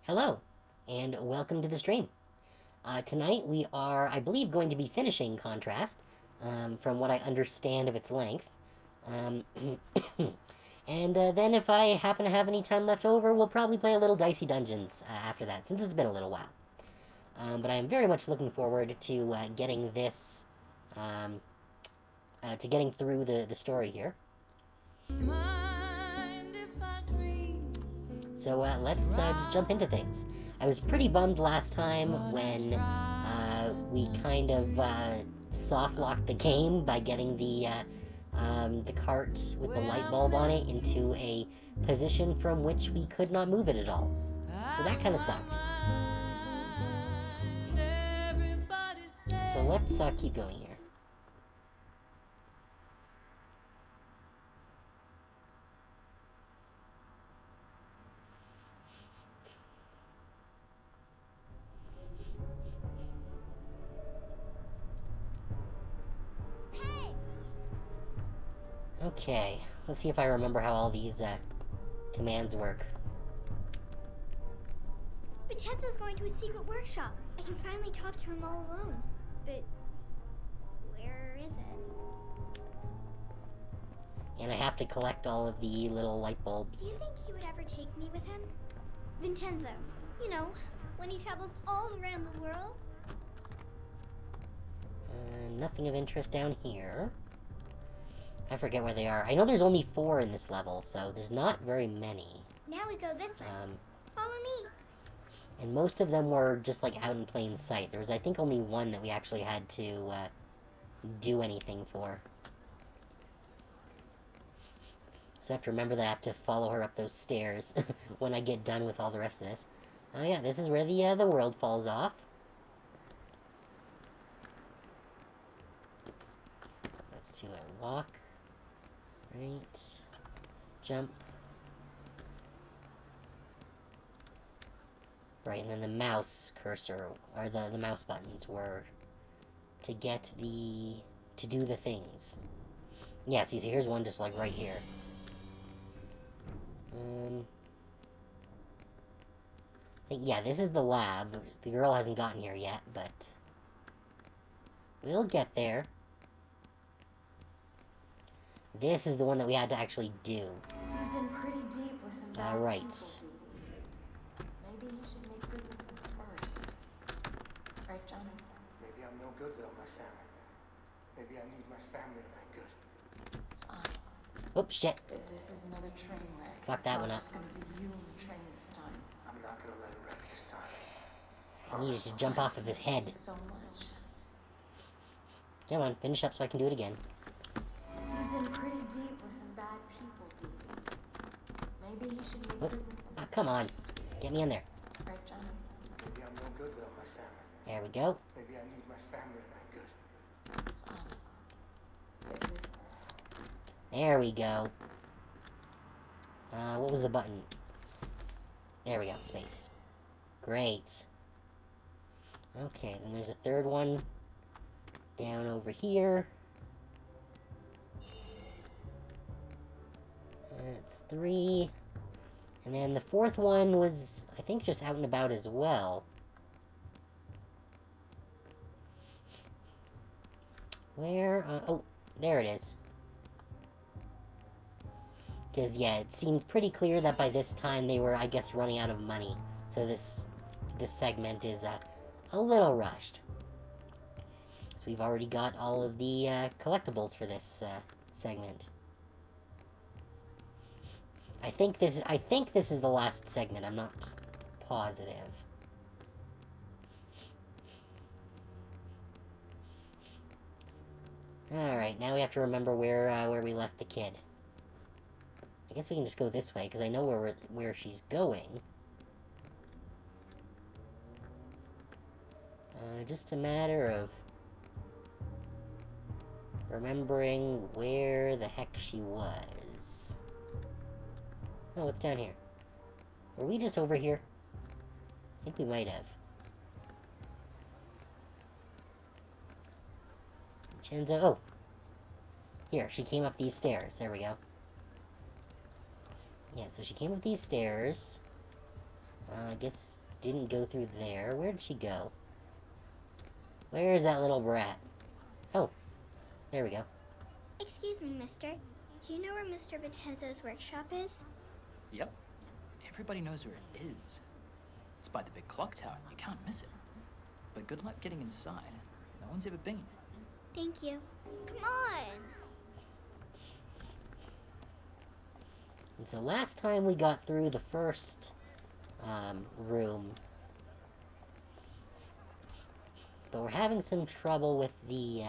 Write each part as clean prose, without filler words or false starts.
Hello, and welcome to the stream. Tonight we are, I believe, going to be finishing Contrast, from what I understand of its length. Um, and then if I happen to have any time left over, we'll probably play a little Dicey Dungeons after that, since it's been a little while. But I am very much looking forward to getting this, to getting through the story here. So let's just jump into things. I was pretty bummed last time when we kind of soft-locked the game by getting the cart with the light bulb on it into a position from which we could not move it at all. So that kind of sucked. So let's keep going here. Okay, let's see if I remember how all these commands work. Vincenzo's going to his secret workshop. I can finally talk to him all alone. But where is it? And I have to collect all of the little light Do you bulbs. think he would ever take me with him? Vincenzo. You know, when he travels all around the world. Nothing of interest down here. I forget where they are. I know there's only 4 in this level, so there's not very many. Now we go this way. Follow me. And most of them were just like out in plain sight. There was, I think, only one that we actually had to do anything for. So I have to remember that I have to follow her up those stairs when I get done with all the rest of this. Oh yeah, this is where the world falls off. Let's do a walk. Right. Jump. Right, and then the mouse cursor, or the mouse buttons were to get to do the things. Yeah, see, so here's one just like right here. Yeah, this is the lab. The girl hasn't gotten here yet, but we'll get there. This is the one that we had to actually do. He's in pretty deep with some bad Alright. people, maybe he should make good with them first. Right, Johnny? Maybe I'm no good without my family. Maybe I need my family to make good. Fine. Oops, shit. If this is another train wreck, Fuck that one up. it's not just gonna be you and the train this time. I'm not gonna let it wreck this time. I needed to jump off of his head. So much. Come on, finish up so I can do it again. He's in pretty deep with some bad people, Dee. Maybe he should make Oop. good with them Ah, come on. first. Get me in there. Right, Johnny? Maybe I'm no good without my family. There we go. Maybe I need my family to make good. Fine. If this There we go. What was the button? There we go, space. Great. Okay, then there's a third one down over here. That's 3. And then the 4th one was, I think, just out and about as well. Where? Oh, there it is. Because, yeah, it seemed pretty clear that by this time they were, I guess, running out of money. So this segment is a little rushed. So we've already got all of the collectibles for this segment. I think this is the last segment. I'm not positive. All right, now we have to remember where we left the kid. I guess we can just go this way because I know where she's going. Just a matter of remembering where the heck she was. Oh, what's down here? Were we just over here? I think we might have. Vincenzo. Oh! Here, she came up these stairs. There we go. Yeah, so she came up these stairs. I guess didn't go through there. Where did she go? Where is that little brat? Oh, there we go. Excuse me, mister. Do you know where Mr. Vincenzo's workshop is? Yep. Everybody knows where it is. It's by the big clock tower. You can't miss it. But good luck getting inside. No one's ever been. Thank you. Come on! And so last time we got through the first room, but we're having some trouble with the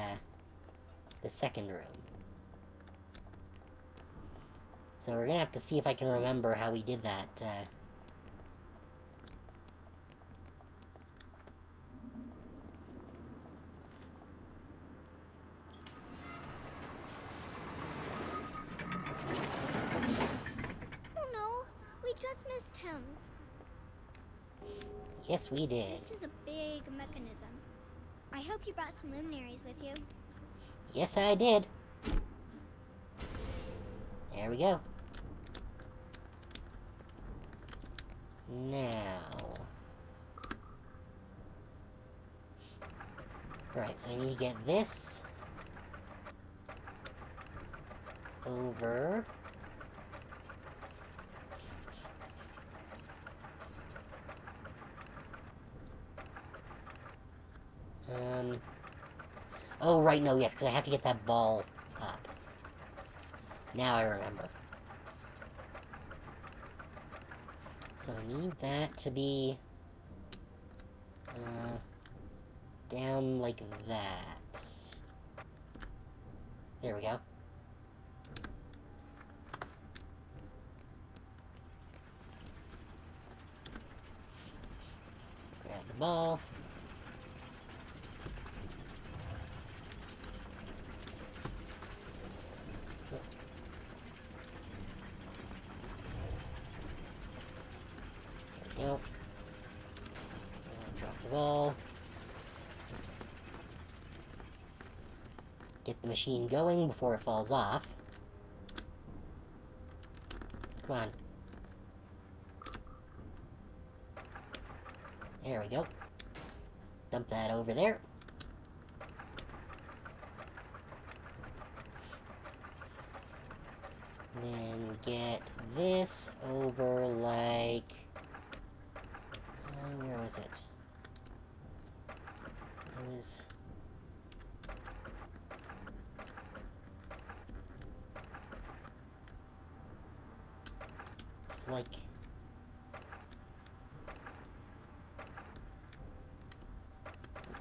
second room. So we're gonna have to see if I can remember how we did that. Oh no, we just missed him. Yes, we did. This is a big mechanism. I hope you brought some luminaries with you. Yes, I did. There we go. Now. Right, so I need to get this over. Oh, right, no, yes, because I have to get that ball up. Now I remember. So I need that to be down like that. There we go. Grab the ball. There we go. Drop the ball. Get the machine going before it falls off. Come on. There we go. Dump that over there. Then we get this over like... where was it? It was... It's like...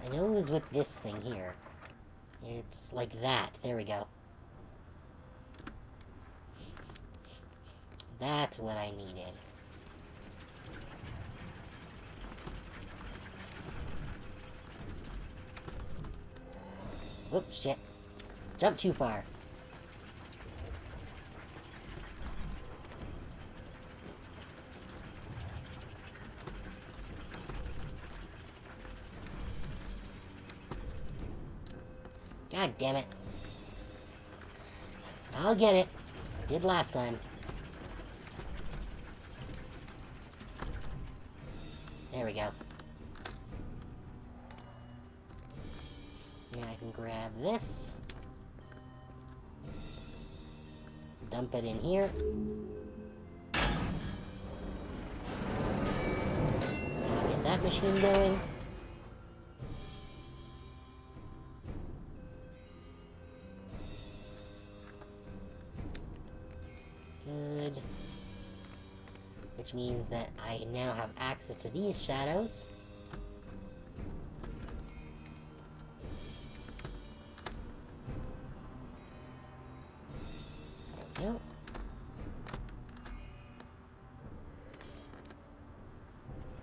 I know it was with this thing here. It's like that. There we go. That's what I needed. Whoops, shit. Jumped too far. God damn it. I'll get it. Did last time. There we go. Yeah, I can grab this. Dump it in here. Now get that machine going. Good. Which means that I now have access to these shadows. There we go.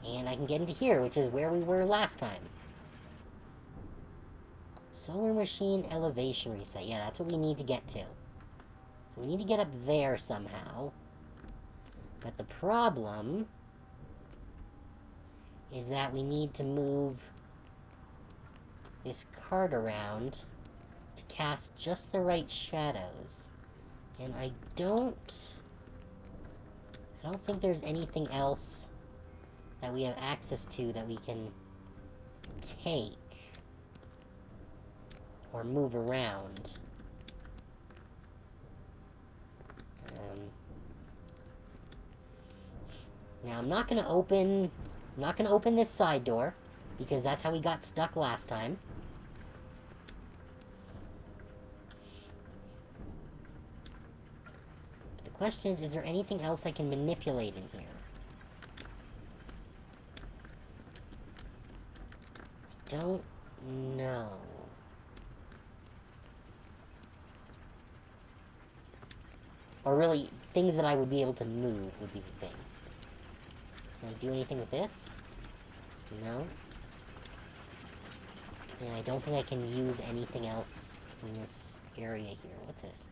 And I can get into here, which is where we were last time. Solar machine elevation reset. Yeah, that's what we need to get to. So we need to get up there somehow. But the problem is that we need to move this card around to cast just the right shadows. And I don't think there's anything else that we have access to that we can take or move around. Now I'm not gonna open this side door because that's how we got stuck last time. But the question is there anything else I can manipulate in here? Don't know. Or really, things that I would be able to move would be the thing. Can I do anything with this? No. And I don't think I can use anything else in this area here. What's this?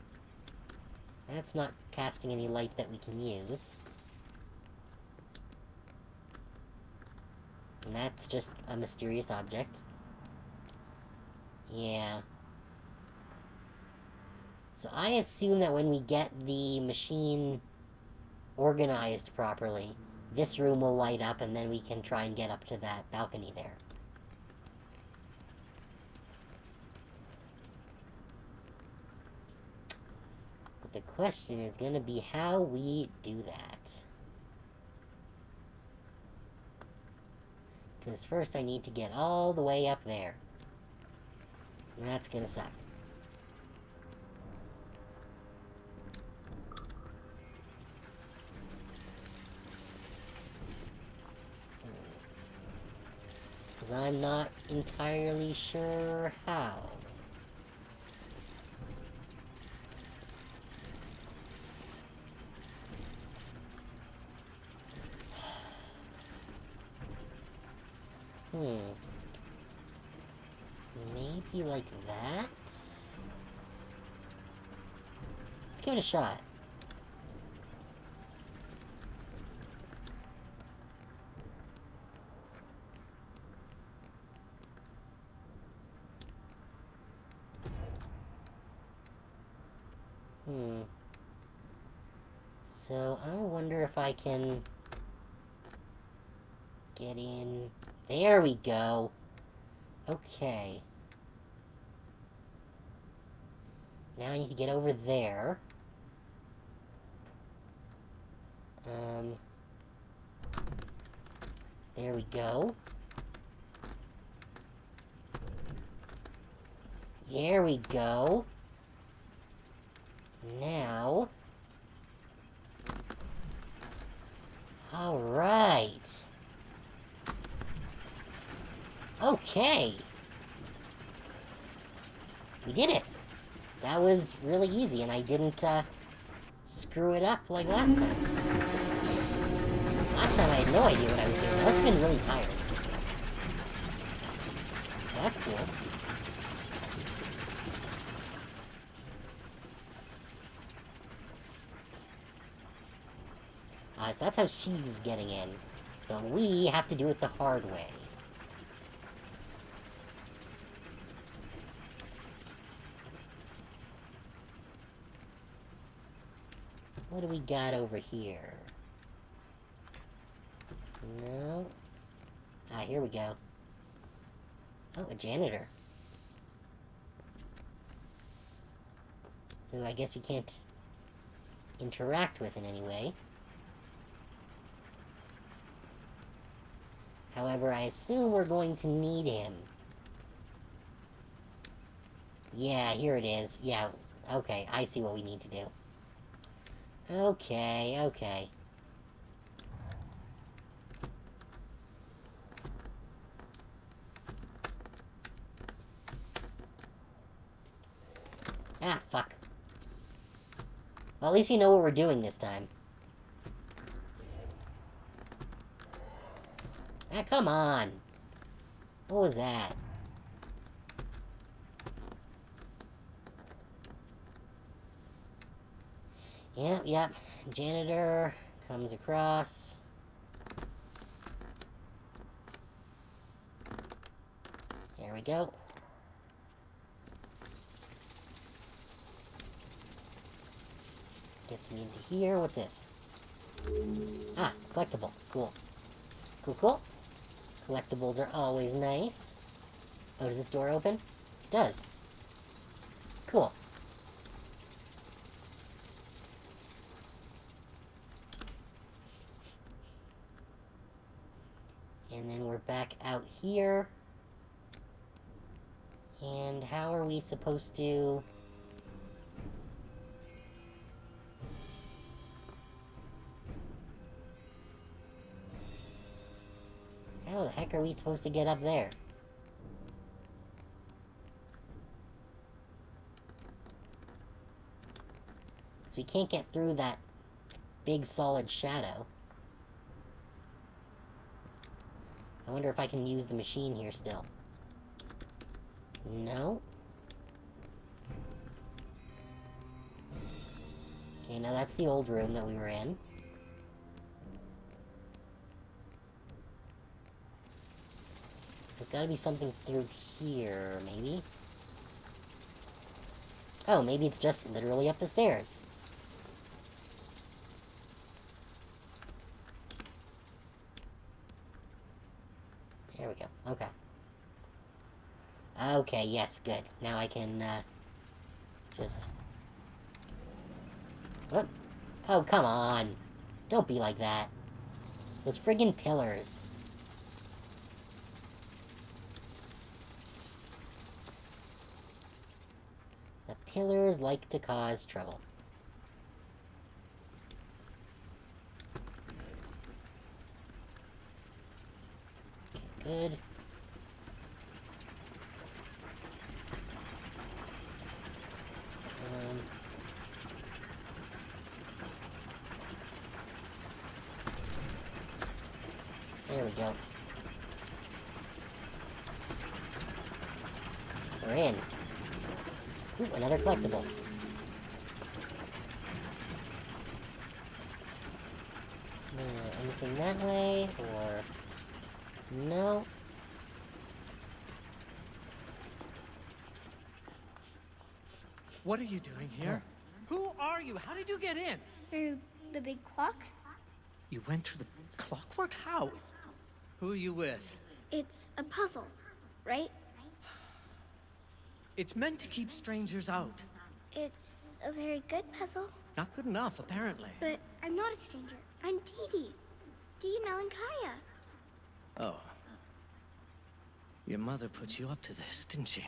That's not casting any light that we can use. And that's just a mysterious object. Yeah. So I assume that when we get the machine organized properly, this room will light up and then we can try and get up to that balcony there. But the question is going to be how we do that. Because first I need to get all the way up there. And that's going to suck. Because I'm not entirely sure how. Maybe like that? Let's give it a shot. So, I wonder if I can get in. There we go. Okay. Now I need to get over there. There we go. There we go. Now... Alright. Okay. We did it. That was really easy, and I didn't, screw it up like last time. Last time I had no idea what I was doing. I must have been really tired. That's cool. So that's how she's getting in. But we have to do it the hard way. What do we got over here? No. Ah, here we go. Oh, a janitor. Who I guess we can't interact with in any way. However, I assume we're going to need him. Yeah, here it is. Yeah, okay, I see what we need to do. Okay, okay. Ah, fuck. Well, at least we know what we're doing this time. Ah, come on! What was that? Yep. Janitor comes across. There we go. Gets me into here. What's this? Ah, collectible. Cool. Cool, cool. Collectibles are always nice. Oh, does this door open? It does. Cool. And then we're back out here. And how are we supposed to... How the heck are we supposed to get up there? Because we can't get through that big solid shadow. I wonder if I can use the machine here still. No. Okay, now that's the old room that we were in. So it's gotta be something through here, maybe? Oh, maybe it's just literally up the stairs. There we go. Okay. Okay, yes, good. Now I can, just... What? Oh, come on. Don't be like that. Those friggin' pillars. The pillars like to cause trouble. Okay, good. There we go. We're in. Ooh, another collectible. Anything that way, or... No. What are you doing here? Who are you? How did you get in? Through the big clock? You went through the clockwork? How? Who are you with? It's a puzzle, right? It's meant to keep strangers out. It's a very good puzzle, Not good enough, apparently. but I'm not a stranger. I'm Dee Dee Melankaya. Oh. Your mother put you up to this, didn't she?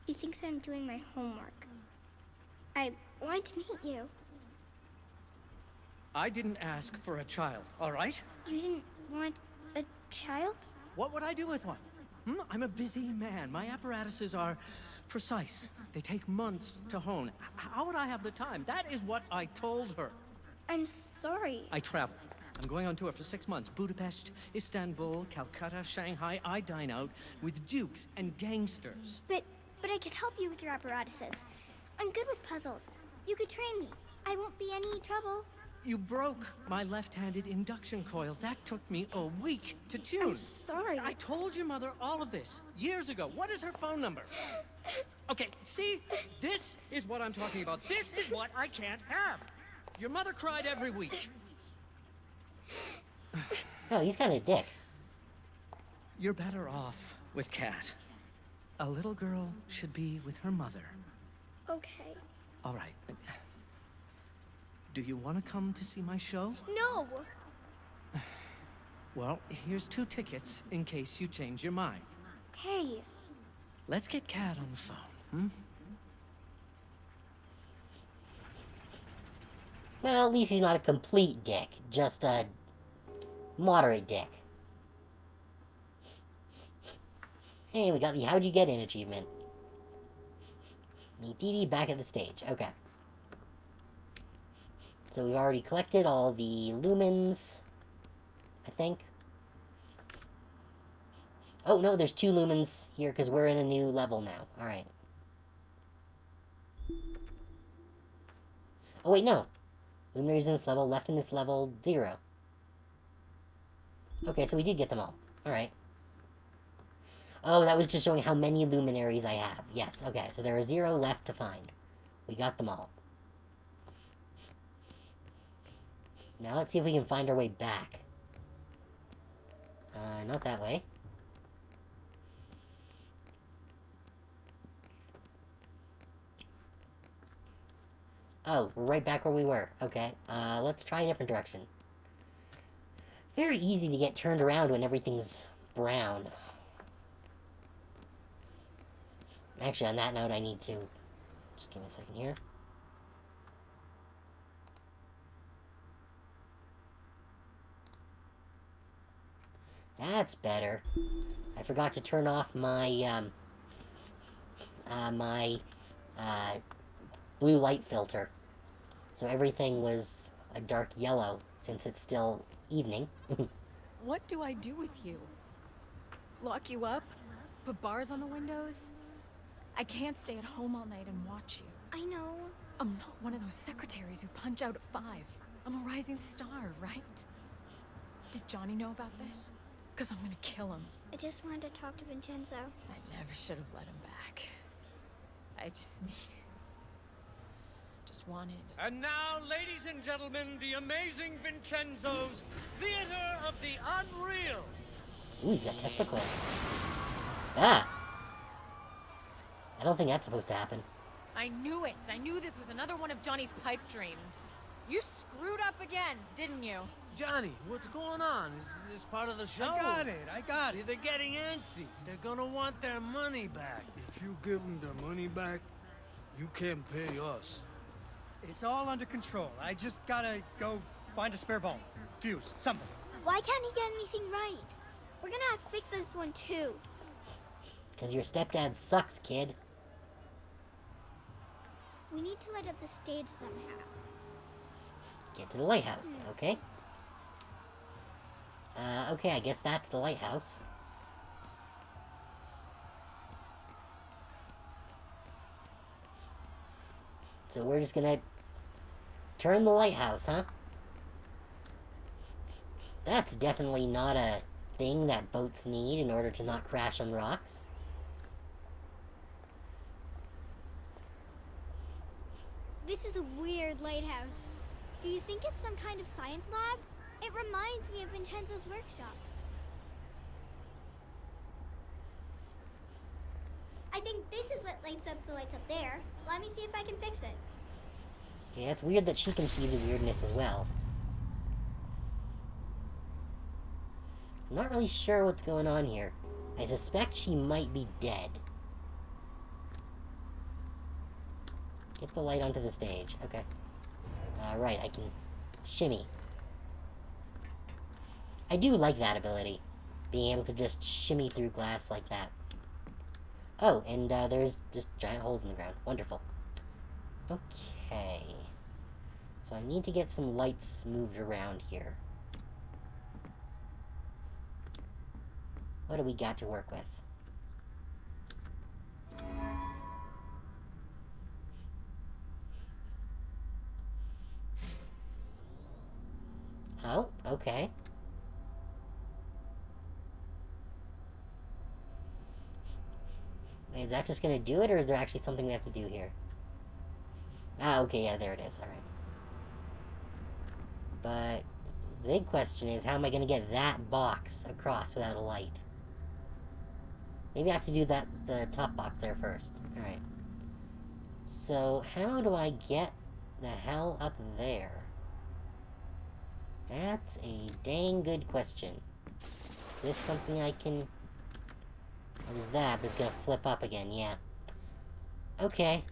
He thinks I'm doing my homework. I wanted to meet you. I didn't ask for a child, all right? You didn't want a child? What would I do with one? I'm a busy man. My apparatuses are precise. They take months to hone. How would I have the time? That is what I told her. I'm sorry. I travel. I'm going on tour for 6 months. Budapest, Istanbul, Calcutta, Shanghai. I dine out with dukes and gangsters. But I could help you with your apparatuses. I'm good with puzzles. You could train me. I won't be any trouble. You broke my left-handed induction coil. That took me a week to tune. I'm sorry. I told your mother all of this years ago. What is her phone number? Okay, see? This is what I'm talking about. This is what I can't have. Your mother cried every week. Oh, he's kind of a dick. You're better off with Kat. A little girl should be with her mother. Okay. All right. Do you want to come to see my show? No! Well, here's 2 tickets in case you change your mind. Okay. Let's get Kat on the phone, Well, at least he's not a complete dick. Just a moderate dick. Hey, we got the How'd You Get In achievement. Meet Dee Dee back at the stage. Okay. So we've already collected all the lumens, I think. Oh, no, there's 2 lumens here because we're in a new level now. Alright. Oh, wait, no. Luminaries in this level, left in this level, 0. Okay, so we did get them all. Alright. Oh, that was just showing how many luminaries I have. Yes, okay, so there are 0 left to find. We got them all. Now let's see if we can find our way back. Not that way. Oh, we're right back where we were. Okay, let's try a different direction. Very easy to get turned around when everything's brown. Actually, on that note, I need to... Just give me a second here. That's better. I forgot to turn off my, blue light filter. So everything was a dark yellow, since it's still evening. What do I do with you? Lock you up? Put bars on the windows? I can't stay at home all night and watch you. I know. I'm not one of those secretaries who punch out at 5. I'm a rising star, right? Did Johnny know about this? Because I'm gonna kill him. I just wanted to talk to Vincenzo. I never should have let him back. I just wanted... And now, ladies and gentlemen, the amazing Vincenzo's Theater of the Unreal. Ooh, he's got testicles. Ah! I don't think that's supposed to happen. I knew it! I knew this was another one of Johnny's pipe dreams. You screwed up again, didn't you? Johnny, what's going on? Is this part of the show? I got it. They're getting antsy. They're gonna want their money back. If you give them their money back, you can't pay us. It's all under control. I just gotta go find a spare bone, fuse, something. Why can't he get anything right? We're gonna have to fix this one too. Because your stepdad sucks, kid. We need to light up the stage somehow. Get to the lighthouse, okay? Okay, I guess that's the lighthouse. So we're just gonna turn the lighthouse, huh? That's definitely not a thing that boats need in order to not crash on rocks. This is a weird lighthouse. Do you think it's some kind of science lab? It reminds me of Vincenzo's workshop. I think this is what lights up the lights up there. Let me see if I can fix it. Okay, that's weird that she can see the weirdness as well. I'm not really sure what's going on here. I suspect she might be dead. Get the light onto the stage. Okay. Right, I can shimmy. I do like that ability. Being able to just shimmy through glass like that. Oh, and there's just giant holes in the ground. Wonderful. Okay. So I need to get some lights moved around here. What do we got to work with? Oh, okay. Wait, is that just gonna do it, or is there actually something we have to do here? Ah, okay, yeah, there it is, alright. But the big question is, how am I gonna get that box across without a light? Maybe I have to do that, the top box there first. Alright. So, how do I get the hell up there? That's a dang good question. Is this something I can... Oh, there's that, but it's gonna flip up again, yeah. Okay.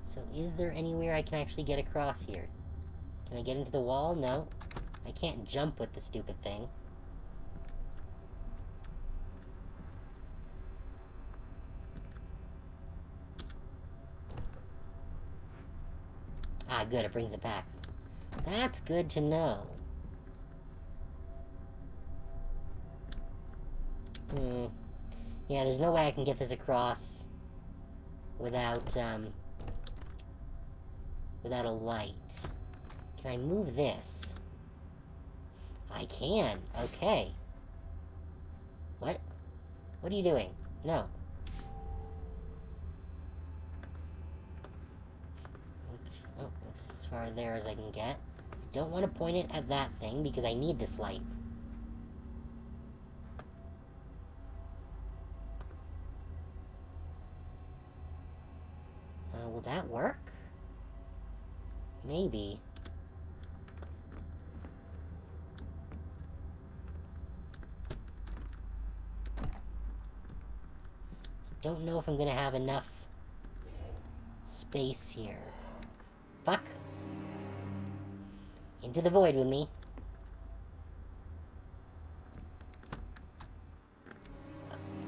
So is there anywhere I can actually get across here? Can I get into the wall? No. I can't jump with the stupid thing. Ah, good, it brings it back. That's good to know. Yeah, there's no way I can get this across without, without a light. Can I move this? I can. Okay. What? What are you doing? No. far there as I can get. Don't want to point it at that thing because I need this light. Will that work? Maybe. Don't know if I'm gonna have enough space here. Fuck. Into the void with me.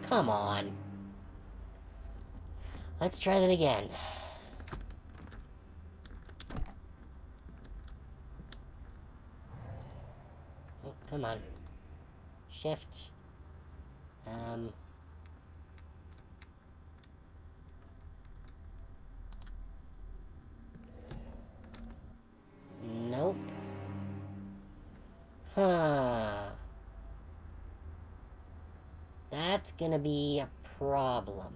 Come on. Let's try that again. Oh, come on. Shift. Nope. Huh. That's gonna be a problem.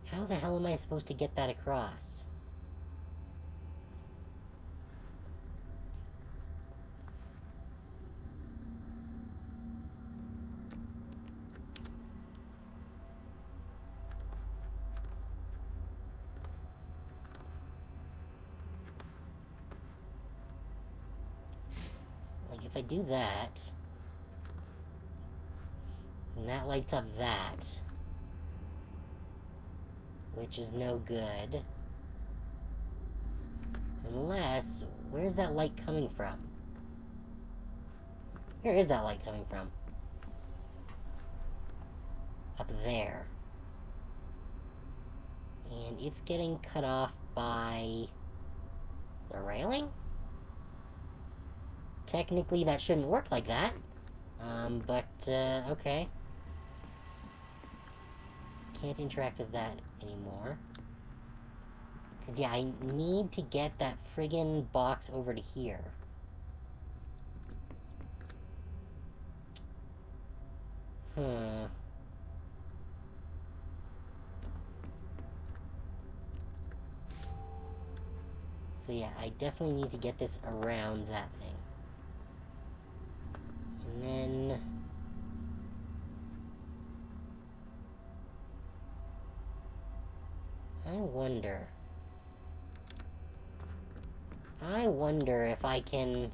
How the hell am I supposed to get that across? Like, if I do that, and that lights up that, which is no good. Unless, where's that light coming from? Where is that light coming from? Up there. And it's getting cut off by the railing? Technically, that shouldn't work like that. Okay. Can't interact with that anymore. Because, yeah, I need to get that friggin' box over to here. So, yeah, I definitely need to get this around that thing. And then... I wonder if I can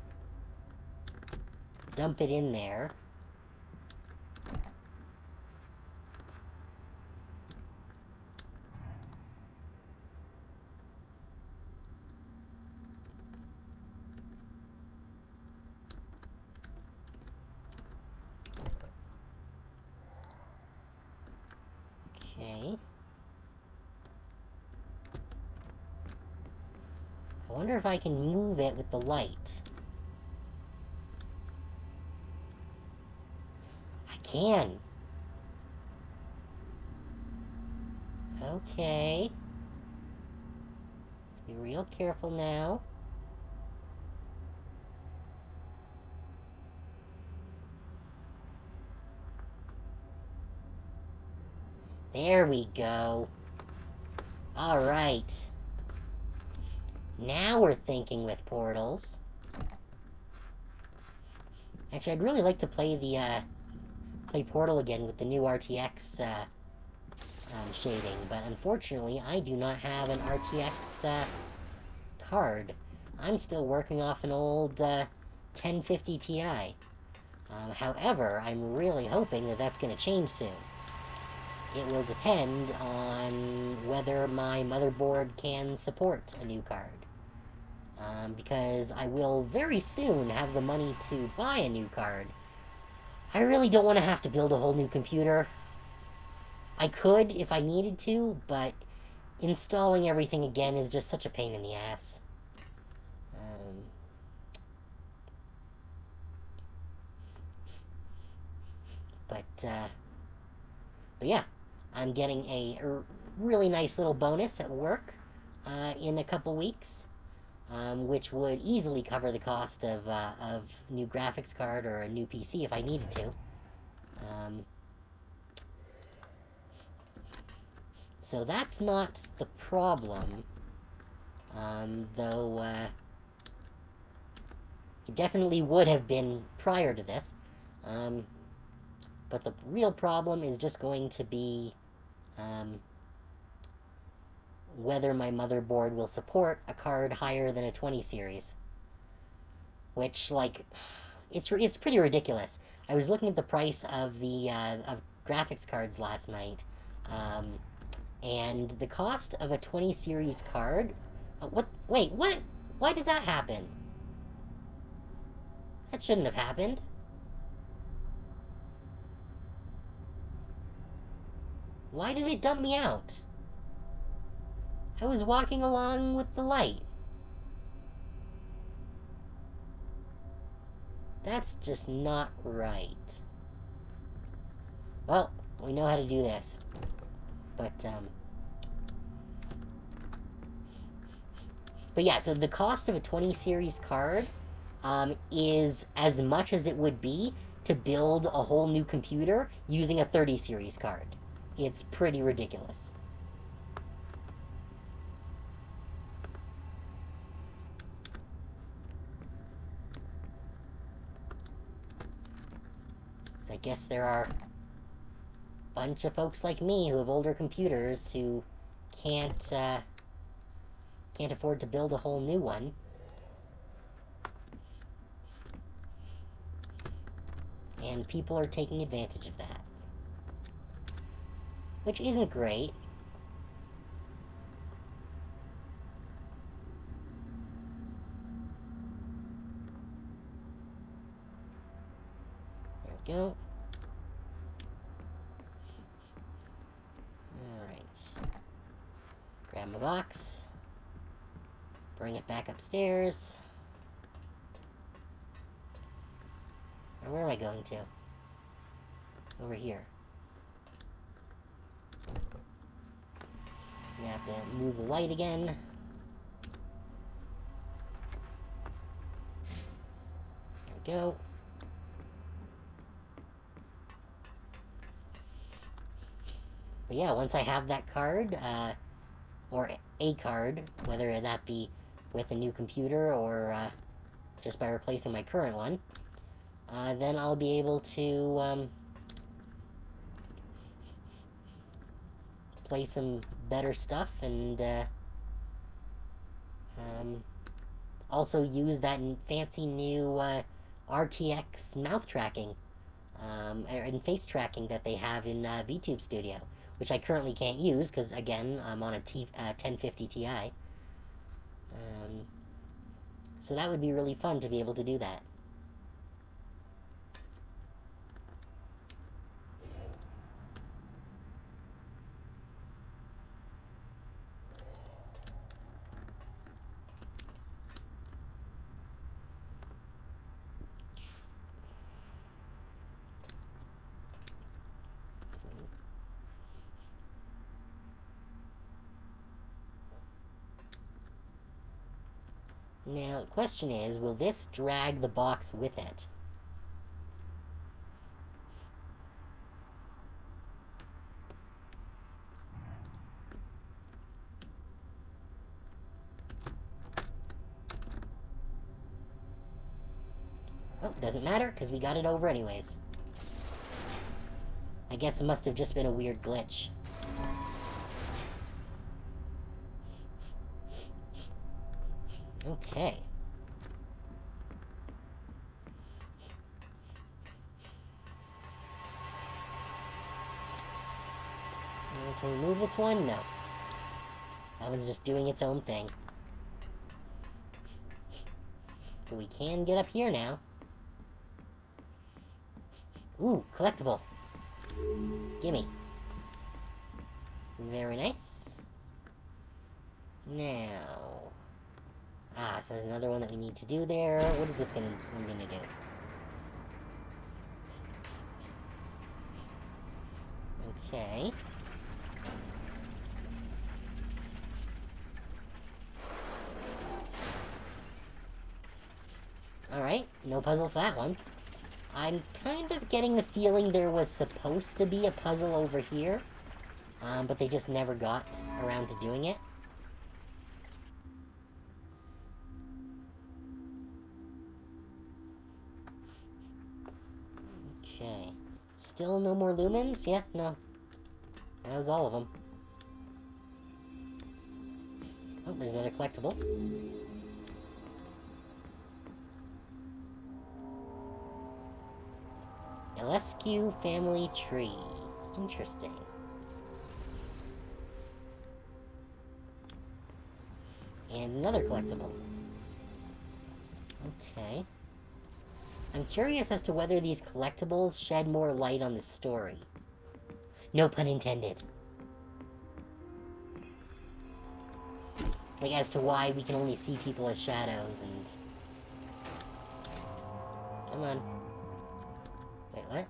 dump it in there. Okay. I wonder if I can move it with the light. I can. Okay. Let's be real careful now. There we go. All right. Now we're thinking with portals. Actually, I'd really like to play the, play Portal again with the new RTX, shading, but unfortunately, I do not have an RTX, card. I'm still working off an old, 1050 Ti. However, I'm really hoping that that's going to change soon. It will depend on whether my motherboard can support a new card. Because I will very soon have the money to buy a new card. I really don't want to have to build a whole new computer. I could if I needed to, but installing everything again is just such a pain in the ass. But yeah, I'm getting a really nice little bonus at work in a couple weeks. Which would easily cover the cost of new graphics card or a new PC if I needed to. So that's not the problem. Though, it definitely would have been prior to this. But the real problem is just going to be, whether my motherboard will support a card higher than a 20 series. Which, like, it's pretty ridiculous. I was looking at the price of the, of graphics cards last night, and the cost of a 20 series card... Wait, what? Why did that happen? That shouldn't have happened. Why did it dump me out? I was walking along with the light. That's just not right. Well, we know how to do this. But yeah, so the cost of a 20 series card is as much as it would be to build a whole new computer using a 30 series card. It's pretty ridiculous. So I guess there are a bunch of folks like me who have older computers who can't afford to build a whole new one. And people are taking advantage of that. Which isn't great. There we go. Alright. Grab my box. Bring it back upstairs. Or where am I going to? Over here. So I have to move the light again. There we go. But yeah, once I have that card, or a card, whether that be with a new computer or just by replacing my current one, then I'll be able to play some better stuff and also use that fancy new RTX mouth tracking and face tracking that they have in VTube Studio, which I currently can't use because, again, I'm on a 1050 Ti. So that would be really fun to be able to do that. Now, the question is, will this drag the box with it? Oh, doesn't matter, because we got it over anyways. I guess it must have just been a weird glitch. Okay. Can we move this one? No. That one's just doing its own thing. But we can get up here now. Ooh, collectible. Gimme. Very nice. Now... Ah, so there's another one that we need to do there. What is this gonna do? Okay. Alright, no puzzle for that one. I'm kind of getting the feeling there was supposed to be a puzzle over here. but they just never got around to doing it. Okay. Still no more lumens? Yeah, no. That was all of them. Oh, there's another collectible. Elescu family tree. Interesting. And another collectible. Okay. I'm curious as to whether these collectibles shed more light on the story. No pun intended. Like, as to why we can only see people as shadows and... Come on. Wait, what?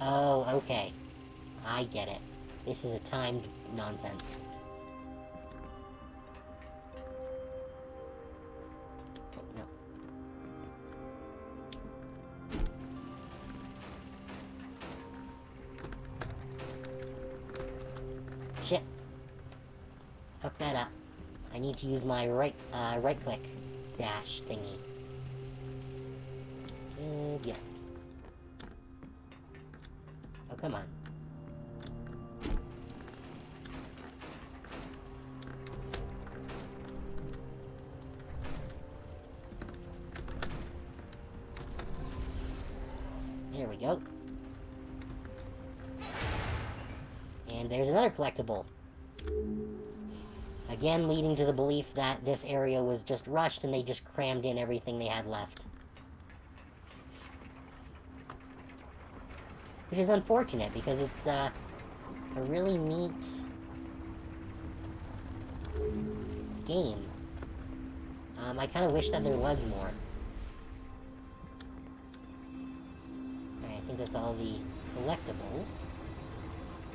Oh, okay. I get it. This is a timed nonsense. Oh, no. Shit. Fuck that up. I need to use my right-click dash thingy. Good, yeah. Oh, come on. There we go. And there's another collectible. Again, leading to the belief that this area was just rushed and they just crammed in everything they had left. Which is unfortunate, because it's a really neat game. I kind of wish that there was more. Alright, I think that's all the collectibles.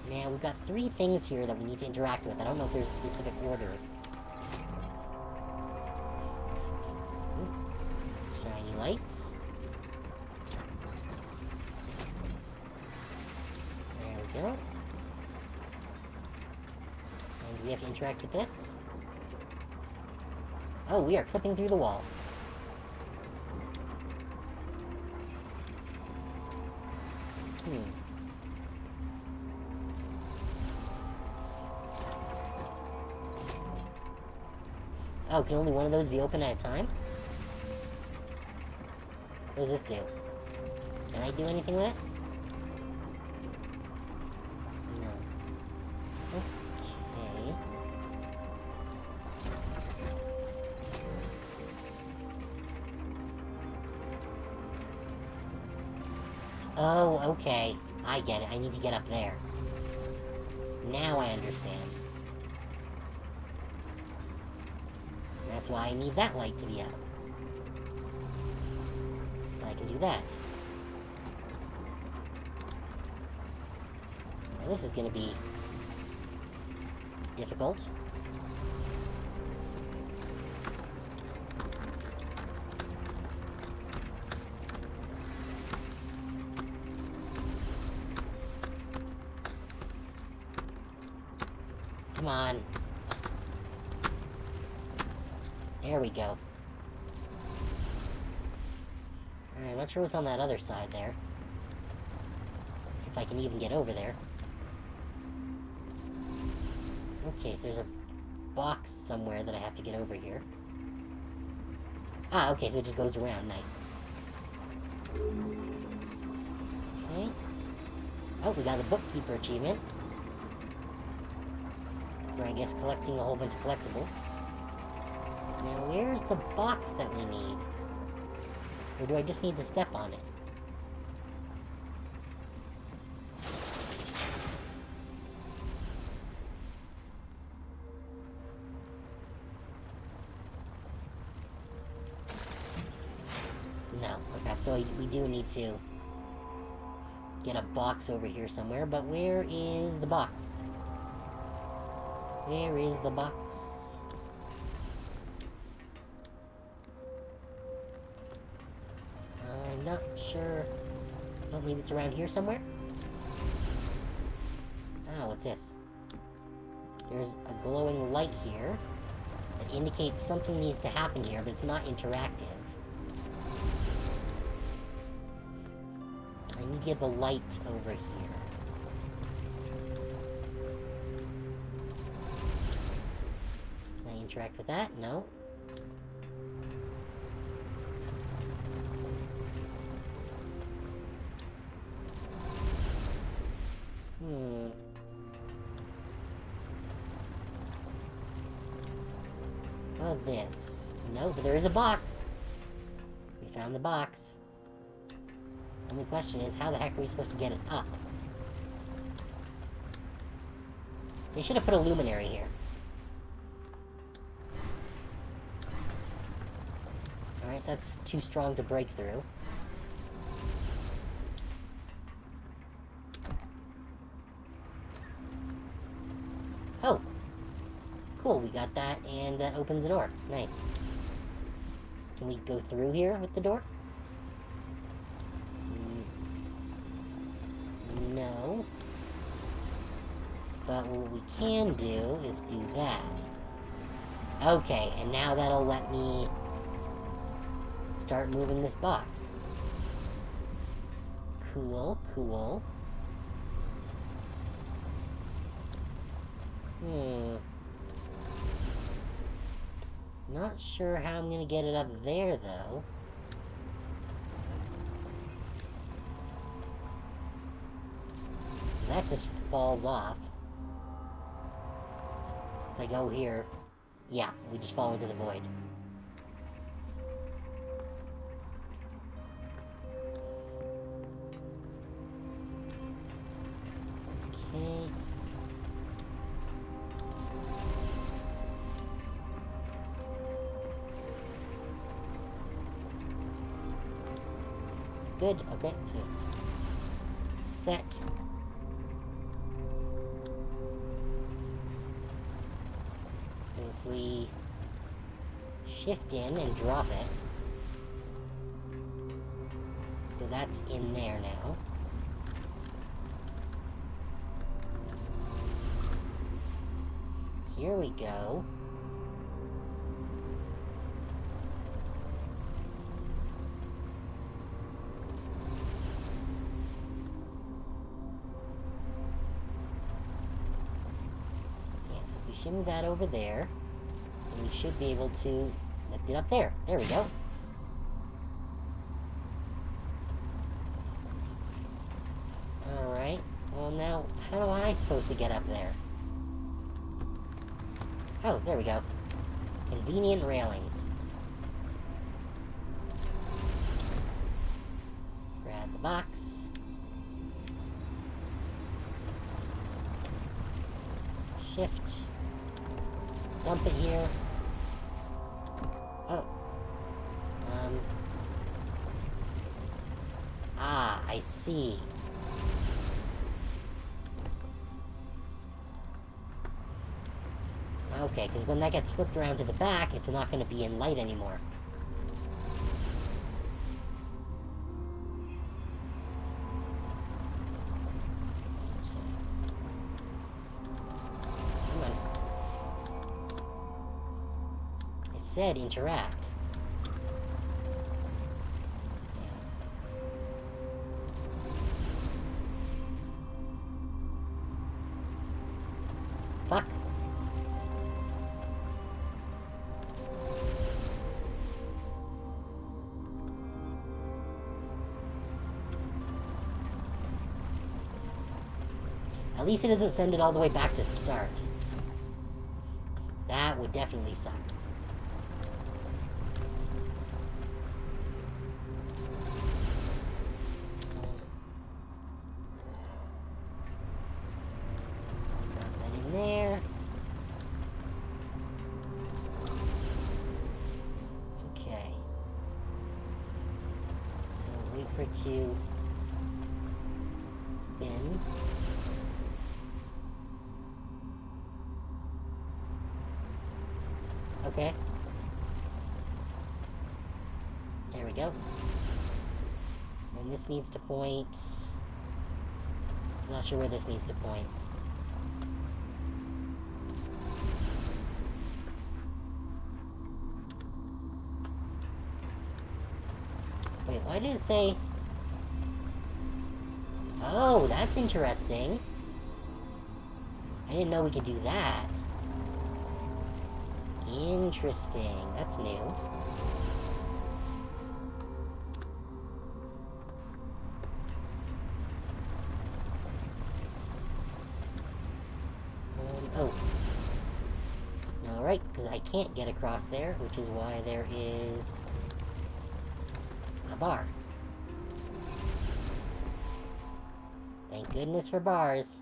Now, we've got 3 things here that we need to interact with. I don't know if there's a specific order. Ooh. Shiny lights. There we go. And we have to interact with this. Oh, we are clipping through the wall. Oh, can only one of those be open at a time? What does this do? Can I do anything with it? No. Okay. Oh, okay. I get it. I need to get up there. Now I understand. That's why I need that light to be up. So I can do that. Now this is gonna be difficult. Come on. There we go. Alright, I'm not sure what's on that other side there. If I can even get over there. Okay, so there's a box somewhere that I have to get over here. Ah, okay, so it just goes around. Nice. Okay. Oh, we got the bookkeeper achievement. Where I guess collecting a whole bunch of collectibles. Now, where's the box that we need? Or do I just need to step on it? No. Okay, so we do need to get a box over here somewhere, but where is the box? Where is the box? not sure. Oh, maybe it's around here somewhere? Ah, what's this? There's a glowing light here that indicates something needs to happen here, but it's not interactive. I need to get the light over here. Can I interact with that? No. How about this? No, but there is a box. We found the box. Only question is, how the heck are we supposed to get it up? They should have put a luminary here. Alright, so that's too strong to break through. Oh! Cool, we got that, and that opens the door. Nice. Can we go through here with the door? No. But what we can do is do that. Okay, and now that'll let me start moving this box. Cool, cool. Not sure how I'm gonna get it up there, though. That just falls off. If I go here... Yeah, we just fall into the void. Okay... Good, okay, so it's set. So if we shift in and drop it, so that's in there now. Here we go. Shimmy that over there, and we should be able to lift it up there. There we go. Alright, well now, how am I supposed to get up there? Oh, there we go. Convenient railings. Grab the box. Shift. Dump it here. Oh. Ah, I see. Okay, because when that gets flipped around to the back, it's not going to be in light anymore. Said interact. Fuck. At least it doesn't send it all the way back to the start. That would definitely suck. There. Okay. So wait for it to spin. Okay. There we go. And this needs to point... I'm not sure where this needs to point. Wait, why did it say... Oh, that's interesting. I didn't know we could do that. Interesting. That's new. Oh. Alright, because I can't get across there, which is why there is a bar. Thank goodness for bars.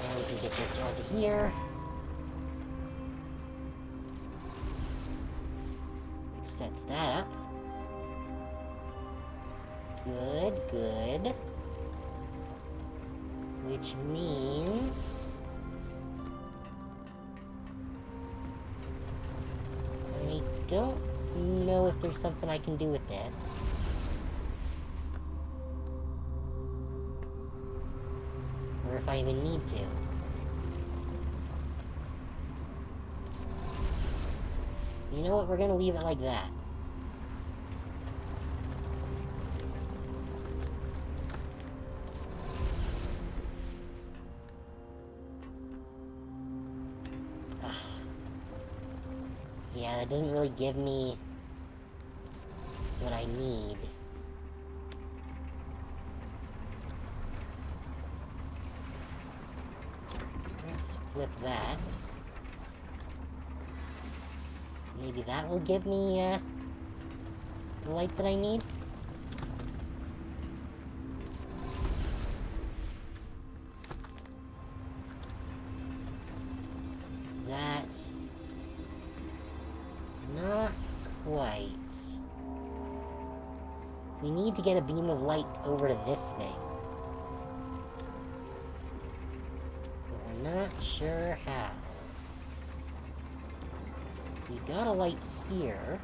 And we can get this onto here. Which sets that up. Good, good. Which means... I don't know if there's something I can do with this. Or if I even need to. You know what? We're gonna leave it like that. Yeah, that doesn't really give me what I need. Let's flip that. Maybe that will give me, the light that I need? That's... not quite. So we need to get a beam of light over to this thing. But we're not sure how. So you got a light here.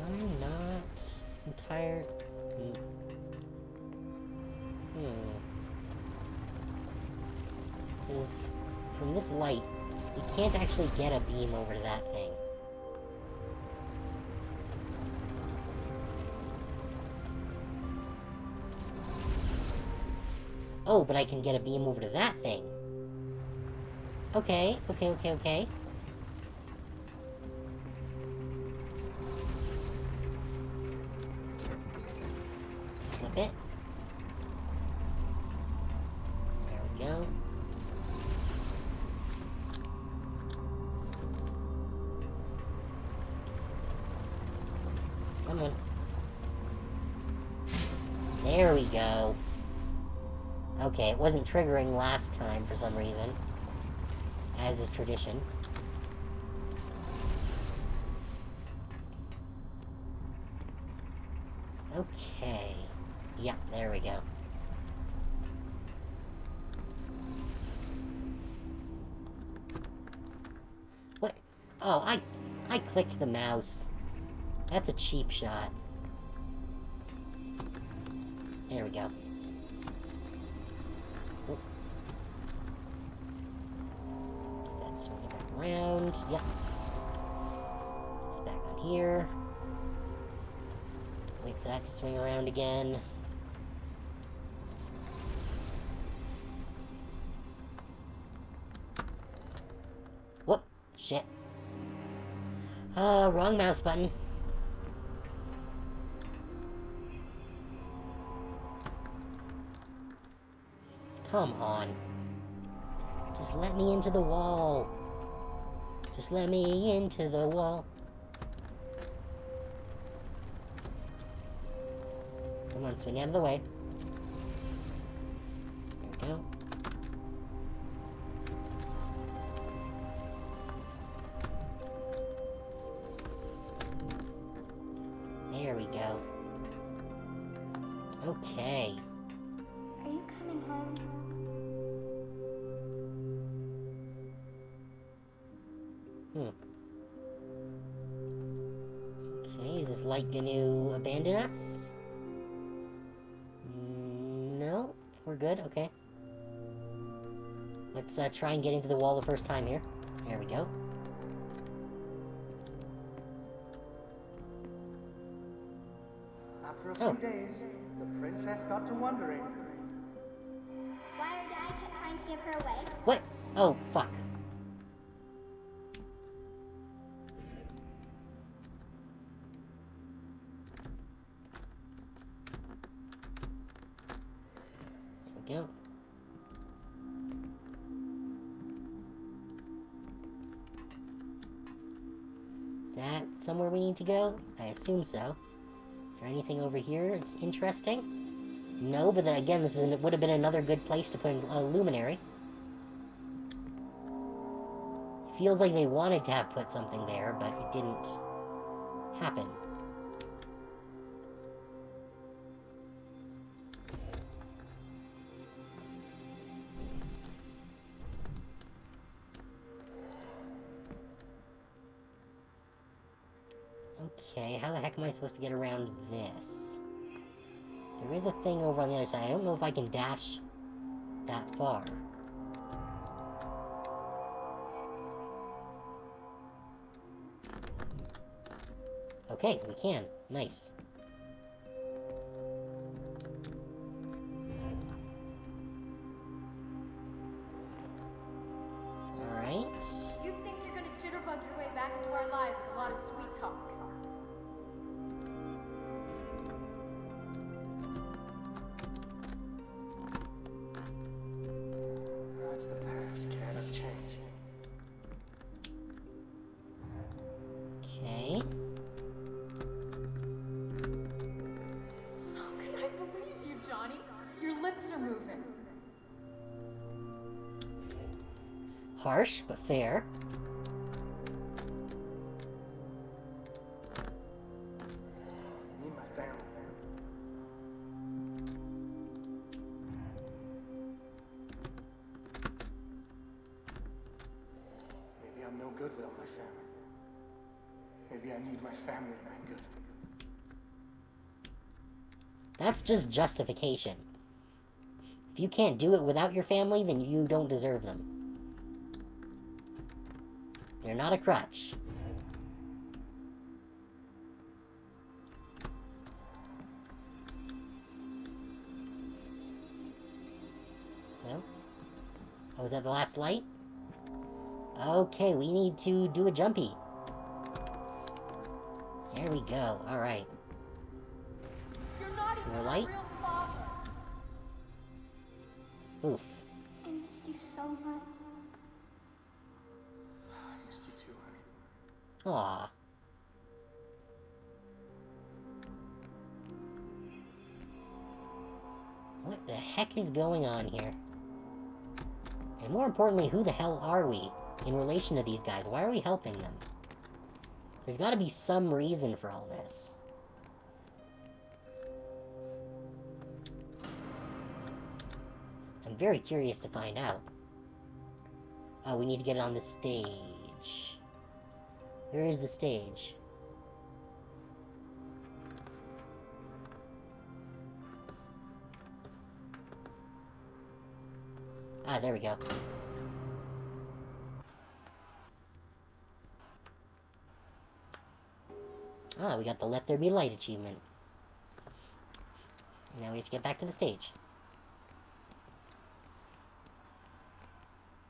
I'm not entire... Because from this light, we can't actually get a beam over to that thing. Oh, but I can get a beam over to that thing. Okay, okay. Flip it. There we go. Come on. There we go. Okay, it wasn't triggering last time for some reason. As is tradition. Okay. Yeah, there we go. What? Oh, I clicked the mouse. That's a cheap shot. There we go. Oh. Get that swinging back around. Yep. It's back on here. Wait for that to swing around again. Whoop. Shit. Wrong mouse button. Come on. Just let me into the wall. Just let me into the wall. Come on, swing out of the way. There we go. There we go. Okay. Are you coming home? Okay, is this light gonna abandon us? No, we're good, okay. Let's try and get into the wall the first time here. There we go. After a few days, the princess got to wondering. Why our dad kept trying to give her away? What? Oh, fuck. There we go. Is that somewhere we need to go? I assume so. Is there anything over here that's interesting? No, but then again, this would have been another good place to put a luminary. It feels like they wanted to have put something there, but it didn't happen. Okay, how the heck am I supposed to get around this? There is a thing over on the other side. I don't know if I can dash that far. Okay, we can. Nice. Alright. You think you're gonna jitterbug your way back into our lives with a lot of sweet talk? That's the past. Cannot change. Okay. How can I believe you, Johnny? Your lips are moving. Harsh, but fair. I need my family. Maybe I'm no good without my family. Maybe I need my family to be good. That's just justification. If you can't do it without your family, then you don't deserve them. They're not a crutch. Hello? Oh, is that the last light? Okay, we need to do a jumpy. There we go. Alright. You're not even More a light? real father. Oof. I missed you so much. I missed you too, honey. Aw. What the heck is going on here? And more importantly, who the hell are we in relation to these guys? Why are we helping them? There's gotta be some reason for all this. I'm very curious to find out. Oh, we need to get on the stage. Where is the stage? Ah, there we go. Ah, we got the Let There Be Light achievement. And now we have to get back to the stage.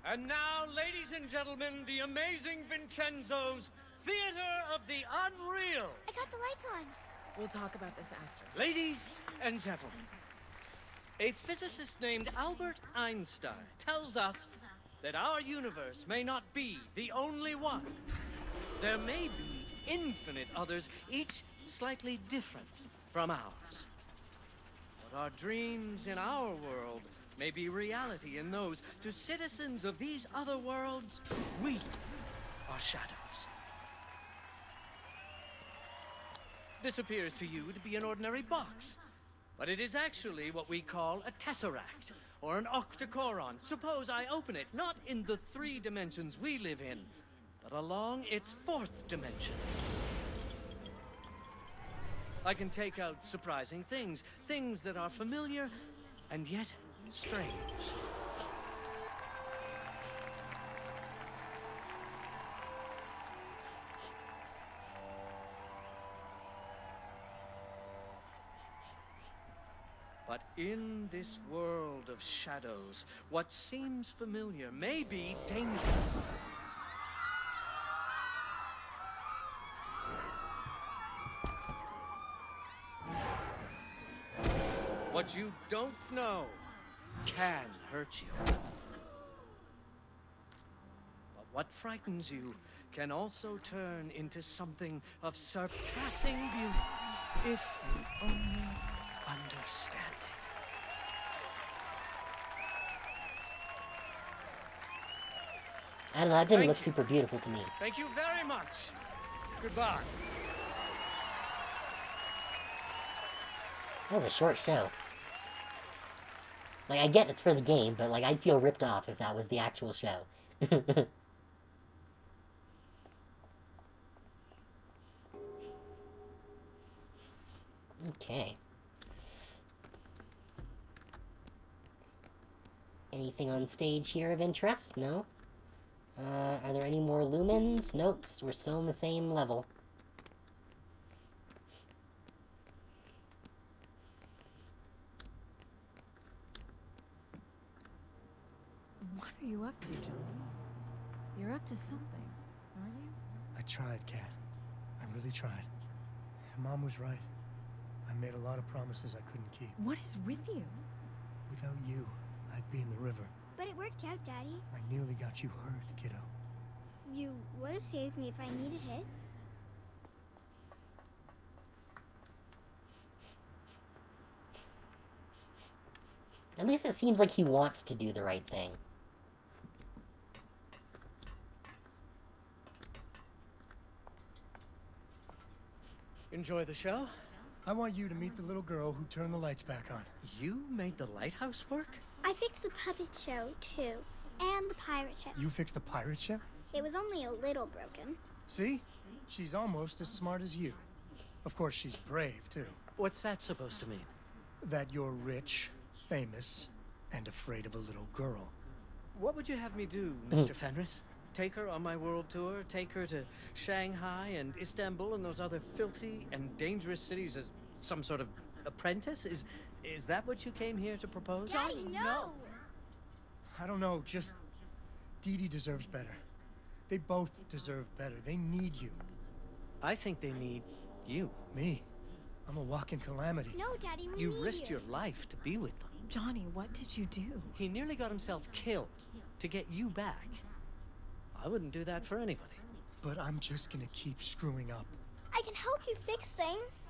And now, ladies and gentlemen, the amazing Vincenzo's Theater of the Unreal. I got the lights on. We'll talk about this after. Ladies and gentlemen, a physicist named Albert Einstein tells us that our universe may not be the only one. There may be infinite others, each slightly different from ours. But our dreams in our world may be reality in those. To citizens of these other worlds, we are shadows. This appears to you to be an ordinary box, but it is actually what we call a tesseract, or an octocoron. Suppose I open it, not in the 3 dimensions we live in, but along its 4th dimension. I can take out surprising things, things that are familiar and yet strange. But in this world of shadows, what seems familiar may be dangerous. What you don't know can hurt you. But what frightens you can also turn into something of surpassing beauty if you only understand it. I don't know, that didn't look super beautiful to me. Thank you very much. Goodbye. That was a short show. Like, I get it's for the game, but, like, I'd feel ripped off if that was the actual show. Okay. Anything on stage here of interest? No? Are there any more lumens? Nope, we're still in the same level. What are you up to, Johnny? You're up to something, aren't you? I tried, Kat. I really tried. Mom was right. I made a lot of promises I couldn't keep. What is with you? Without you, I'd be in the river. But it worked out, Daddy. I nearly got you hurt, kiddo. You would have saved me if I needed it. At least it seems like he wants to do the right thing. Enjoy the show? I want you to meet the little girl who turned the lights back on. You made the lighthouse work? I fixed the puppet show, too. And the pirate ship. You fixed the pirate ship? It was only a little broken. See? She's almost as smart as you. Of course, she's brave, too. What's that supposed to mean? That you're rich, famous, and afraid of a little girl. What would you have me do, Mr. Fenris? Take her on my world tour? Take her to Shanghai and Istanbul and those other filthy and dangerous cities as some sort of apprentice? Is that what you came here to propose? Daddy, no! I don't know, just... Dee Dee deserves better. They both deserve better. They need you. I think they need you. Me? I'm a walking calamity. No, Daddy, we You need risked you. your life to be with them. Johnny, what did you do? He nearly got himself killed to get you back. I wouldn't do that for anybody. But I'm just gonna keep screwing up. I can help you fix things.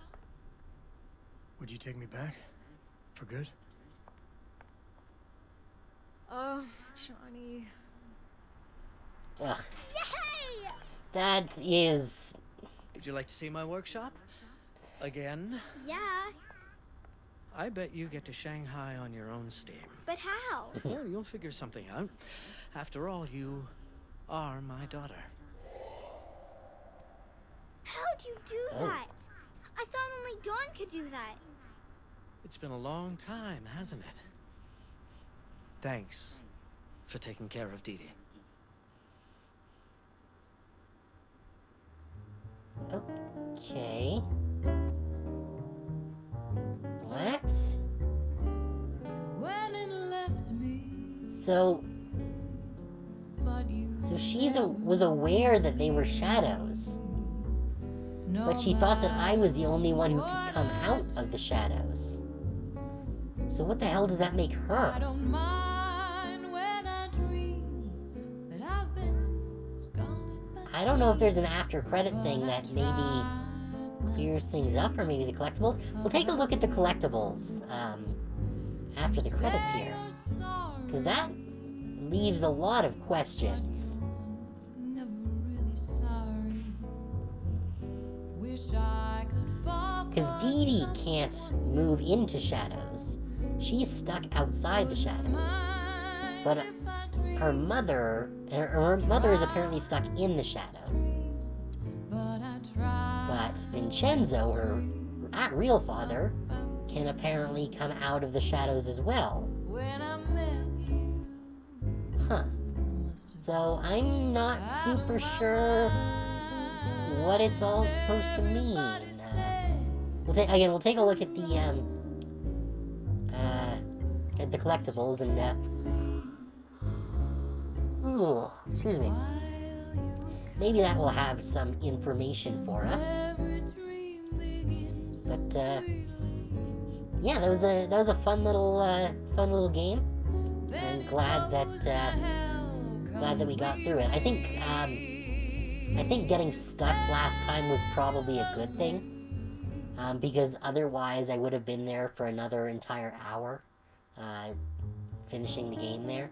Would you take me back? For good? Oh, Johnny. Ugh. Yay! That is... Would you like to see my workshop? Again? Yeah, I bet you get to Shanghai on your own steam. but how? Well, you'll figure something out. After all, you are my daughter. How'd you do that? I thought only Dawn could do that. It's been a long time, hasn't it? Thanks for taking care of Dee Dee. Okay. What? So she was aware that they were shadows. But she thought that I was the only one who could come out of the shadows. So what the hell does that make her? I don't know if there's an after credit thing that maybe clears things up, or maybe the collectibles. We'll take a look at the collectibles after the credits here, because that leaves a lot of questions. Because Dee Dee can't move into shadows. She's stuck outside the shadows. But her mother is apparently stuck in the shadow. But Vincenzo, her real father, can apparently come out of the shadows as well. Huh. So I'm not super sure what it's all supposed to mean. We'll take a look at the collectibles and excuse me. Maybe that will have some information for us. But yeah, that was a fun little game. I'm glad that we got through it. I think getting stuck last time was probably a good thing. Because otherwise I would have been there for another entire hour, finishing the game there.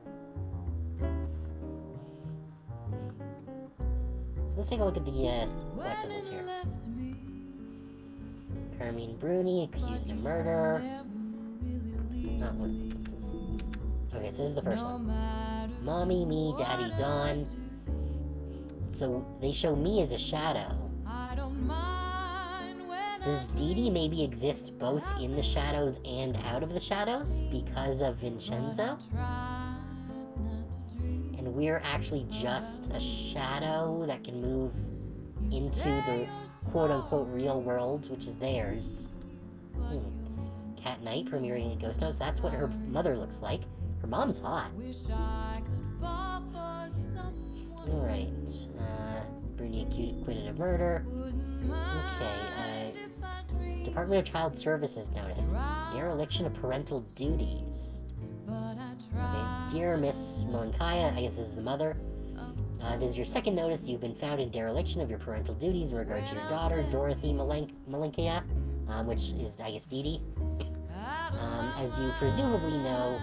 So let's take a look at the collectibles here. Carmine Bruni, accused of murder. What's this? Okay, so this is the first one. Mommy, me, Daddy, Don. So they show me as a shadow. Does Dee Dee maybe exist both in the shadows and out of the shadows because of Vincenzo? And we're actually just a shadow that can move into the quote-unquote real world, which is theirs. Cat Knight premiering at Ghost Notes. That's what her mother looks like. Her mom's hot. Alright. Bruni acquitted of murder. Okay, Department of Child Services notice. Dereliction of parental duties. Okay, dear Miss Malenkaya, I guess this is the mother. This is your second notice. You've been found in dereliction of your parental duties in regard to your daughter, Dorothy Malenkaya, which is, I guess, Dee Dee. As you presumably know,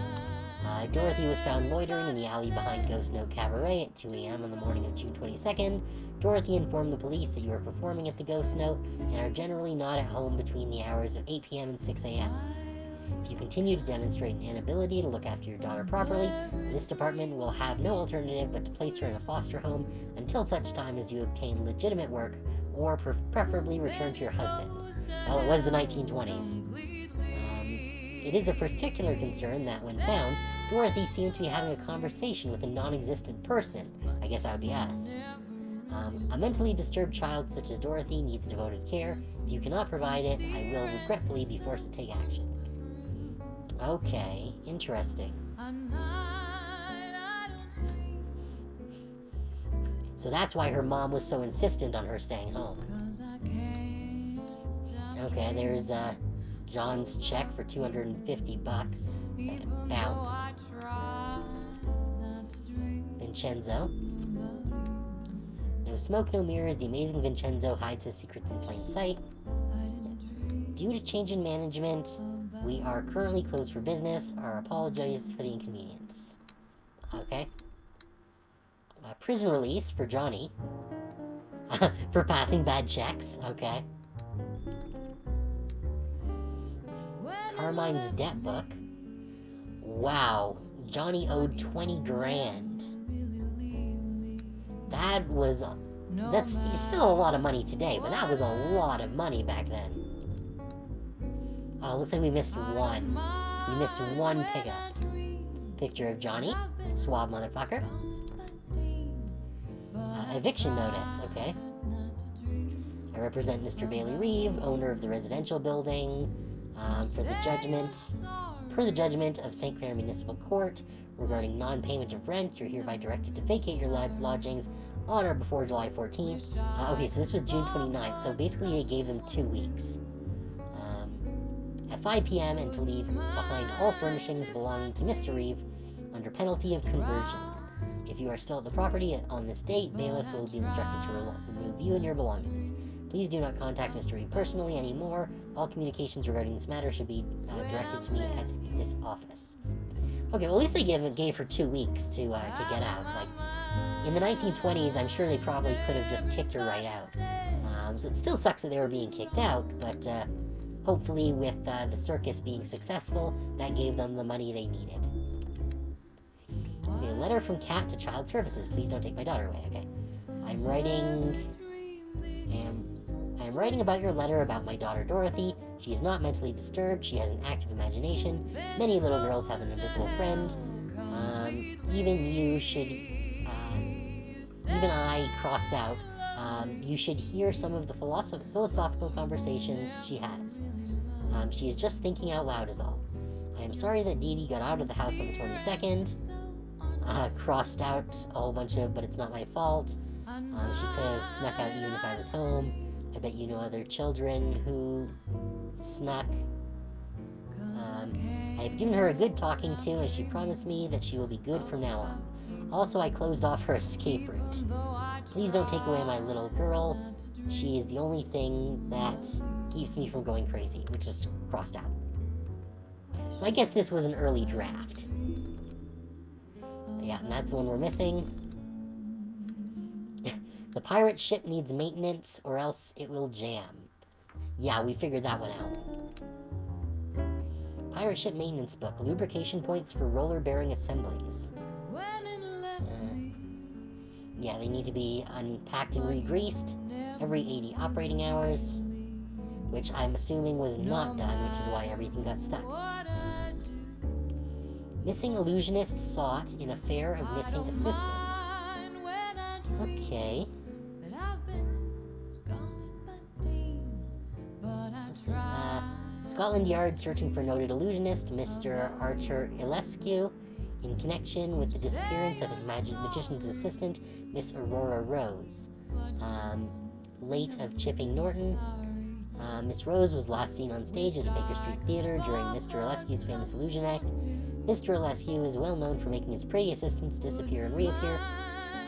Dorothy was found loitering in the alley behind Ghost Note Cabaret at 2 a.m. on the morning of June 22nd. Dorothy informed the police that you were performing at the Ghost Note and are generally not at home between the hours of 8 p.m. and 6 a.m. If you continue to demonstrate an inability to look after your daughter properly, this department will have no alternative but to place her in a foster home until such time as you obtain legitimate work or preferably return to your husband. Well, it was the 1920s. It is a particular concern that, when found, Dorothy seemed to be having a conversation with a non-existent person. I guess that would be us. A mentally disturbed child such as Dorothy needs devoted care. If you cannot provide it, I will regretfully be forced to take action. Okay, interesting. So that's why her mom was so insistent on her staying home. Okay, there's John's check for $250 that bounced. Vincenzo. No smoke, no mirrors. The amazing Vincenzo hides his secrets in plain sight. Due to change in management, we are currently closed for business. Our apologies for the inconvenience. Okay. Prison release for Johnny. For passing bad checks. Okay. Carmine's debt book. Wow. Johnny owed 20 grand. That was... That's still a lot of money today, but that was a lot of money back then. Oh, looks like we missed one. We missed one pickup. Picture of Johnny. Suave motherfucker. Eviction notice, okay. I represent Mr. Bailey Reeve, owner of the residential building, per the judgment of St. Clair Municipal Court regarding non-payment of rent. You're hereby directed to vacate your lodgings on or before July 14th. Okay, so this was June 29th, so basically they gave them 2 weeks. At 5 p.m. and to leave behind all furnishings belonging to Mr. Reeve under penalty of conversion. If you are still at the property on this date, bailiffs will be instructed to remove you and your belongings. Please do not contact Mr. Reed personally anymore. All communications regarding this matter should be directed to me at this office. Okay, well, at least they gave her 2 weeks to get out. Like, in the 1920s, I'm sure they probably could have just kicked her right out. So it still sucks that they were being kicked out, but hopefully with the circus being successful, that gave them the money they needed. Okay, letter from Kat to Child Services. Please don't take my daughter away, okay? I'm writing about your letter about my daughter Dorothy. She is not mentally disturbed. She has an active imagination. Many little girls have an invisible friend. Even you should... even I crossed out. You should hear some of the philosophical conversations she has. She is just thinking out loud is all. I am sorry that Dee Dee got out of the house on the 22nd. Crossed out a whole bunch of, but it's not my fault. She could have snuck out even if I was home. I bet you know other children who snuck. I have given her a good talking to, and she promised me that she will be good from now on. Also, I closed off her escape route. Please don't take away my little girl. She is the only thing that keeps me from going crazy, which was crossed out. So I guess this was an early draft. Yeah, and that's the one we're missing. The pirate ship needs maintenance, or else it will jam. Yeah, we figured that one out. Pirate ship maintenance book. Lubrication points for roller bearing assemblies. Yeah, they need to be unpacked and re-greased every 80 operating hours, which I'm assuming was not done, which is why everything got stuck. Missing illusionist sought in affair of missing assistant. Okay. This is, Scotland Yard searching for noted illusionist, Mr. Archer Ilescu, in connection with the disappearance of his magician's assistant, Miss Aurora Rose. Late of Chipping Norton. Miss Rose was last seen on stage at the Baker Street Theater during Mr. Ilescu's famous illusion act. Mr. Ilescu is well known for making his pretty assistants disappear and reappear.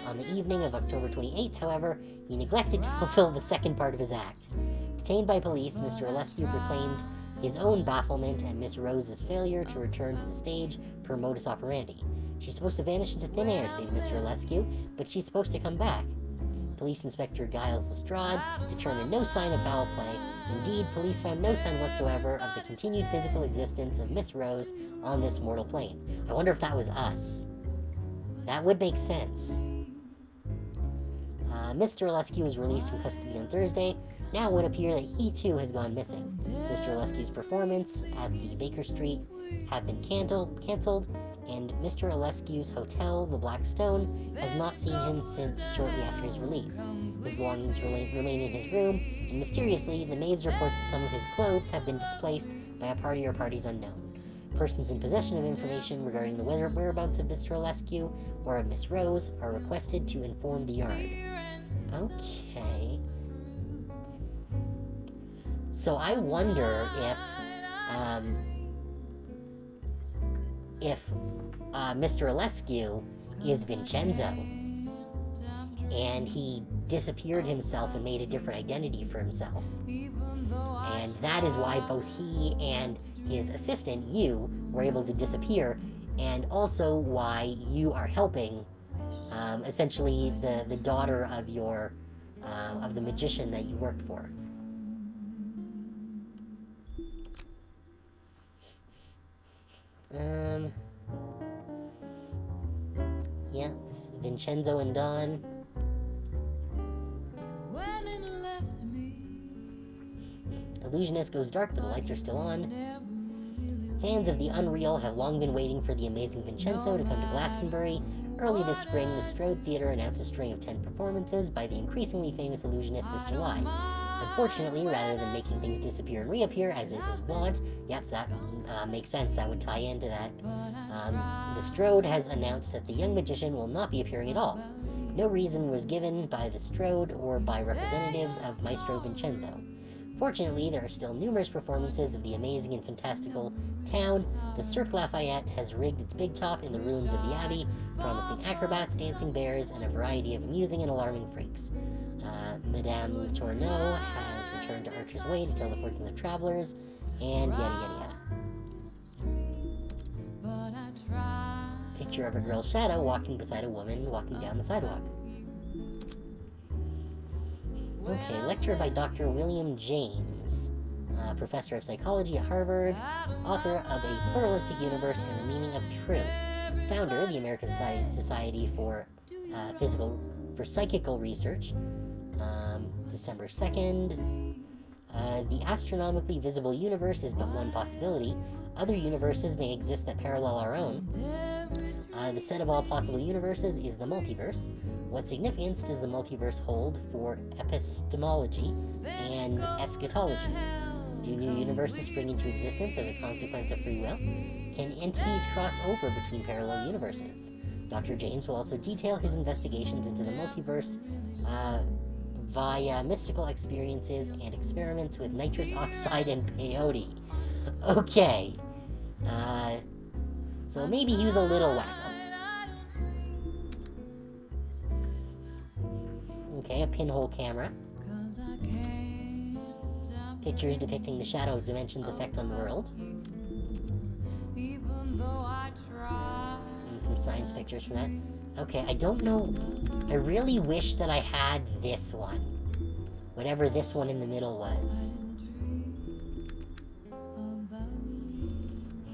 On the evening of October 28th, however, he neglected to fulfill the second part of his act. Detained by police, Mr. Ilescu proclaimed his own bafflement at Miss Rose's failure to return to the stage per modus operandi. She's supposed to vanish into thin air, stated Mr. Ilescu, but she's supposed to come back. Police Inspector Giles Lestrade determined no sign of foul play. Indeed, police found no sign whatsoever of the continued physical existence of Miss Rose on this mortal plane. I wonder if that was us. That would make sense. Mr. Ilescu was released from custody on Thursday. Now it would appear that he too has gone missing. Mr. Ilescu's performance at the Baker Street had been cancelled, and Mr. Ilescu's hotel, the Black Stone, has not seen him since shortly after his release. His belongings remain in his room, and mysteriously, the maids report that some of his clothes have been displaced by a party or parties unknown. Persons in possession of information regarding the whereabouts of Mr. Ilescu or of Miss Rose are requested to inform the yard. Okay. So I wonder if Mr. Ilescu is Vincenzo, and he disappeared himself and made a different identity for himself. And that is why both he and his assistant, you, were able to disappear, and also why you are helping, essentially, the daughter of your, of the magician that you worked for. Yeah, it's Vincenzo and Dawn. Illusionist goes dark, but the lights are still on. Fans of the Unreal have long been waiting for the amazing Vincenzo to come to Glastonbury. Early this spring, the Strode Theatre announced a string of 10 performances by the increasingly famous illusionist this July. Unfortunately, rather than making things disappear and reappear, as is his wont, yep, that makes sense, that would tie into that, the Strode has announced that the young magician will not be appearing at all. No reason was given by the Strode or by representatives of Maestro Vincenzo. Fortunately, there are still numerous performances of the amazing and fantastical town. The Cirque Lafayette has rigged its big top in the ruins of the Abbey, promising acrobats, dancing bears, and a variety of amusing and alarming freaks. Madame Tourneau has returned to Archer's Way to tell the fortunes of travelers, and yada yada yada. Picture of a girl's shadow walking beside a woman walking down the sidewalk. Okay, lecture by Dr. William James, professor of psychology at Harvard, author of A Pluralistic Universe and the Meaning of Truth, founder of the American Society for Psychical Research, December 2nd. The astronomically visible universe is but one possibility. Other universes may exist that parallel our own. The set of all possible universes is the multiverse. What significance does the multiverse hold for epistemology and eschatology? Do new universes spring into existence as a consequence of free will? Can entities cross over between parallel universes? Dr. James will also detail his investigations into the multiverse via mystical experiences and experiments with nitrous oxide and peyote. Okay. So maybe he was a little wacko. Okay, a pinhole camera. Pictures depicting the shadow dimension's effect on the world. And some science pictures from that. Okay, I don't know. I really wish that I had this one. Whatever this one in the middle was.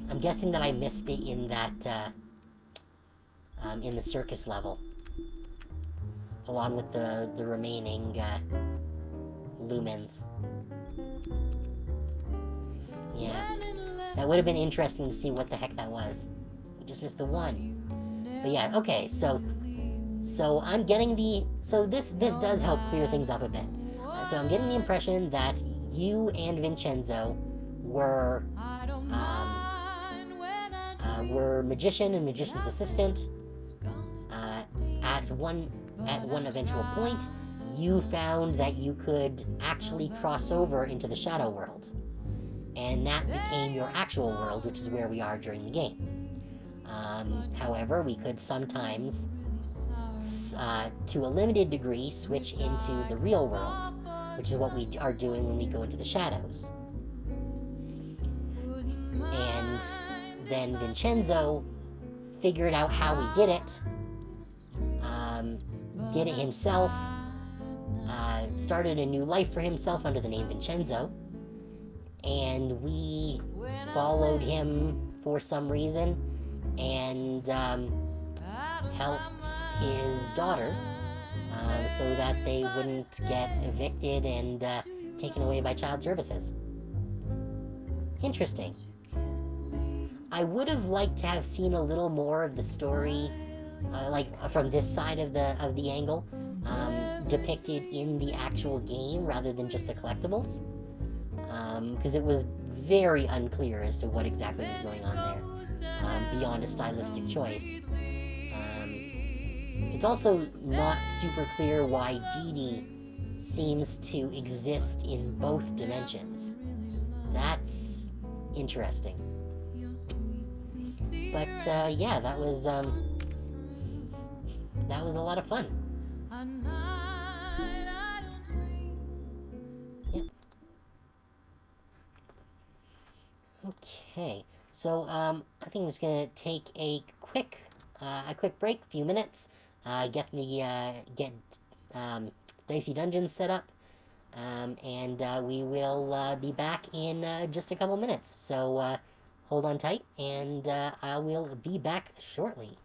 I'm guessing that I missed it in that, in the circus level. Along with the remaining, lumens. Yeah. That would have been interesting to see what the heck that was. We just missed the one. But yeah, okay, so I'm getting the... So this does help clear things up a bit. So I'm getting the impression that you and Vincenzo were magician and magician's assistant. At one eventual point, you found that you could actually cross over into the shadow world. And that became your actual world, which is where we are during the game. However, we could sometimes, to a limited degree, switch into the real world, which is what we are doing when we go into the shadows. And then Vincenzo figured out how we did it himself, started a new life for himself under the name Vincenzo, and we followed him for some reason, and helped his daughter, so that they wouldn't get evicted and taken away by child services. Interesting. I would have liked to have seen a little more of the story, from this side of the angle, depicted in the actual game rather than just the collectibles, because it was very unclear as to what exactly was going on there, beyond a stylistic choice. It's also not super clear why Dee Dee seems to exist in both dimensions. That's interesting. But yeah, that was a lot of fun. Yep. Okay, so I think I'm just gonna take a quick break, a few minutes, get Dicey Dungeons set up, and we will be back in just a couple minutes. So hold on tight, and I will be back shortly.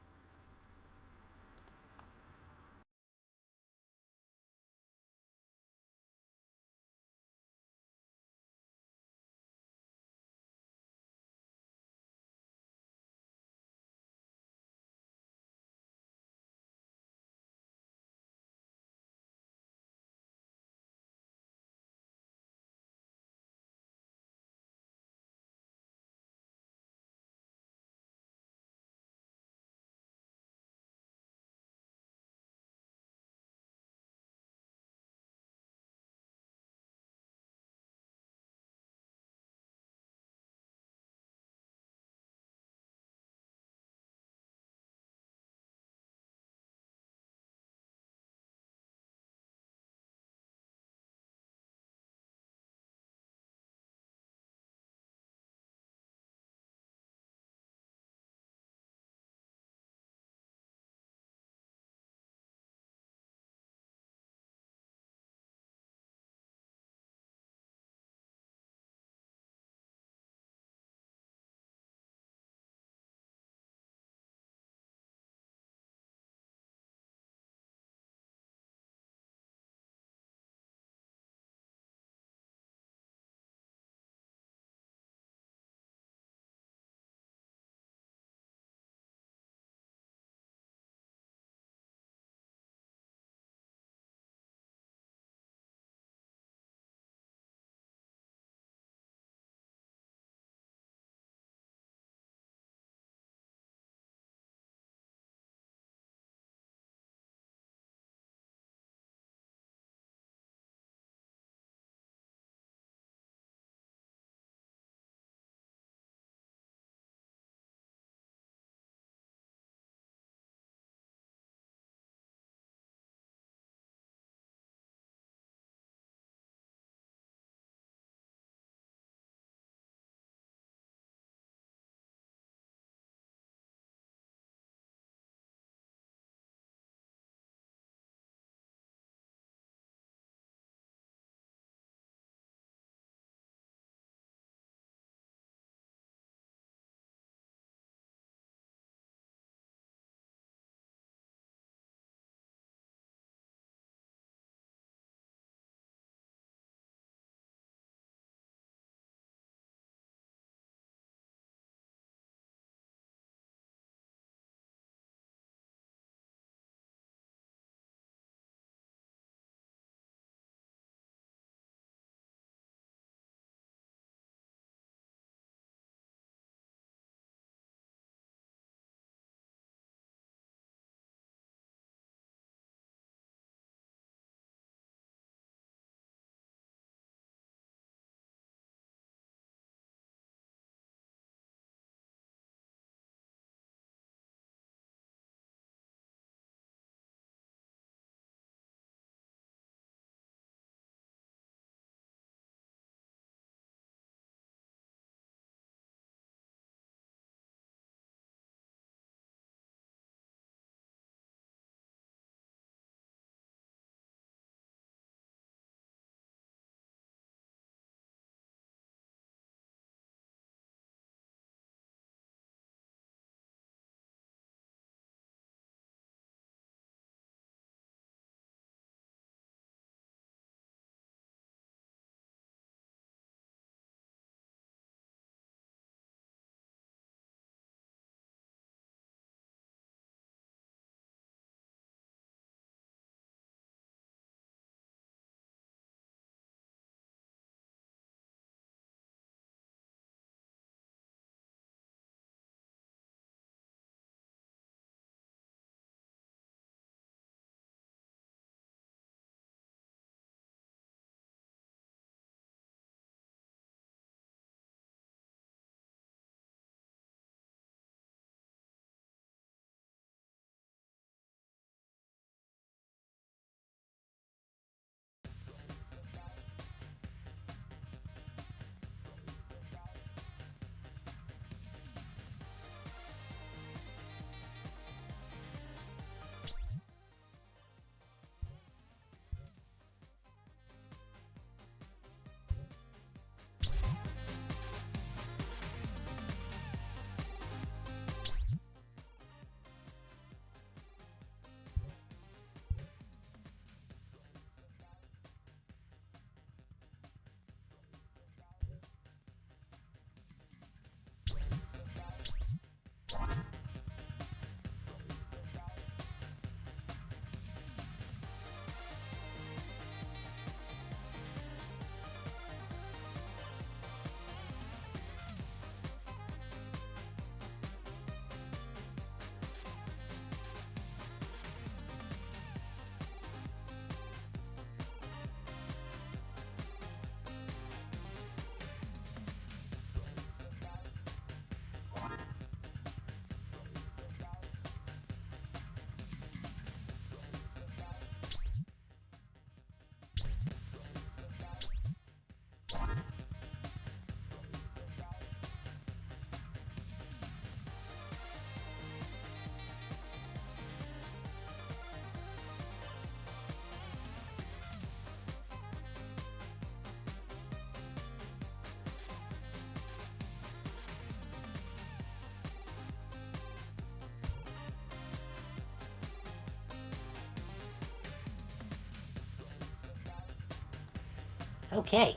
Okay.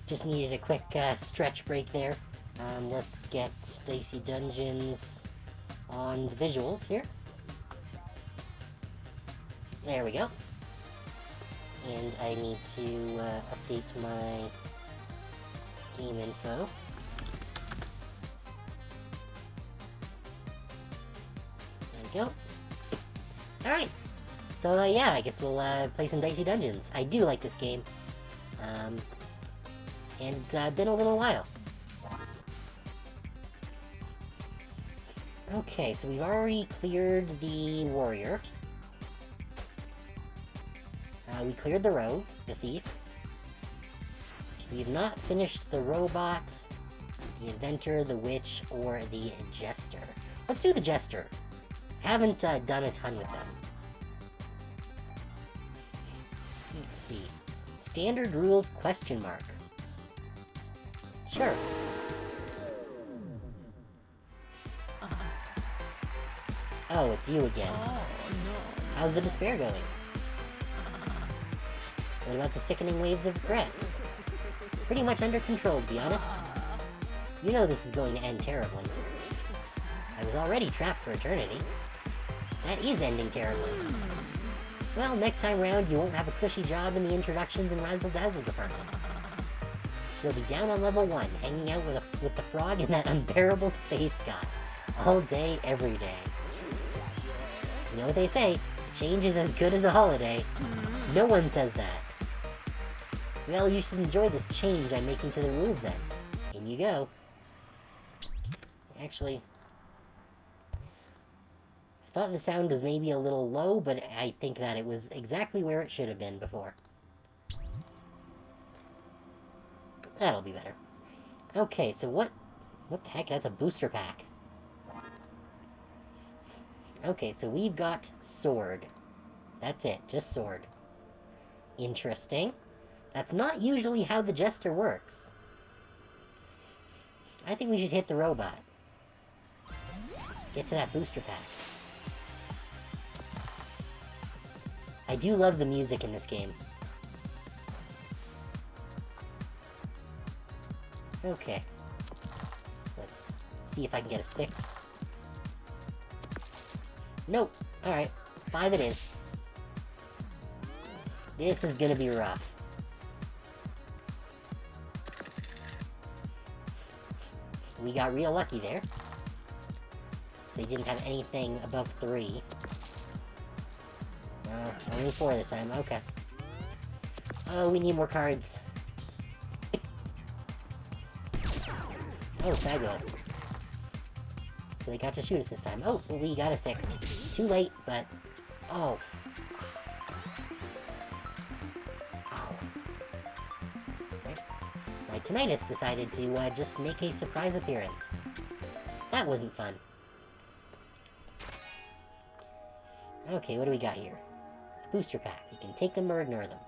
Just needed a quick stretch break there. Let's get Dicey Dungeons on the visuals here. There we go. And I need to update my game info. There we go. Alright. So, yeah, I guess we'll play some Dicey Dungeons. I do like this game. And it's been a little while. Okay, so we've already cleared the warrior. We cleared the rogue, the thief. We've not finished the robot, the inventor, the witch, or the jester. Let's do the jester. Haven't done a ton with them. Let's see. Standard rules ? Sure. Oh, it's you again. How's the despair going? What about the sickening waves of regret? Pretty much under control, to be honest. You know this is going to end terribly. I was already trapped for eternity. That is ending terribly. Well, next time round, you won't have a cushy job in the introductions and razzle-dazzle department. You'll be down on level 1, hanging out with the frog and that unbearable space guy. All day, every day. You know what they say, change is as good as a holiday. No one says that. Well, you should enjoy this change I'm making to the rules then. In you go. Actually, I thought the sound was maybe a little low, but I think that it was exactly where it should have been before. That'll be better. Okay, so what the heck? That's a booster pack. Okay, so we've got sword. That's it, just sword. Interesting. That's not usually how the jester works. I think we should hit the robot. Get to that booster pack. I do love the music in this game. Okay. Let's see if I can get a 6. Nope. Alright. 5 it is. This is gonna be rough. We got real lucky there. They didn't have anything above 3. Only 4 this time. Okay. Oh, we need more cards. Oh, fabulous. So they got to shoot us this time. Oh, we got a 6. Too late, but... Oh. Ow. Okay. My tinnitus decided to just make a surprise appearance. That wasn't fun. Okay, what do we got here? A booster pack. We can take them or ignore them.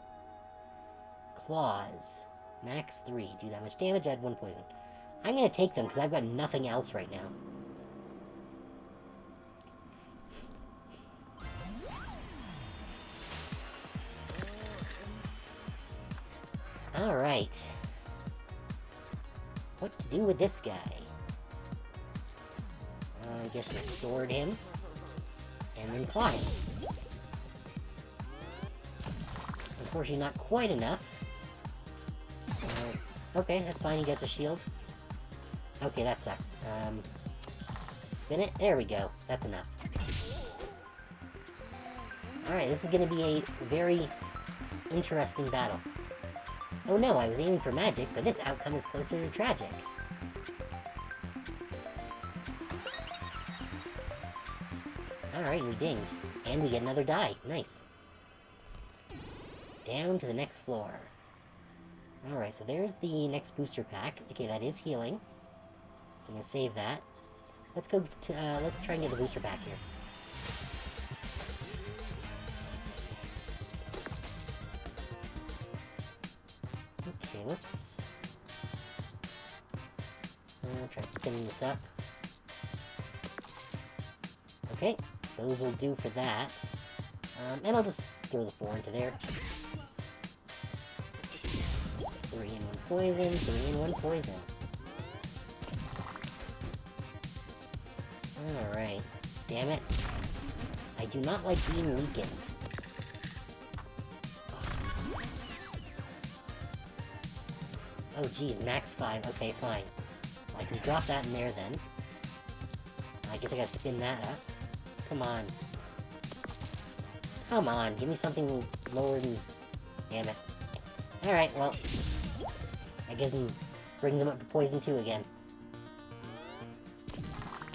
Claws. Max 3. Do that much damage, add 1 poison. I'm gonna take them because I've got nothing else right now. Alright. What to do with this guy? I guess we'll sword him. And then claw him. Unfortunately, not quite enough. Okay, that's fine, he gets a shield. Okay, that sucks. Spin it. There we go. That's enough. Alright, this is gonna be a very interesting battle. Oh no, I was aiming for magic, but this outcome is closer to tragic. Alright, we dinged. And we get another die. Nice. Down to the next floor. Alright, so there's the next booster pack. Okay, that is healing. So I'm gonna save that. Let's go to, let's try and get the booster pack here. Okay, let's... try spinning this up. Okay, those will do for that. And I'll just throw the 4 into there. poison, 3-in-1 poison. Alright. Damn it. I do not like being weakened. Oh geez, max 5. Okay, fine. I can drop that in there then. I guess I gotta spin that up. Come on. Come on, give me something lower than... Damn it. Alright, well... I guess he brings him up to poison 2 again.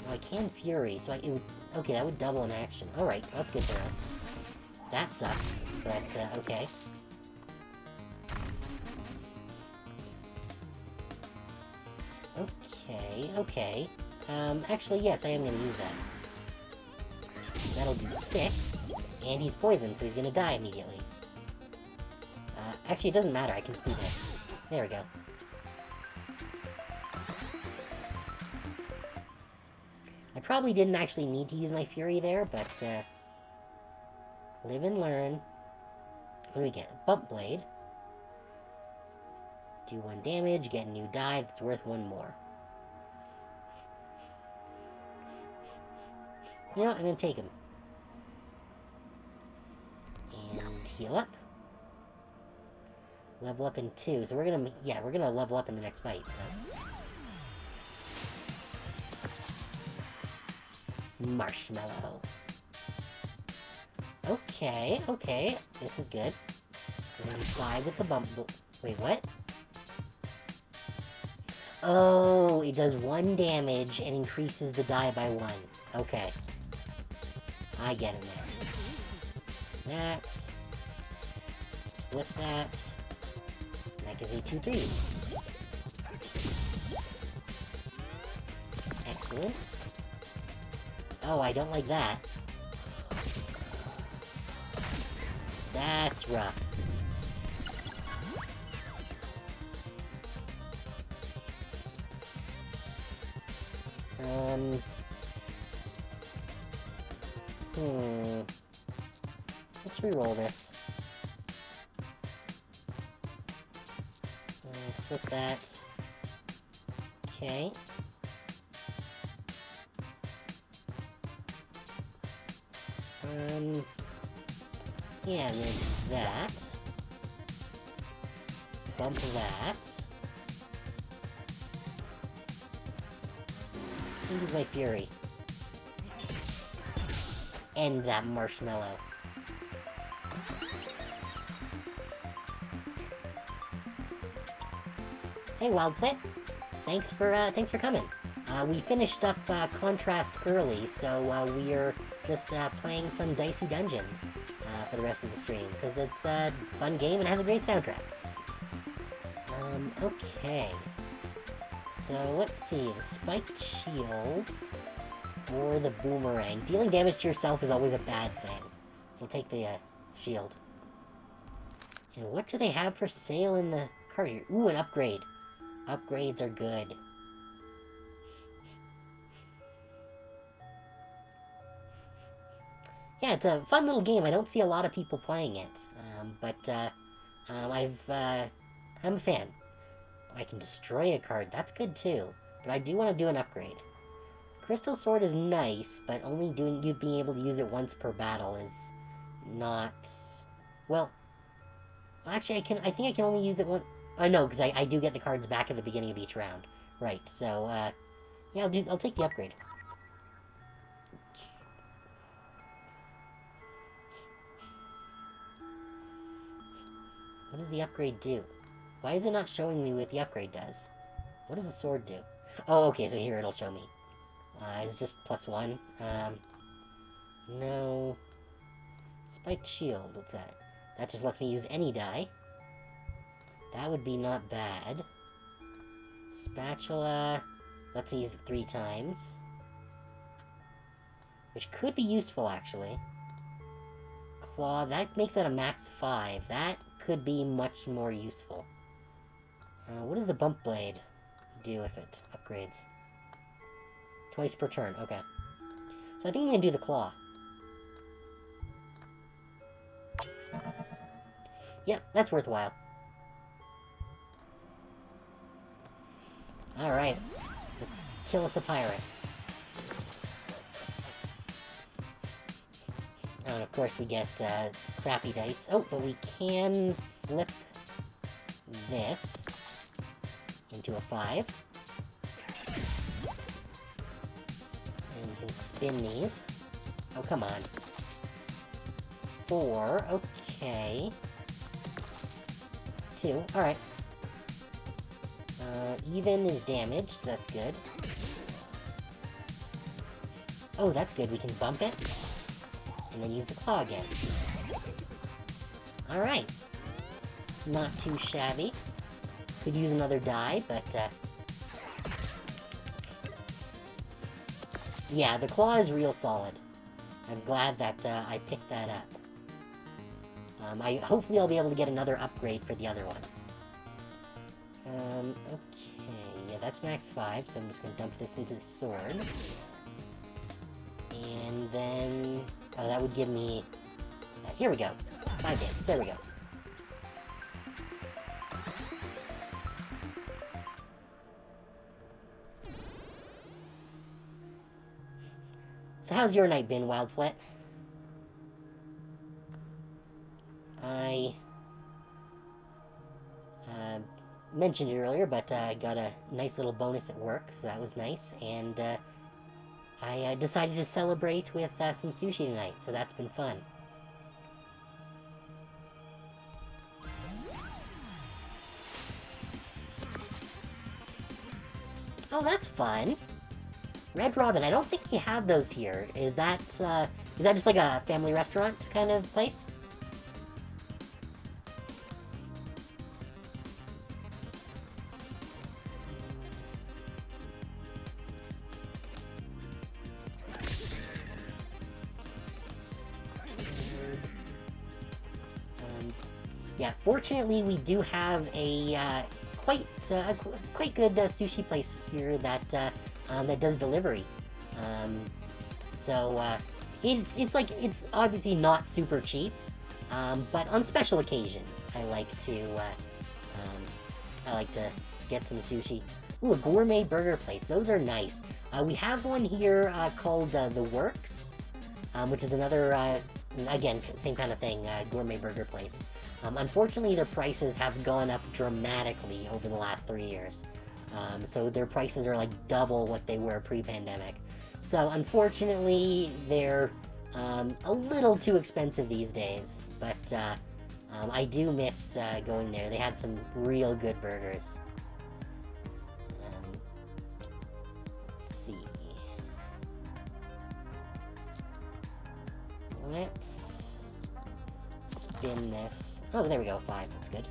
Oh, I can Fury, so it would... Okay, that would double in action. Alright, that's good to know. That sucks, but, okay. Okay. Actually, yes, I am gonna use that. That'll do 6, and he's poisoned, so he's gonna die immediately. Actually, it doesn't matter, I can just do this. There we go. I probably didn't actually need to use my Fury there, but, live and learn. What do we get? Bump Blade. Do 1 damage, get a new die, that's worth 1 more. You know what, I'm gonna take him. And heal up. Level up in 2, so we're gonna level up in the next fight, so. Marshmallow. Okay, this is good. I'm gonna fly with the bump. Wait, what? Oh, it does 1 damage and increases the die by 1. Okay. I get it now. That. Flip that. That gives me 2 3s. Excellent. Oh, I don't like that. That's rough. Let's re-roll this. Flip that. Okay. Yeah, and then that. Bump that. Use my Fury. End that marshmallow. Hey, Wildfit. Thanks for coming. We finished up Contrast early, so we are just playing some Dicey Dungeons for the rest of the stream, because it's a fun game and has a great soundtrack. Okay. So, let's see, the spiked shields or the boomerang. Dealing damage to yourself is always a bad thing. So I'll take the shield. And what do they have for sale in the cart here? Ooh, an upgrade. Upgrades are good. Yeah, it's a fun little game. I don't see a lot of people playing it. I'm a fan. I can destroy a card. That's good too. But I do want to do an upgrade. Crystal Sword is nice, but only being able to use it once per battle is not... Well, actually, I think I can only use it once... Oh, no, because I do get the cards back at the beginning of each round. Right, so, yeah, I'll take the upgrade. What does the upgrade do? Why is it not showing me what the upgrade does? What does the sword do? Oh, okay, so here it'll show me. It's just +1. No. Spiked shield, what's that? That just lets me use any die. That would be not bad. Spatula lets me use it 3 times. Which could be useful, actually. Claw, that makes that a max 5. That could be much more useful. What does the bump blade do if it upgrades? Twice per turn, okay. So I think I'm gonna do the claw. Yep, that's worthwhile. Alright. Let's kill us a pirate. Oh, and of course we get, crappy dice. Oh, but we can flip this into a 5. And we can spin these. Oh, come on. 4, okay. 2, alright. Even is damage, so that's good. Oh, that's good, we can bump it. And then use the claw again. Alright. Not too shabby. Could use another die, but, yeah, the claw is real solid. I'm glad that, I picked that up. Hopefully I'll be able to get another upgrade for the other one. Okay, yeah, that's max 5, so I'm just gonna dump this into the sword. And then... oh, that would give me... here we go. 5 damage, there we go. So how's your night been, Wildflit? I mentioned it earlier, but I got a nice little bonus at work, so that was nice, and I decided to celebrate with some sushi tonight, so that's been fun. Oh, that's fun! Red Robin, I don't think we have those here. Is that just like a family restaurant kind of place? Yeah, fortunately we do have a quite good sushi place here that that does delivery. It's obviously not super cheap, but on special occasions I like to get some sushi. Ooh, a gourmet burger place. Those are nice. We have one here called The Works, which is another again same kind of thing, gourmet burger place. Unfortunately, their prices have gone up dramatically over the last 3 years. So their prices are like double what they were pre-pandemic. So unfortunately, they're a little too expensive these days. But I do miss going there. They had some real good burgers. Let's see. Let's spin this. Oh, there we go, 5, that's good.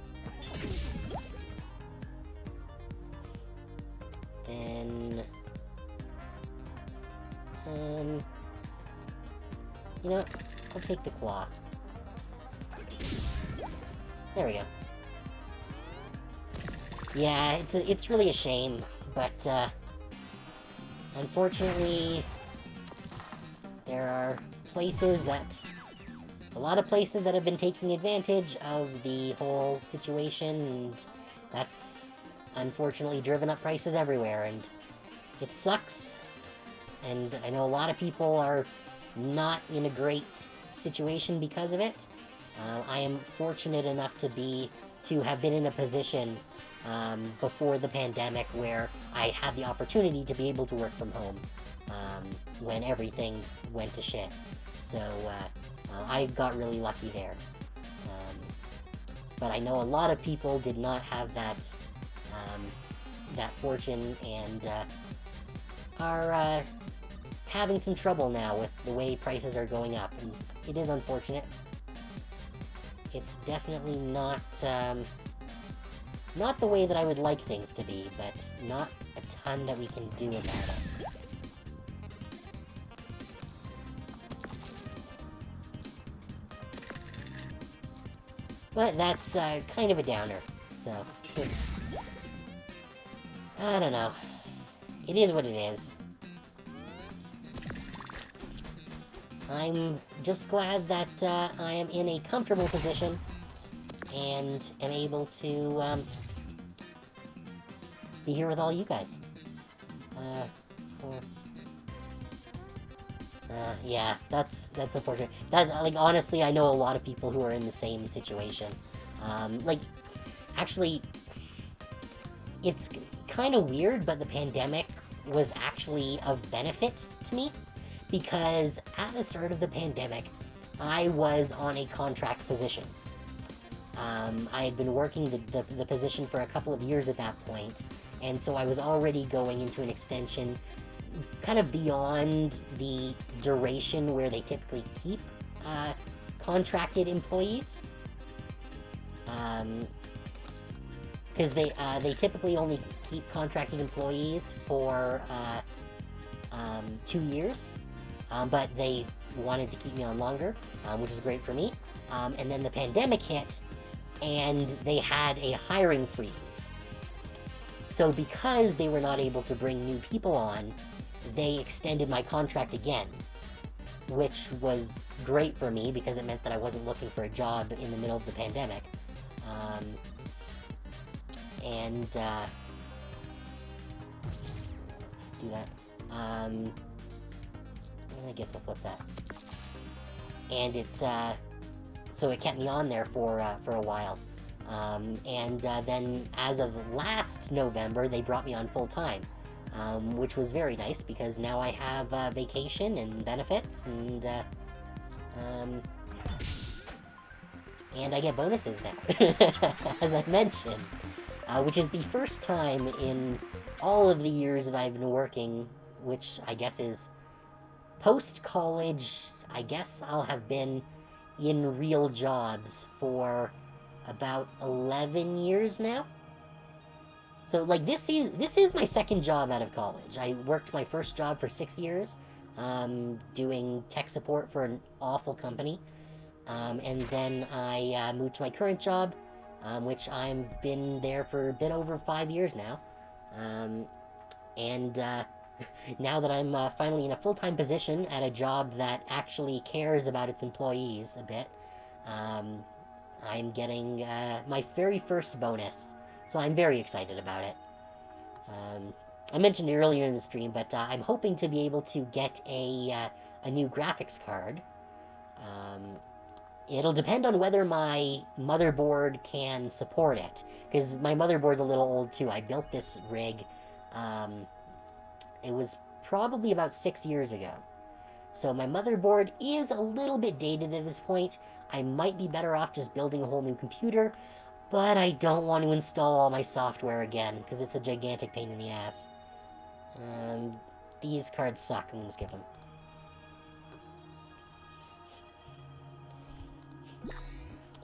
Then... you know what? I'll take the claw. There we go. Yeah, it's really a shame, but, unfortunately, there are places that... a lot of places that have been taking advantage of the whole situation, and that's unfortunately driven up prices everywhere, and it sucks. And I know a lot of people are not in a great situation because of it. I am fortunate enough to have been in a position before the pandemic where I had the opportunity to be able to work from home when everything went to shit. So, I got really lucky there. But I know a lot of people did not have that, that fortune and, are, having some trouble now with the way prices are going up. And it is unfortunate. It's definitely not, not the way that I would like things to be, but not a ton that we can do about it. But that's kind of a downer, so... I don't know. It is what it is. I'm just glad that I am in a comfortable position and am able to be here with all you guys. Yeah, that's unfortunate. Like, honestly, I know a lot of people who are in the same situation. Like, actually, it's kind of weird, but the pandemic was actually of benefit to me, because at the start of the pandemic, I was on a contract position. I had been working the position for a couple of years at that point, and so I was already going into an extension kind of beyond the duration where they typically keep contracted employees. Because they typically only keep contracted employees for 2 years, but they wanted to keep me on longer, which is great for me. And then the pandemic hit, and they had a hiring freeze. So because they were not able to bring new people on, they extended my contract again, which was great for me because it meant that I wasn't looking for a job in the middle of the pandemic. Do that. I guess I'll flip that. And it, so it kept me on there for a while. Then as of last November, they brought me on full-time, which was very nice because now I have vacation and benefits, and I get bonuses now, as I mentioned, which is the first time in all of the years that I've been working, which I guess is post-college. I guess I'll have been in real jobs for about 11 years now. So, like, this is my second job out of college. I worked my first job for 6 years, doing tech support for an awful company. And then I moved to my current job, which I've been there for a bit over 5 years now. Now that I'm finally in a full-time position at a job that actually cares about its employees a bit, I'm getting my very first bonus, so I'm very excited about it. I mentioned it earlier in the stream, but I'm hoping to be able to get a new graphics card. It'll depend on whether my motherboard can support it, because my motherboard's a little old too. I built this rig, it was probably about 6 years ago. So my motherboard is a little bit dated at this point. I might be better off just building a whole new computer, but I don't want to install all my software again, because it's a gigantic pain in the ass. These cards suck. I'm gonna skip them.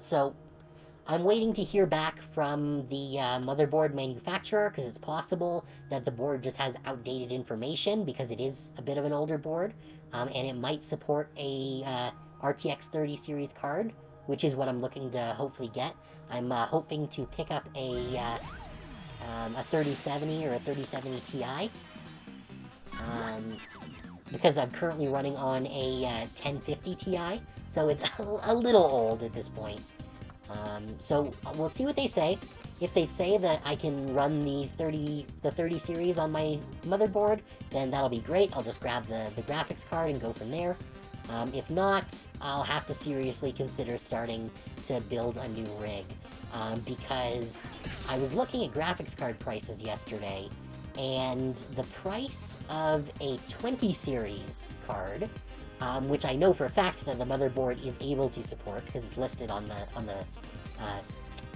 So, I'm waiting to hear back from the motherboard manufacturer, because it's possible that the board just has outdated information, because it is a bit of an older board, and it might support a RTX 30 series card, which is what I'm looking to hopefully get. I'm hoping to pick up a 3070 or a 3070 Ti, because I'm currently running on a 1050 Ti, so it's a little old at this point. So we'll see what they say. If they say that I can run the 30 series on my motherboard, then that'll be great. I'll just grab the graphics card and go from there. If not, I'll have to seriously consider starting to build a new rig, because I was looking at graphics card prices yesterday, and the price of a 20 series card, which I know for a fact that the motherboard is able to support because it's listed on the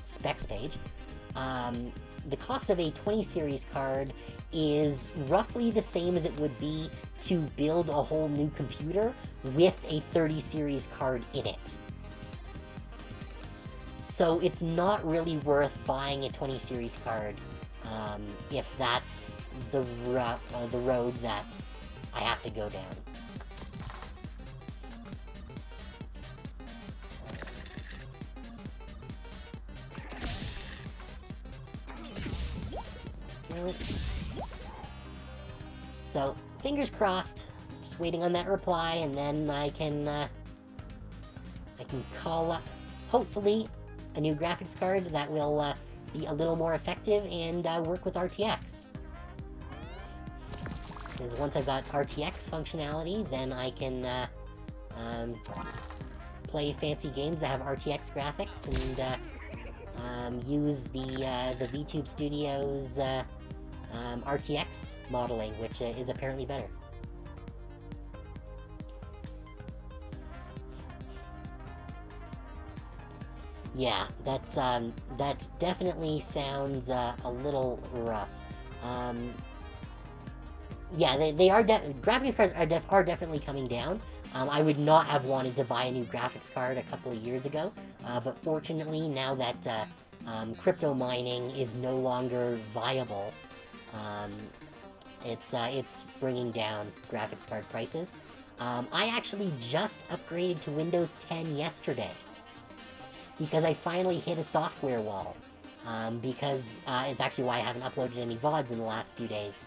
specs page. The cost of a 20 series card is roughly the same as it would be to build a whole new computer with a 30 series card in it. So it's not really worth buying a 20 series card if that's the road that I have to go down. So, fingers crossed. Just waiting on that reply, and then I can call up, hopefully, a new graphics card that will be a little more effective and work with RTX. Because once I've got RTX functionality, then I can play fancy games that have RTX graphics and use the VTube Studios RTX modeling, which is apparently better. Yeah, that definitely sounds a little rough. Yeah, they are graphics cards are definitely coming down. I would not have wanted to buy a new graphics card a couple of years ago, but fortunately now that crypto mining is no longer viable, it's bringing down graphics card prices. I actually just upgraded to Windows 10 yesterday because I finally hit a software wall. Because it's actually why I haven't uploaded any VODs in the last few days,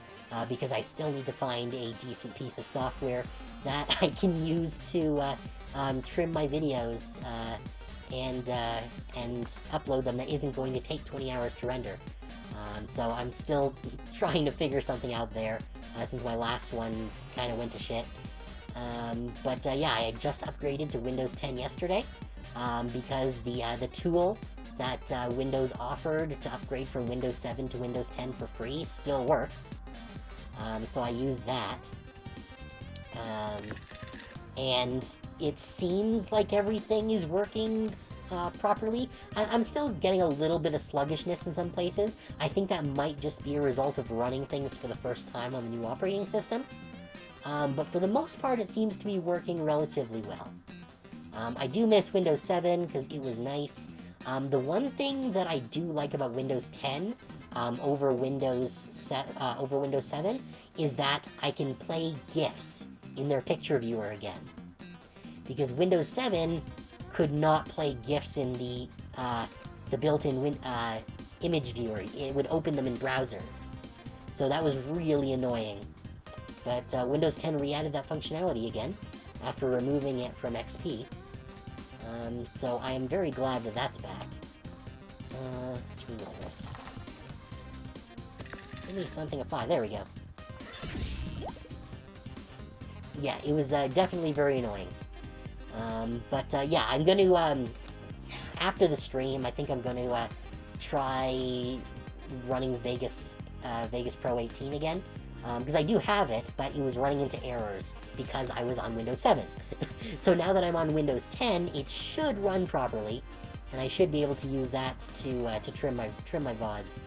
because I still need to find a decent piece of software that I can use to trim my videos and upload them that isn't going to take 20 hours to render. So I'm still trying to figure something out there, since my last one kind of went to shit. But yeah, I just upgraded to Windows 10 yesterday, because the tool that Windows offered to upgrade from Windows 7 to Windows 10 for free still works. So I used that. And it seems like everything is working properly. I'm still getting a little bit of sluggishness in some places. I think that might just be a result of running things for the first time on the new operating system. But for the most part, it seems to be working relatively well. I do miss Windows 7 because it was nice. The one thing that I do like about Windows 10 over Windows 7 is that I can play GIFs in their picture viewer again. Because Windows 7 could not play GIFs in the built-in image viewer. It would open them in browser. So that was really annoying. But Windows 10 re-added that functionality again after removing it from XP. So I am very glad that that's back. Let's reroll this. Give me something of 5. There we go. Yeah, it was definitely very annoying. But yeah, I'm going to, after the stream, I think I'm going to try running Vegas Pro 18 again. Because I do have it, but it was running into errors because I was on Windows 7. So now that I'm on Windows 10, it should run properly, and I should be able to use that to trim my VODs.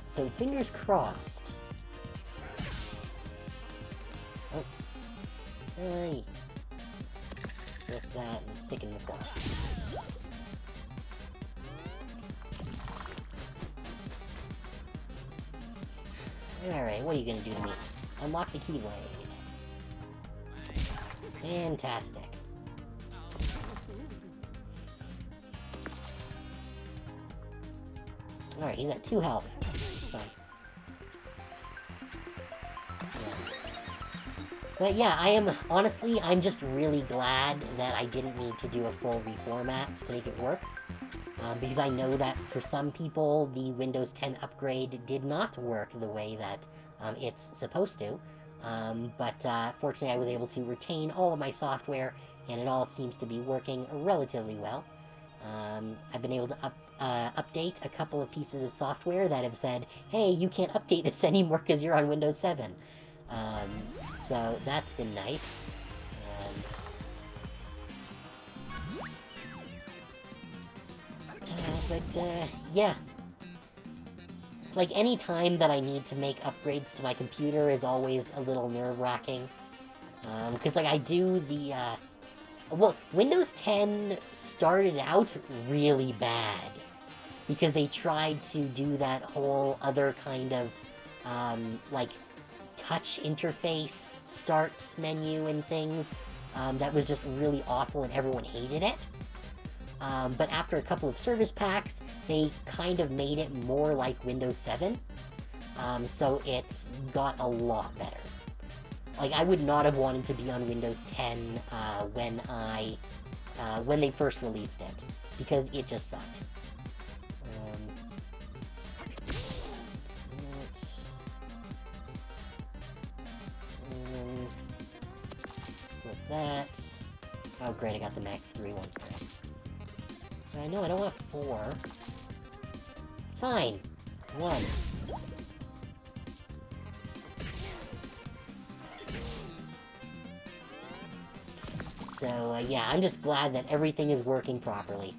So fingers crossed. Oh, hey, lift that and stick it in the cross. Alright, what are you gonna do to me? Unlock the Keyblade. Fantastic. Alright, he's at 2 health. Fine. Yeah. But yeah, honestly, I'm just really glad that I didn't need to do a full reformat to make it work. Because I know that for some people, the Windows 10 upgrade did not work the way that it's supposed to. But fortunately, I was able to retain all of my software, and it all seems to be working relatively well. I've been able to update a couple of pieces of software that have said, hey, you can't update this anymore because you're on Windows 7. So that's been nice. Yeah. Like, any time that I need to make upgrades to my computer is always a little nerve-wracking. Because, like, I do the, well, Windows 10 started out really bad. Because they tried to do that whole other kind of, like, touch interface start menu and things. That was just really awful and everyone hated it. But after a couple of service packs, they kind of made it more like Windows 7. So it's got a lot better. Like, I would not have wanted to be on Windows 10 when they first released it, because it just sucked. that. Oh, great, I got the max 3 one. No, I don't want 4. Fine. 1. So, yeah, I'm just glad that everything is working properly.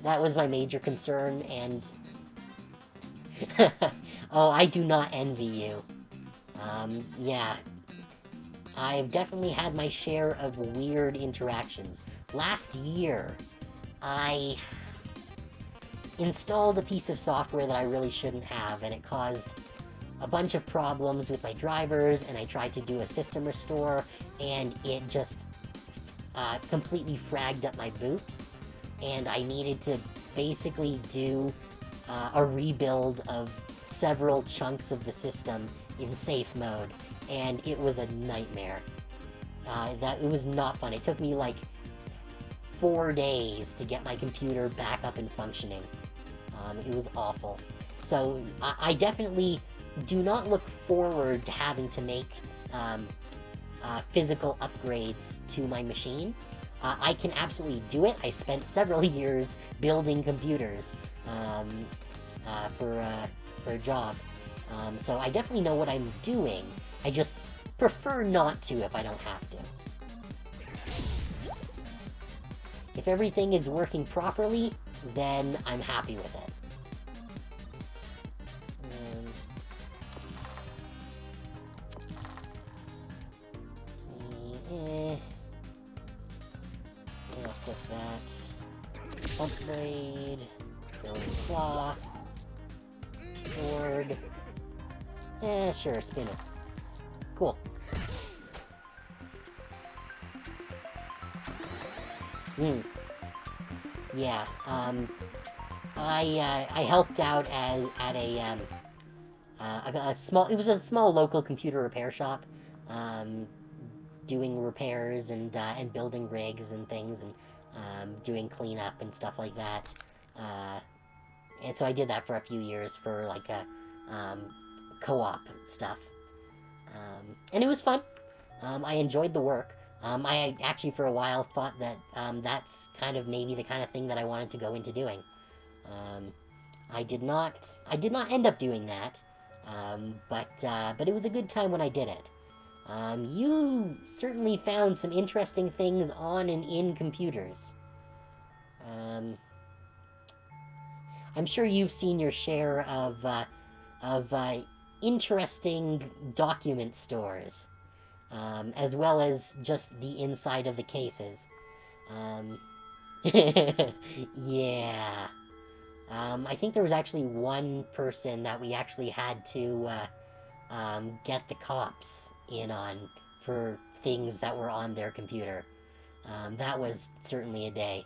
That was my major concern, and... Oh, I do not envy you. Yeah. I've definitely had my share of weird interactions. Last year, I installed a piece of software that I really shouldn't have, and it caused a bunch of problems with my drivers, and I tried to do a system restore, and it just completely fragged up my boot, and I needed to basically do a rebuild of several chunks of the system in safe mode, and it was a nightmare. It was not fun. It took me like 4 days to get my computer back up and functioning. It was awful. So I definitely do not look forward to having to make physical upgrades to my machine. I can absolutely do it. I spent several years building computers for a job. So I definitely know what I'm doing. I just prefer not to if I don't have to. If everything is working properly, then I'm happy with it. I'll flip that. Pump blade. Throwing claw. Sword. Sure, spin it. Cool. Yeah, I helped out at a small, it was a small local computer repair shop, doing repairs and building rigs and things, and doing cleanup and stuff like that. And so I did that for a few years for like a co-op stuff. And it was fun. I enjoyed the work. I actually for a while thought that that's kind of maybe the kind of thing that I wanted to go into doing. I did not end up doing that. But it was a good time when I did it. You certainly found some interesting things on and in computers. I'm sure you've seen your share of interesting document stores, as well as just the inside of the cases. Yeah. I think there was actually one person that we actually had to get the cops in on for things that were on their computer. That was certainly a day.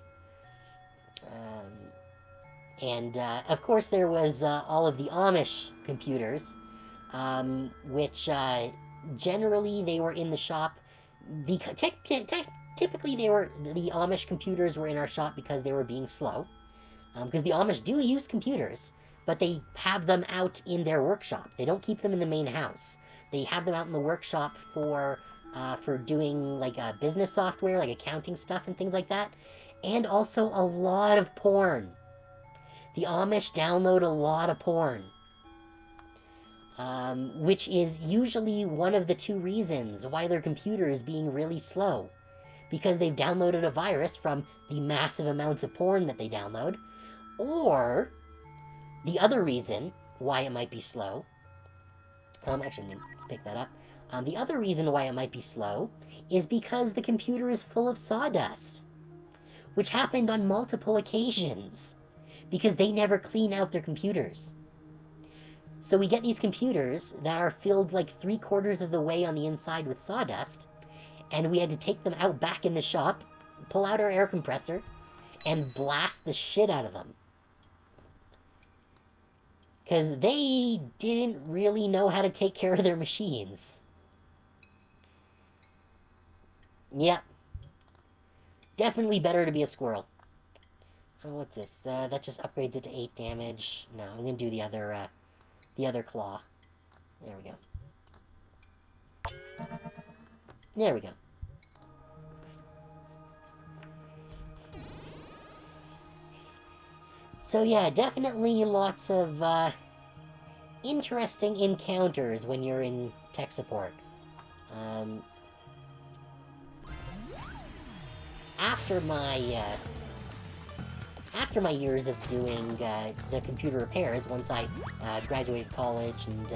And of course there was all of the Amish computers, which generally they were in the shop. Typically the Amish computers were in our shop because they were being slow. Because the Amish do use computers, but they have them out in their workshop. They don't keep them in the main house. They have them out in the workshop for doing like business software, like accounting stuff and things like that. And also a lot of porn. The Amish download a lot of porn. Which is usually one of the 2 reasons why their computer is being really slow. Because they've downloaded a virus from the massive amounts of porn that they download. Or, the other reason why it might be slow... actually, let me pick that up. The other reason why it might be slow is because the computer is full of sawdust. Which happened on multiple occasions. Because they never clean out their computers. So we get these computers that are filled like 3/4 of the way on the inside with sawdust, and we had to take them out back in the shop, pull out our air compressor, and blast the shit out of them. Because they didn't really know how to take care of their machines. Yep. Definitely better to be a squirrel. Oh, what's this? That just upgrades it to 8 damage. No, I'm gonna do the other claw. There we go. There we go. So yeah, definitely lots of interesting encounters when you're in tech support. After my years of doing the computer repairs, once I graduated college and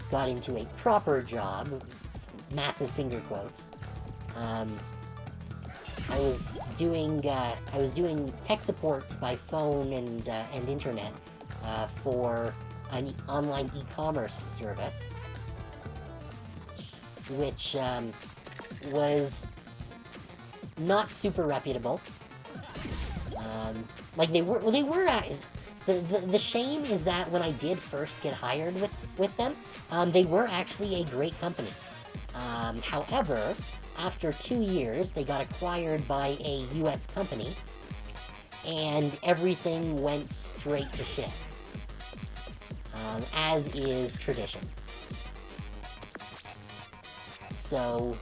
got into a proper job, massive finger quotes, I was doing tech support by phone and internet for an online e-commerce service, which was not super reputable. Like they were. The shame is that when I did first get hired with them, they were actually a great company. However, after 2 years, they got acquired by a U.S. company, and everything went straight to shit. As is tradition. So,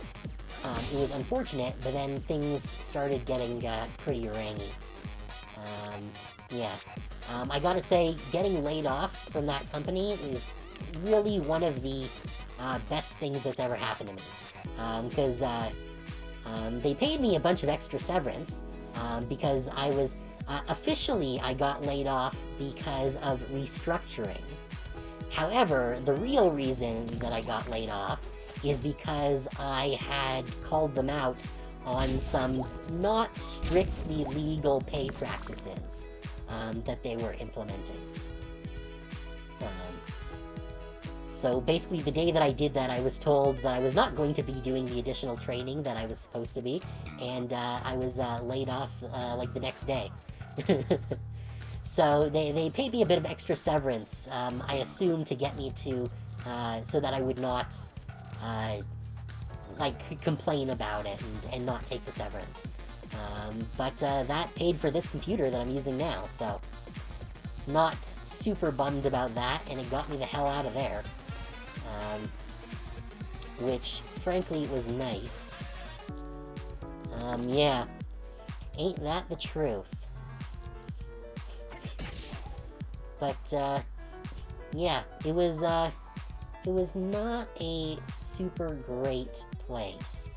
it was unfortunate, but then things started getting pretty rangy. Yeah. I gotta say, getting laid off from that company is really one of the best things that's ever happened to me. Because they paid me a bunch of extra severance, because I was... officially, I got laid off because of restructuring. However, the real reason that I got laid off is because I had called them out on some not strictly legal pay practices that they were implementing. So basically, the day that I did that, I was told that I was not going to be doing the additional training that I was supposed to be, and I was laid off like the next day. So they paid me a bit of extra severance, I assume to get me to, so that I would not, like, complain about it and not take the severance. But that paid for this computer that I'm using now, so not super bummed about that, and it got me the hell out of there. Which, frankly, was nice. Yeah. Ain't that the truth? But, yeah, it was not a super great place.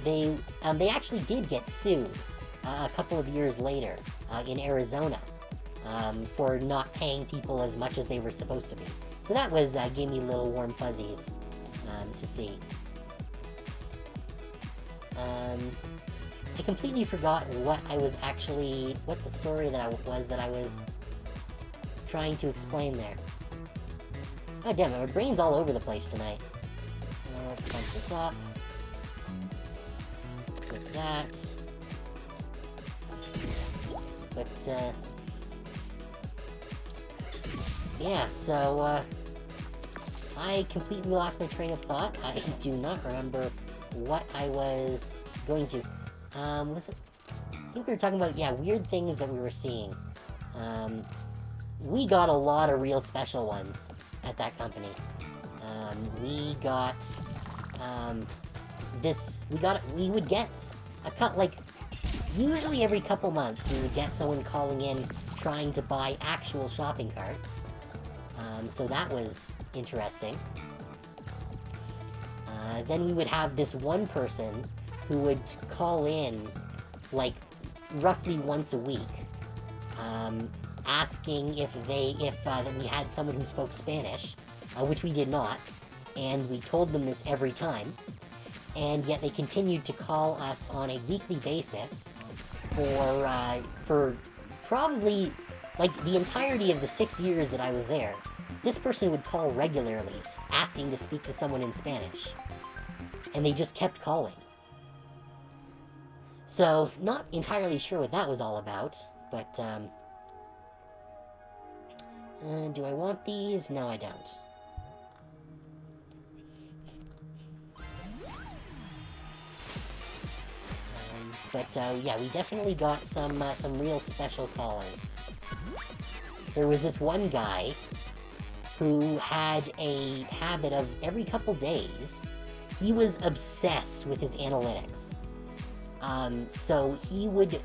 They actually did get sued a couple of years later in Arizona for not paying people as much as they were supposed to be. So that was gave me little warm fuzzies to see. I completely forgot what the story that I was trying to explain there. God damn it, my brain's all over the place tonight. Let's bump this up. Click that. But, yeah, so, I completely lost my train of thought. I do not remember what I was going to... I think we were talking about, yeah, weird things that we were seeing. We got a lot of real special ones at that company. We got, we would get usually every couple months, we would get someone calling in trying to buy actual shopping carts. So that was interesting. Then we would have this one person who would call in, like, roughly once a week, asking if that we had someone who spoke Spanish, which we did not, and we told them this every time, and yet they continued to call us on a weekly basis for probably, like, the entirety of the 6 years that I was there. This person would call regularly, asking to speak to someone in Spanish, and they just kept calling. So, not entirely sure what that was all about, but, do I want these? No, I don't. Yeah, we definitely got some real special callers. There was this one guy who had a habit of every couple days, he was obsessed with his analytics. So he would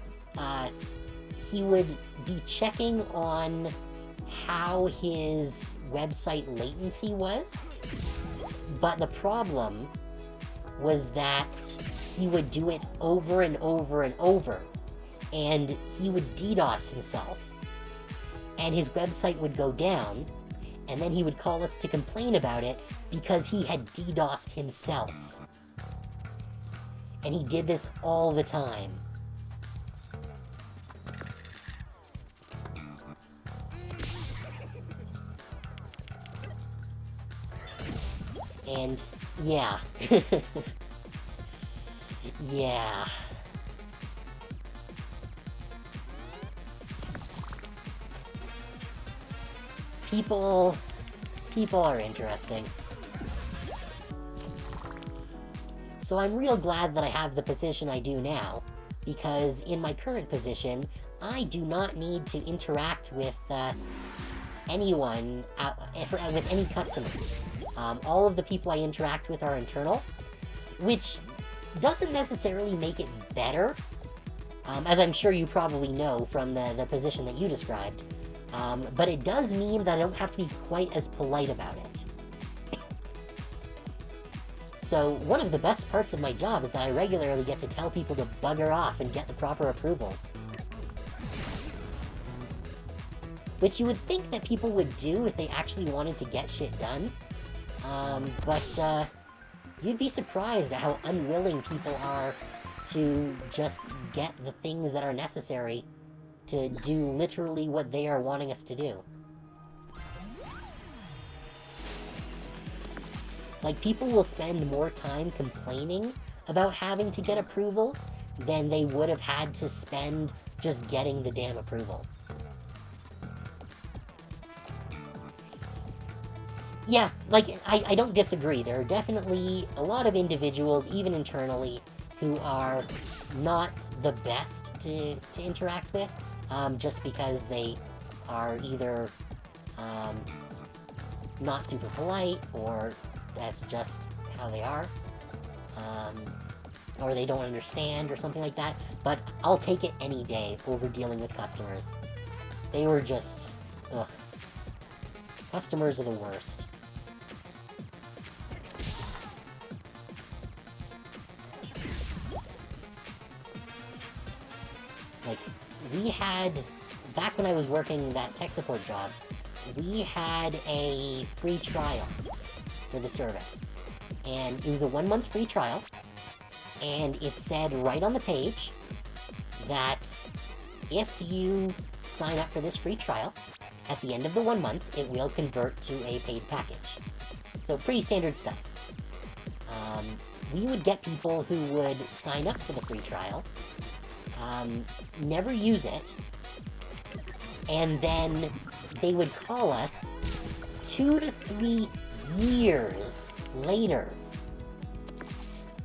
be checking on how his website latency was, but the problem was that he would do it over and over and over, and he would DDoS himself, and his website would go down, and then he would call us to complain about it because he had DDoSed himself. And he did this all the time. And, yeah. Yeah. People are interesting. So I'm real glad that I have the position I do now, because in my current position, I do not need to interact with anyone, with any customers. All of the people I interact with are internal, which doesn't necessarily make it better, as I'm sure you probably know from the position that you described. But it does mean that I don't have to be quite as polite about it. So one of the best parts of my job is that I regularly get to tell people to bugger off and get the proper approvals. Which you would think that people would do if they actually wanted to get shit done. But you'd be surprised at how unwilling people are to just get the things that are necessary to do literally what they are wanting us to do. Like, people will spend more time complaining about having to get approvals than they would have had to spend just getting the damn approval. Yeah, like, I don't disagree. There are definitely a lot of individuals, even internally, who are not the best to interact with, just because they are either not super polite, or that's just how they are, or they don't understand, or something like that. But I'll take it any day over dealing with customers. They were just, ugh. Customers are the worst. Like, we had, back when I was working that tech support job, we had a free trial for the service. And it was a 1-month free trial, and it said right on the page that if you sign up for this free trial, at the end of the 1 month, it will convert to a paid package. So pretty standard stuff. We would get people who would sign up for the free trial, never use it, and then they would call us 2 to 3 years later,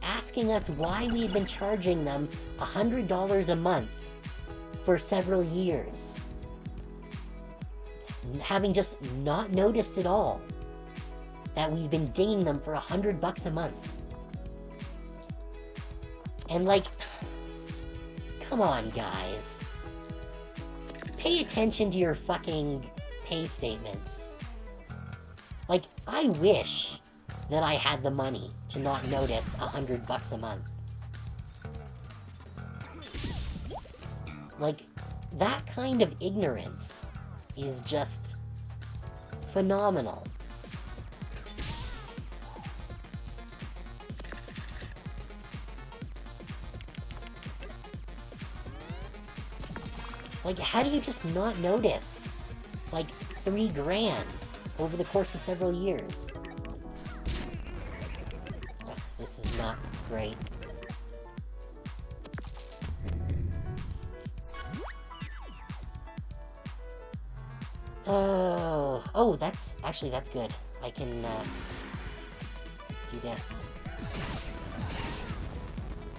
asking us why we had been charging them $100 a month for several years, having just not noticed at all that we'd been dinging them for $100 a month. And like, come on, guys. Pay attention to your fucking pay statements. Like, I wish that I had the money to not notice $100 a month. Like, that kind of ignorance is just phenomenal. Like, how do you just not notice, like, $3,000 over the course of several years? Ugh, this is not great. Oh, that's good. I can, do this.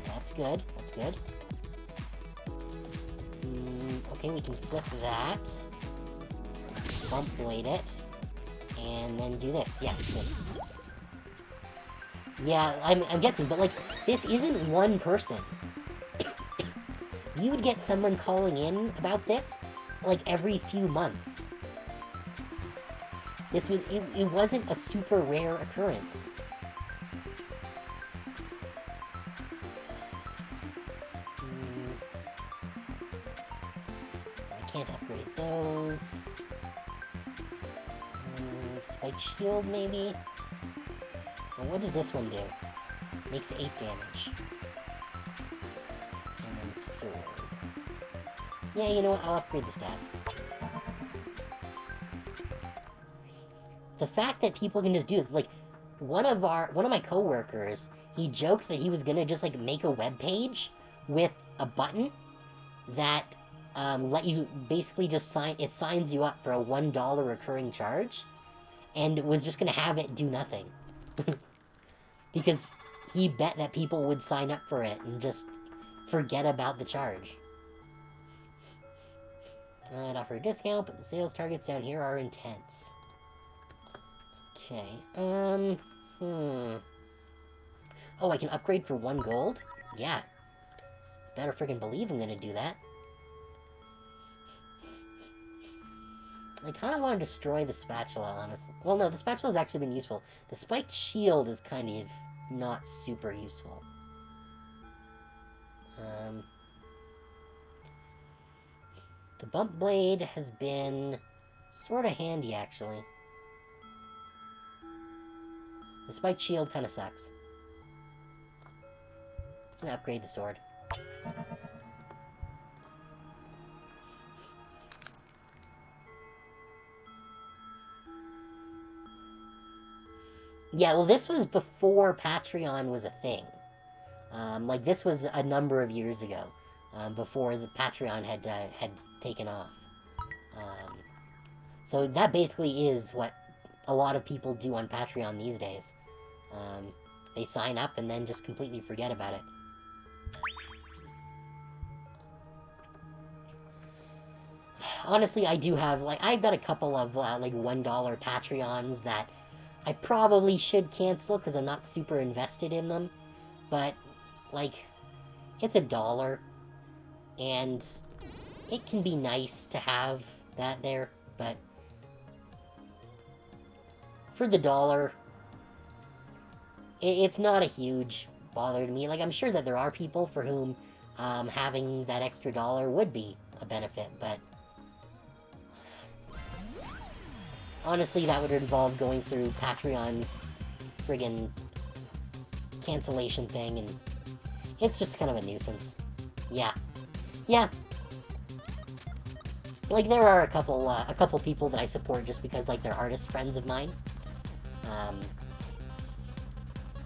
That's good. Okay, we can flip that, bump weight it, and then do this. Yes, good. Yeah, I'm guessing, but, like, this isn't one person. You would get someone calling in about this, like, every few months. It wasn't a super rare occurrence. I can't upgrade those. Spike shield, maybe? Well, what did this one do? Makes 8 damage. And then sword. Yeah, you know what? I'll upgrade the staff. The fact that people can just do this, like, one of my coworkers, he joked that he was gonna just, like, make a web page with a button that let you basically just signs you up for a $1 recurring charge, and was just gonna have it do nothing. Because he bet that people would sign up for it and just forget about the charge. I'd offer a discount, but the sales targets down here are intense. Okay, Oh, I can upgrade for 1 gold? Yeah. Better friggin' believe I'm gonna do that. I kinda wanna destroy the spatula, honestly. Well, no, the spatula's actually been useful. The spiked shield is kind of not super useful. The bump blade has been sorta handy, actually. The spiked shield kinda sucks. I'm gonna upgrade the sword. Yeah, well, this was before Patreon was a thing. Like, this was a number of years ago, before the Patreon had taken off. So that basically is what a lot of people do on Patreon these days. They sign up and then just completely forget about it. Honestly, I do have, like, I've got a couple of, like, $1 Patreons that I probably should cancel because I'm not super invested in them. But, like, it's $1. And it can be nice to have that there, but for the $1, it's not a huge bother to me. Like, I'm sure that there are people for whom having that extra $1 would be a benefit, but honestly, that would involve going through Patreon's friggin' cancellation thing, and it's just kind of a nuisance. Yeah. Yeah. Like, there are a couple people that I support just because, like, they're artist friends of mine.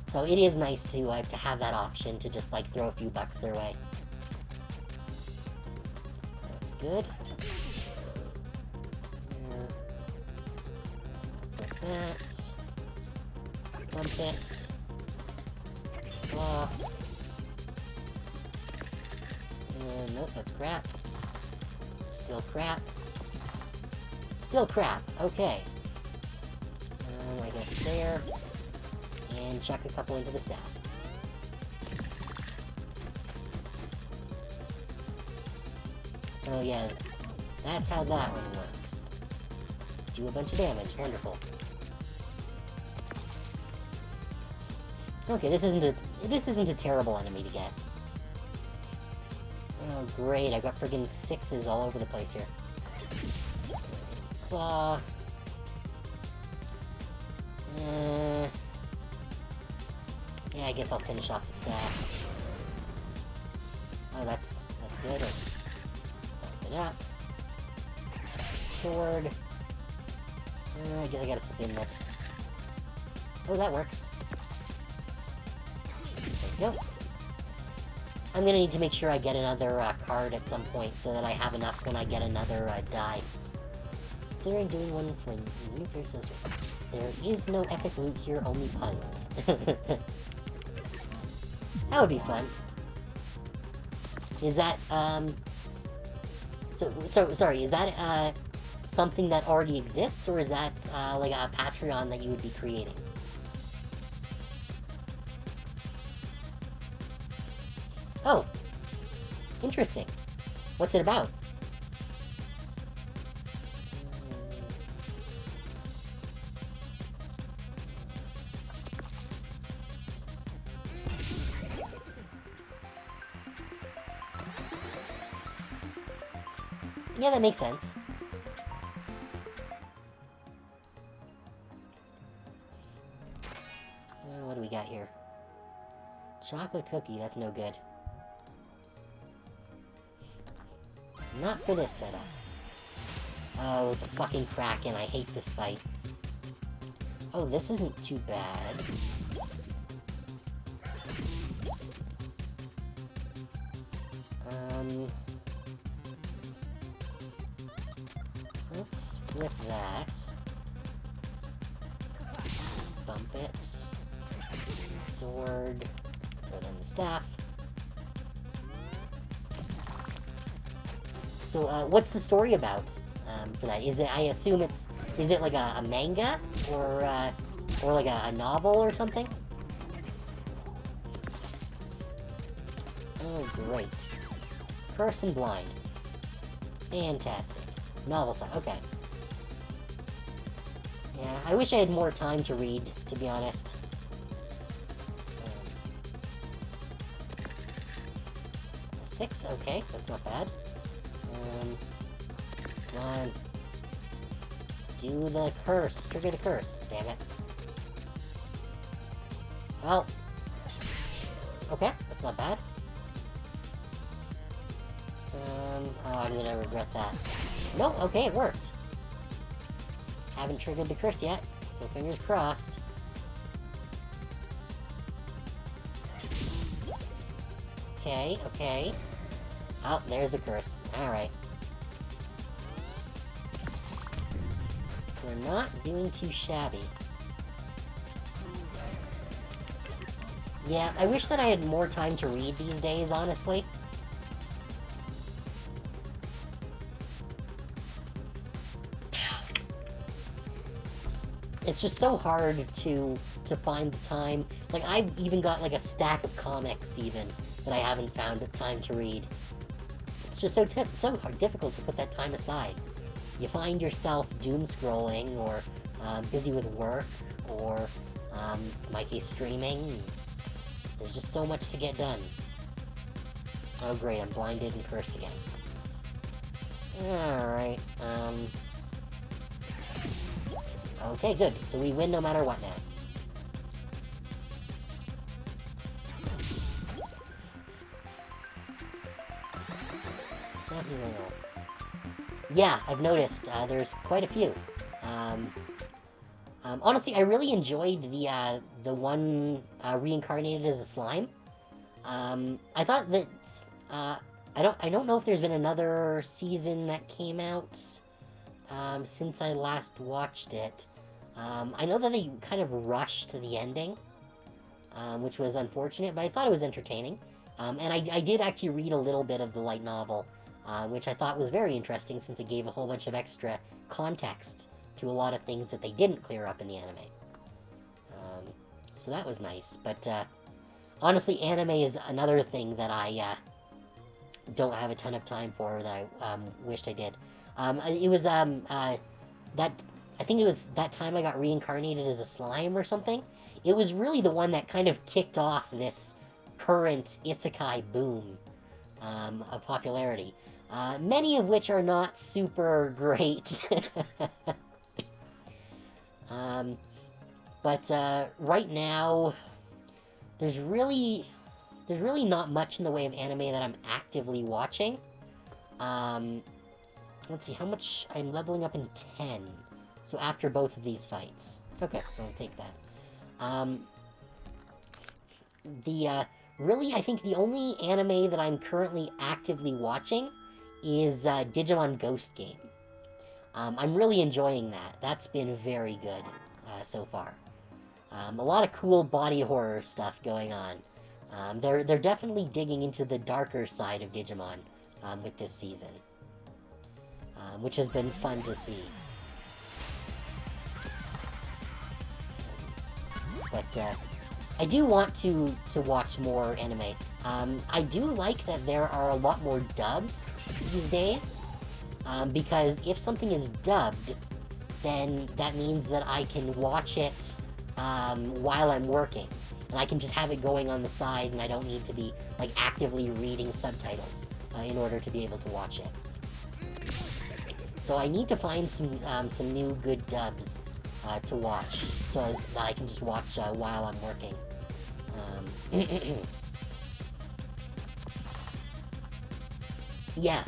So it is nice to have that option to just, like, throw a few bucks their way. That's good. Like that. Bump it. Nope, that's crap. Still crap. Still crap. Okay. I guess there. And chuck a couple into the staff. Oh yeah, that's how that one works. Do a bunch of damage. Wonderful. Okay, this isn't a terrible enemy to get. Oh great, I've got friggin' 6s all over the place here. Claw. Yeah, I guess I'll finish off the staff. Oh, that's good. Bump it up. Sword. I guess I gotta spin this. Oh, that works. There we go. I'm gonna need to make sure I get another card at some point so that I have enough when I get another die. Considering doing one for new fair sister. There is no epic loot here, only puns. That would be fun. Is that, So, sorry, is that, something that already exists, or is that, like a Patreon that you would be creating? Oh. Interesting. What's it about? Yeah, that makes sense. What do we got here? Chocolate cookie, that's no good. Not for this setup. Oh, it's a fucking Kraken. I hate this fight. Oh, this isn't too bad. Let's flip that. Bump it. Sword. Throw in the staff. So, what's the story about, for that? Is it, I assume is it like a manga? Or like a novel or something? Oh, great. Person blind. Fantastic. Novel side, okay. Yeah, I wish I had more time to read, to be honest. 6, okay, that's not bad. Come on. Do the curse. Trigger the curse. Damn it. Well. Okay, that's not bad. Oh, I'm gonna regret that. No, okay, it worked. Haven't triggered the curse yet, so fingers crossed. Okay, okay. Oh, there's the curse. Alright. We're not doing too shabby. Yeah, I wish that I had more time to read these days, honestly. It's just so hard to find the time. Like, I've even got, like, a stack of comics, even, that I haven't found the time to read. It's just so difficult to put that time aside. You find yourself doom-scrolling, or busy with work, or, in my case, streaming. There's just so much to get done. Oh great, I'm blinded and cursed again. Alright, okay, good. So we win no matter what now. Yeah, I've noticed. There's quite a few. Honestly, I really enjoyed the one reincarnated as a slime. I thought that I don't know if there's been another season that came out since I last watched it. I know that they kind of rushed to the ending, which was unfortunate, but I thought it was entertaining. And I did actually read a little bit of the light novel, which I thought was very interesting since it gave a whole bunch of extra context to a lot of things that they didn't clear up in the anime. So that was nice, but honestly, anime is another thing that I don't have a ton of time for that I wished I did. It was I think it was that time I got reincarnated as a slime or something. It was really the one that kind of kicked off this current isekai boom of popularity. Many of which are not super great. But right now, there's really not much in the way of anime that I'm actively watching. Let's see, how much I'm leveling up in 10. So after both of these fights. Okay, so I'll take that. Really, I think the only anime that I'm currently actively watching is Digimon Ghost Game. I'm really enjoying that. That's been very good so far. A lot of cool body horror stuff going on. They're definitely digging into the darker side of Digimon with this season, which has been fun to see. But I do want to watch more anime. I do like that there are a lot more dubs these days, because if something is dubbed, then that means that I can watch it while I'm working. And I can just have it going on the side, and I don't need to be, like, actively reading subtitles in order to be able to watch it. So I need to find some new good dubs to watch, so that I can just watch while I'm working. Yeah.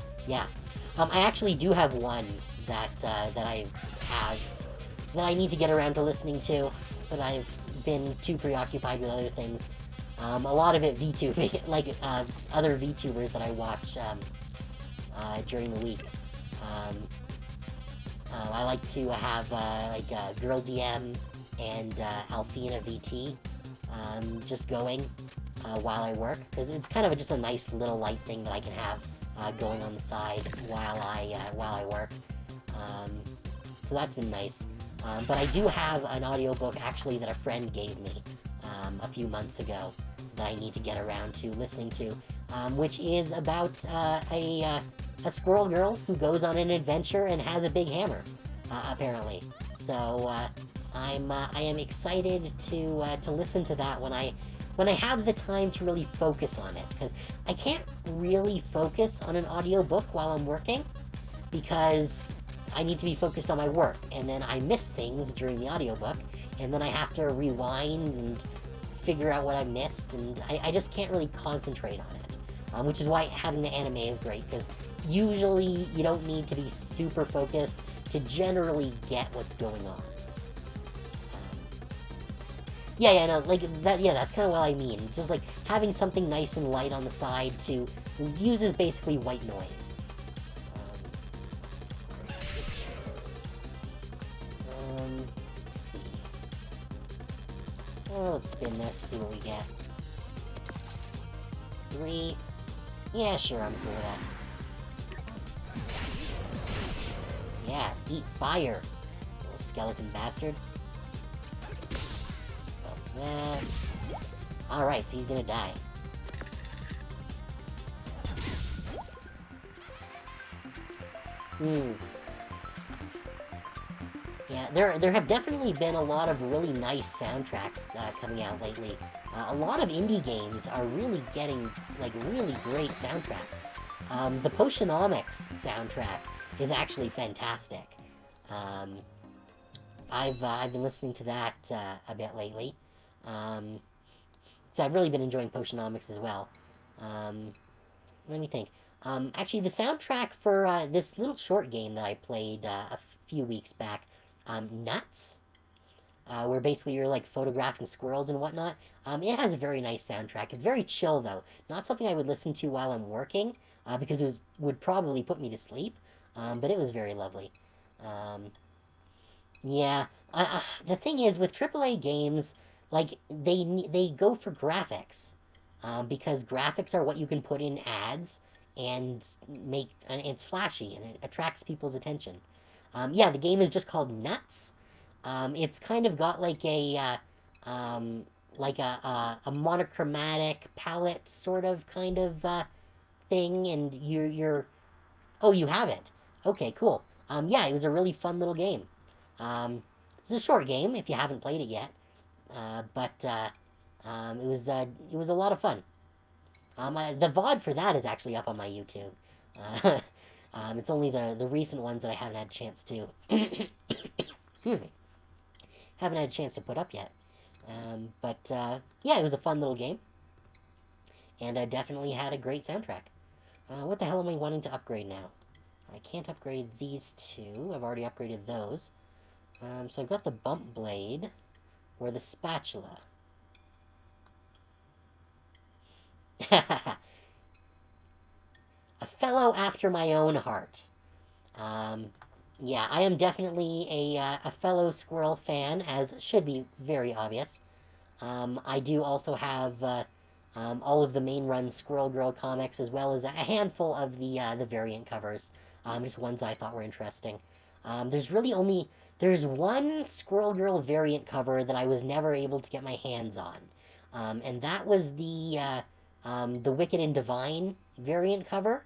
I actually do have one that I need to get around to listening to, but I've been too preoccupied with other things. A lot of it VTubing, like other VTubers that I watch during the week. I like to have Girl DM and Alfina VT just going while I work, because it's kind of just a nice little light thing that I can have going on the side while I work. So that's been nice. But I do have an audiobook actually that a friend gave me a few months ago that I need to get around to listening to, which is about a squirrel girl who goes on an adventure and has a big hammer, apparently. So I am excited to listen to that when I have the time to really focus on it, because I can't really focus on an audiobook while I'm working, because I need to be focused on my work, and then I miss things during the audiobook, and then I have to rewind and figure out what I missed, and I just can't really concentrate on it, which is why having the anime is great, because usually you don't need to be super focused to generally get what's going on. No, like, that, yeah, that's kind of what I mean. Just, like, having something nice and light on the side uses basically white noise. Let's see. Well, let's spin this, see what we get. 3. Yeah, sure, I'm cool with that. Yeah, eat fire, little skeleton bastard. That. Alright, so he's gonna die. Yeah, there have definitely been a lot of really nice soundtracks coming out lately. A lot of indie games are really getting, like, really great soundtracks. The Potionomics soundtrack is actually fantastic. I've been listening to that a bit lately. So I've really been enjoying Potionomics as well. Let me think. Actually, the soundtrack for this little short game that I played a few weeks back, Nuts, where basically you're, like, photographing squirrels and whatnot, it has a very nice soundtrack. It's very chill, though. Not something I would listen to while I'm working, because it would probably put me to sleep, but it was very lovely. Yeah, the thing is, with AAA games, like, they go for graphics, because graphics are what you can put in ads, and it's flashy, and it attracts people's attention. Yeah, the game is just called Nuts. It's kind of got, like, a monochromatic palette sort of, kind of, thing, and you're... Oh, you have it. Okay, cool. Yeah, it was a really fun little game. It's a short game, if you haven't played it yet. But it was a lot of fun. The VOD for that is actually up on my YouTube. It's only the recent ones that I haven't had a chance to... Excuse me. Haven't had a chance to put up yet. But yeah, it was a fun little game. And I definitely had a great soundtrack. What the hell am I wanting to upgrade now? I can't upgrade these two. I've already upgraded those. So I've got the bump blade, or the spatula. A fellow after my own heart. Yeah, I am definitely a fellow Squirrel fan, as should be very obvious. I do also have all of the main run Squirrel Girl comics, as well as a handful of the variant covers, just ones that I thought were interesting. There's one Squirrel Girl variant cover that I was never able to get my hands on. and that was the Wicked and Divine variant cover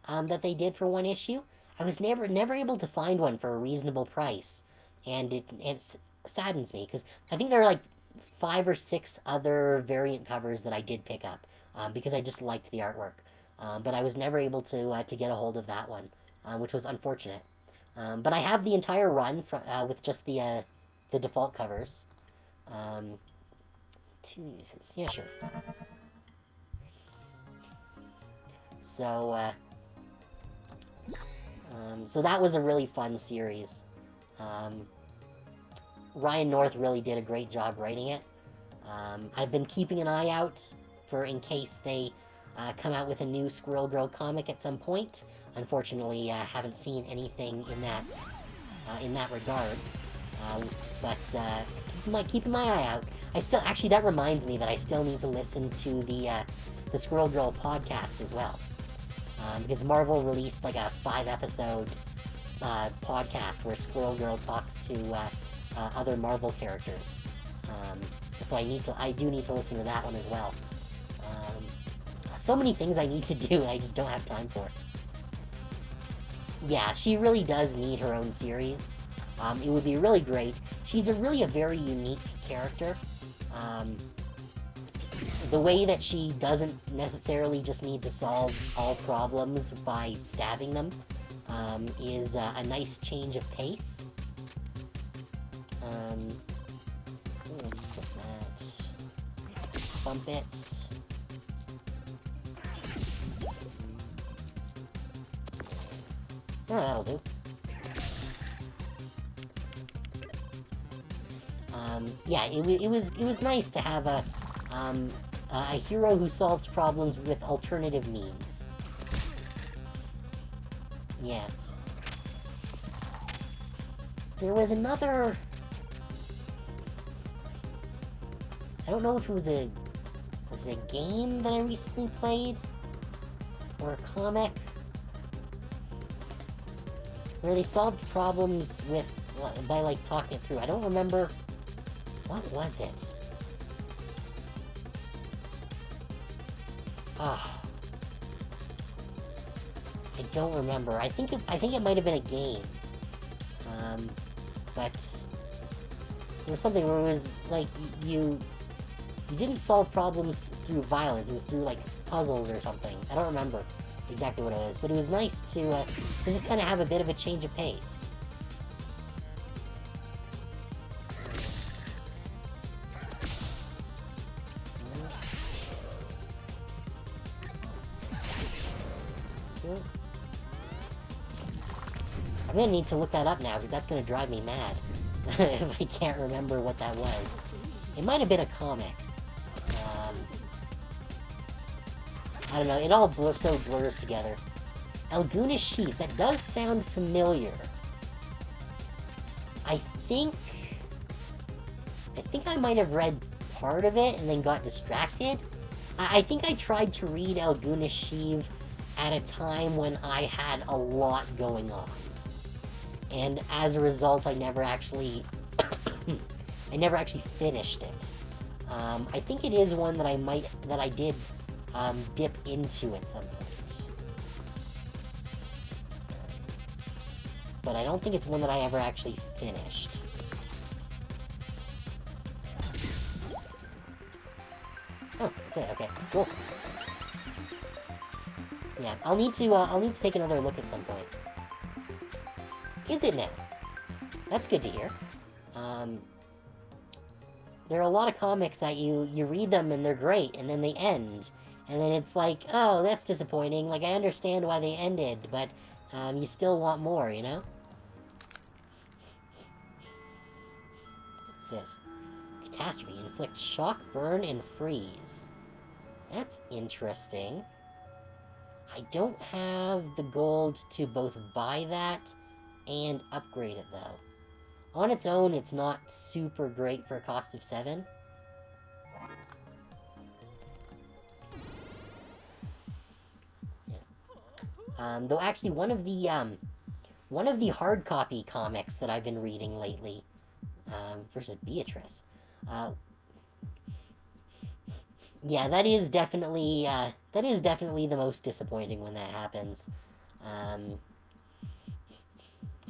that they did for one issue. I was never able to find one for a reasonable price, and it saddens me because I think there are like 5 or 6 other variant covers that I did pick up because I just liked the artwork, but I was never able to get a hold of that one, which was unfortunate. But I have the entire run with just the default covers. 2 uses, yeah, sure. So so that was a really fun series. Ryan North really did a great job writing it. I've been keeping an eye out for in case they come out with a new Squirrel Girl comic at some point. Unfortunately, haven't seen anything in that regard. But keeping my eye out. Actually, that reminds me that I still need to listen to the Squirrel Girl podcast as well. Because Marvel released like a 5-episode podcast where Squirrel Girl talks to other Marvel characters. So I do need to listen to that one as well. So many things I need to do, I just don't have time for. Yeah, she really does need her own series. It would be really great. She's a very unique character. The way that she doesn't necessarily just need to solve all problems by stabbing them is a nice change of pace. Let's put that. Bump it. Oh, that'll do. Yeah, it was nice to have a hero who solves problems with alternative means. Yeah. There was another... I don't know if it was it a game that I recently played? Or a comic? Where they solved problems by like talking it through. I don't remember... What was it? Ah, I don't remember. I think it might have been a game. But there was something where it was like you didn't solve problems through violence. It was through like puzzles or something. I don't remember exactly what it was, but it was nice to just kind of have a bit of a change of pace. I'm gonna need to look that up now, because that's gonna drive me mad. If I can't remember what that was. It might have been a comic. I don't know, it all blurs together. Elguna's Sheath, that does sound familiar. I think I might have read part of it and then got distracted. I think I tried to read Elguna's Sheath at a time when I had a lot going on. And as a result, I never actually finished it. I think it is one that I did dip into at some point. But I don't think it's one that I ever actually finished. Oh, that's it, okay, cool. Yeah, I'll need to take another look at some point. Is it now? That's good to hear. There are a lot of comics that you read them and they're great, and then they end. And then it's like, oh, that's disappointing. Like, I understand why they ended, but you still want more, you know? What's this? Catastrophe. Inflict shock, burn, and freeze. That's interesting. I don't have the gold to both buy that and upgrade it, though. On its own, it's not super great for a cost of 7. Yeah. Though actually, one of the hard copy comics that I've been reading lately, versus Beatrice, Yeah, that is definitely the most disappointing when that happens.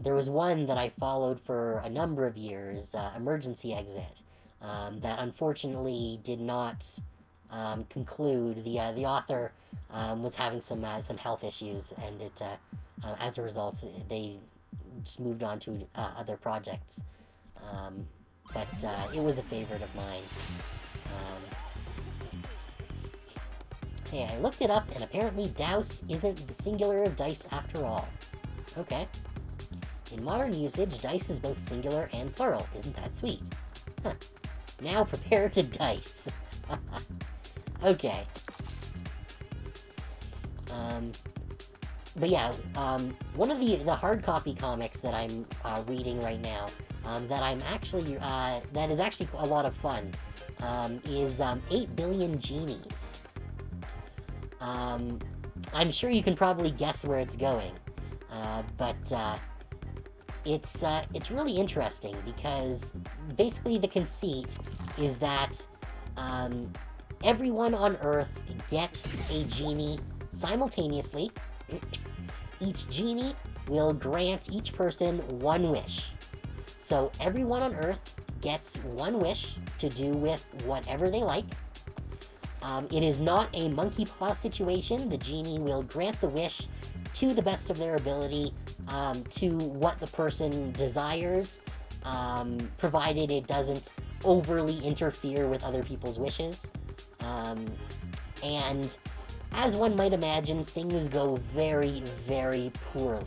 There was one that I followed for a number of years, Emergency Exit, that unfortunately did not conclude. The author was having some health issues, and it as a result they just moved on to other projects. But it was a favorite of mine. Hey, I looked it up, and apparently douse isn't the singular of dice after all. Okay. In modern usage, dice is both singular and plural. Isn't that sweet? Huh. Now prepare to dice. Okay. But yeah, one of the hard copy comics that I'm reading right now, that I'm actually, that is actually a lot of fun, is 8 Billion Genies. I'm sure you can probably guess where it's going, but it's really interesting because basically the conceit is that everyone on Earth gets a genie simultaneously. Each genie will grant each person one wish. So everyone on Earth gets one wish to do with whatever they like. It is not a monkey paw situation. The genie will grant the wish to the best of their ability, to what the person desires, provided it doesn't overly interfere with other people's wishes. And as one might imagine, things go very, very poorly.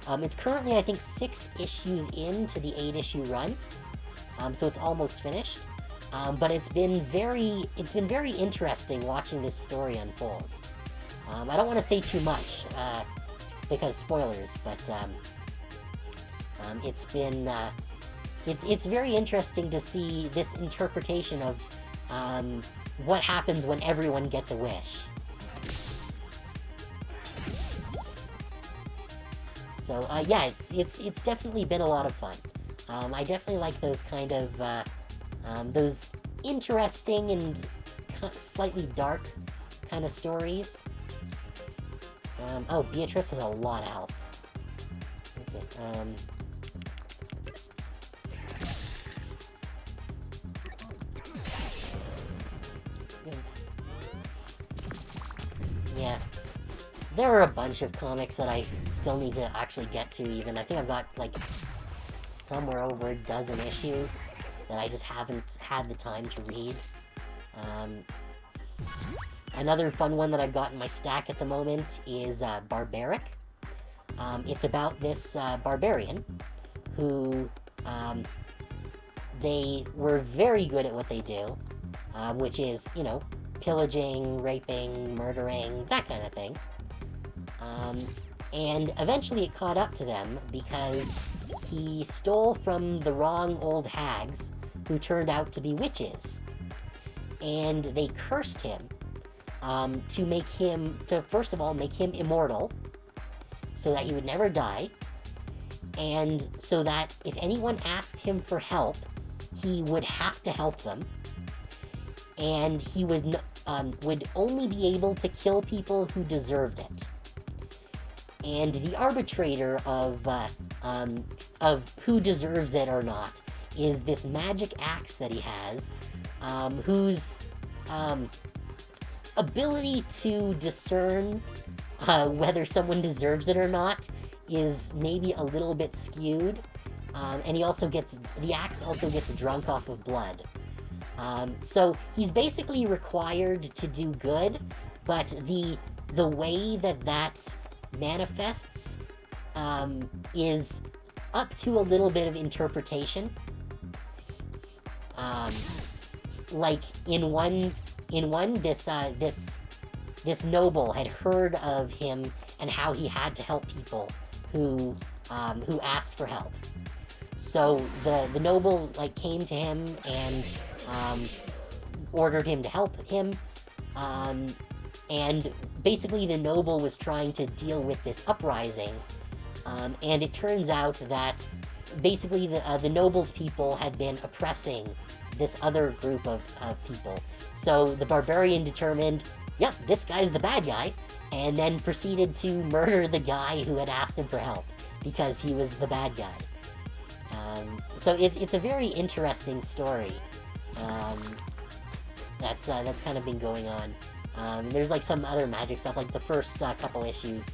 It's currently, I think, 6 issues into the 8-issue run, so it's almost finished. But it's been very interesting watching this story unfold. I don't want to say too much, because spoilers, but it's been it's very interesting to see this interpretation of what happens when everyone gets a wish. So yeah, it's definitely been a lot of fun. I definitely like those kind of those interesting and slightly dark kind of stories. Oh, Beatrice has a lot of health. Okay, yeah. There are a bunch of comics that I still need to actually get to even. I think I've got, like, somewhere over a dozen issues that I just haven't had the time to read. Another fun one that I've got in my stack at the moment is Barbaric. It's about this barbarian who, they were very good at what they do, which is, you know, pillaging, raping, murdering, that kind of thing. And eventually it caught up to them because he stole from the wrong old hags who turned out to be witches. And they cursed him to first of all make him immortal so that he would never die, and so that if anyone asked him for help, he would have to help them, and he would only be able to kill people who deserved it. And the arbitrator of who deserves it or not is this magic axe that he has, whose ability to discern whether someone deserves it or not is maybe a little bit skewed. And the axe also gets drunk off of blood. So he's basically required to do good, but the way that manifests is up to a little bit of interpretation. Like in one this noble had heard of him and how he had to help people who asked for help. So the noble came to him and ordered him to help him, and basically the noble was trying to deal with this uprising, and it turns out that basically the noble's people had been oppressing this other group of people. So the barbarian determined, yep, this guy's the bad guy, and then proceeded to murder the guy who had asked him for help, because he was the bad guy. So it's a very interesting story. That's kind of been going on. There's like some other magic stuff, like the first couple issues,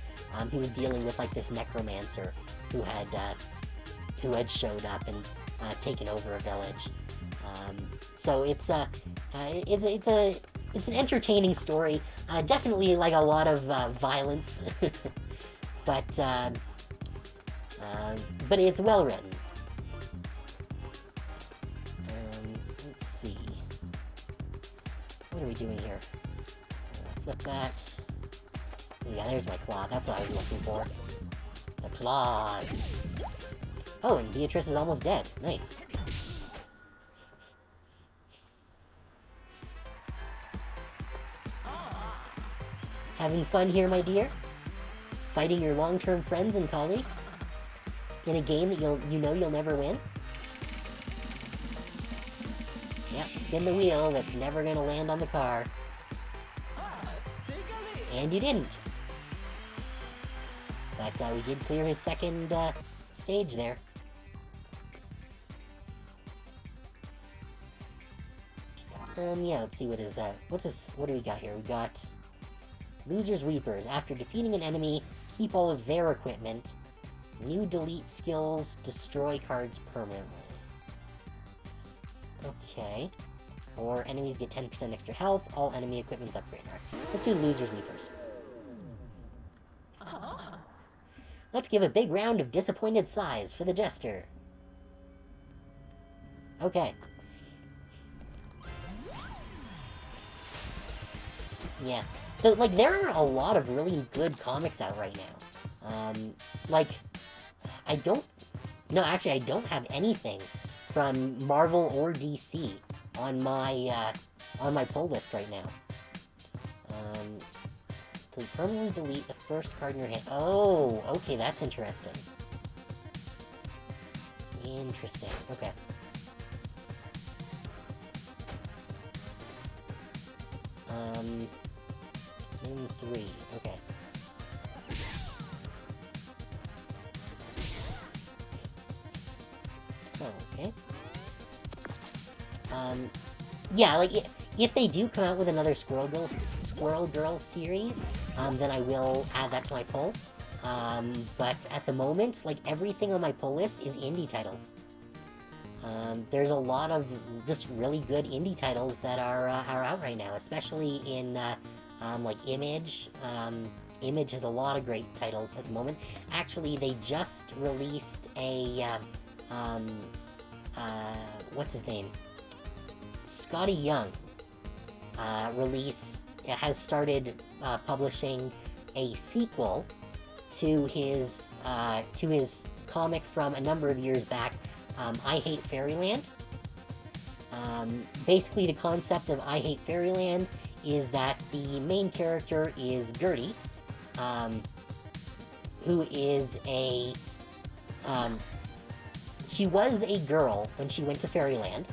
he was dealing with like this necromancer who had showed up and taken over a village. So it's an entertaining story. Definitely like a lot of violence, but it's well written. Let's see. What are we doing here? Flip that. Yeah, there's my claw. That's what I was looking for. The claws. Oh, and Beatrice is almost dead. Nice. Having fun here, my dear? Fighting your long-term friends and colleagues? In a game that you know you'll never win? Yep, spin the wheel that's never gonna land on the car. And you didn't. But we did clear his second stage there. Yeah, let's see what do we got here? We got Loser's Weepers. After defeating an enemy, keep all of their equipment. New delete skills, destroy cards permanently. Okay. Or enemies get 10% extra health, all enemy equipment's upgraded. Alright, let's do Loser's Weepers. Let's give a big round of disappointed sighs for the jester. Okay. Yeah. So, like, there are a lot of really good comics out right now. Like, I don't have anything from Marvel or DC on my pull list right now. To permanently delete the first card in your hand. Oh, okay, that's interesting. Interesting, okay. Minimum 3, okay. Oh, okay. Yeah, like, if they do come out with another Squirrel Girl series, then I will add that to my pull. But at the moment, like, everything on my pull list is indie titles. There's a lot of just really good indie titles that are out right now, especially in, like, Image. Image has a lot of great titles at the moment. Actually, they just released a, what's his name? Scotty Young has started publishing a sequel to his comic from a number of years back, I Hate Fairyland. Basically, the concept of I Hate Fairyland is that the main character is Gertie, who is she was a girl when she went to Fairyland.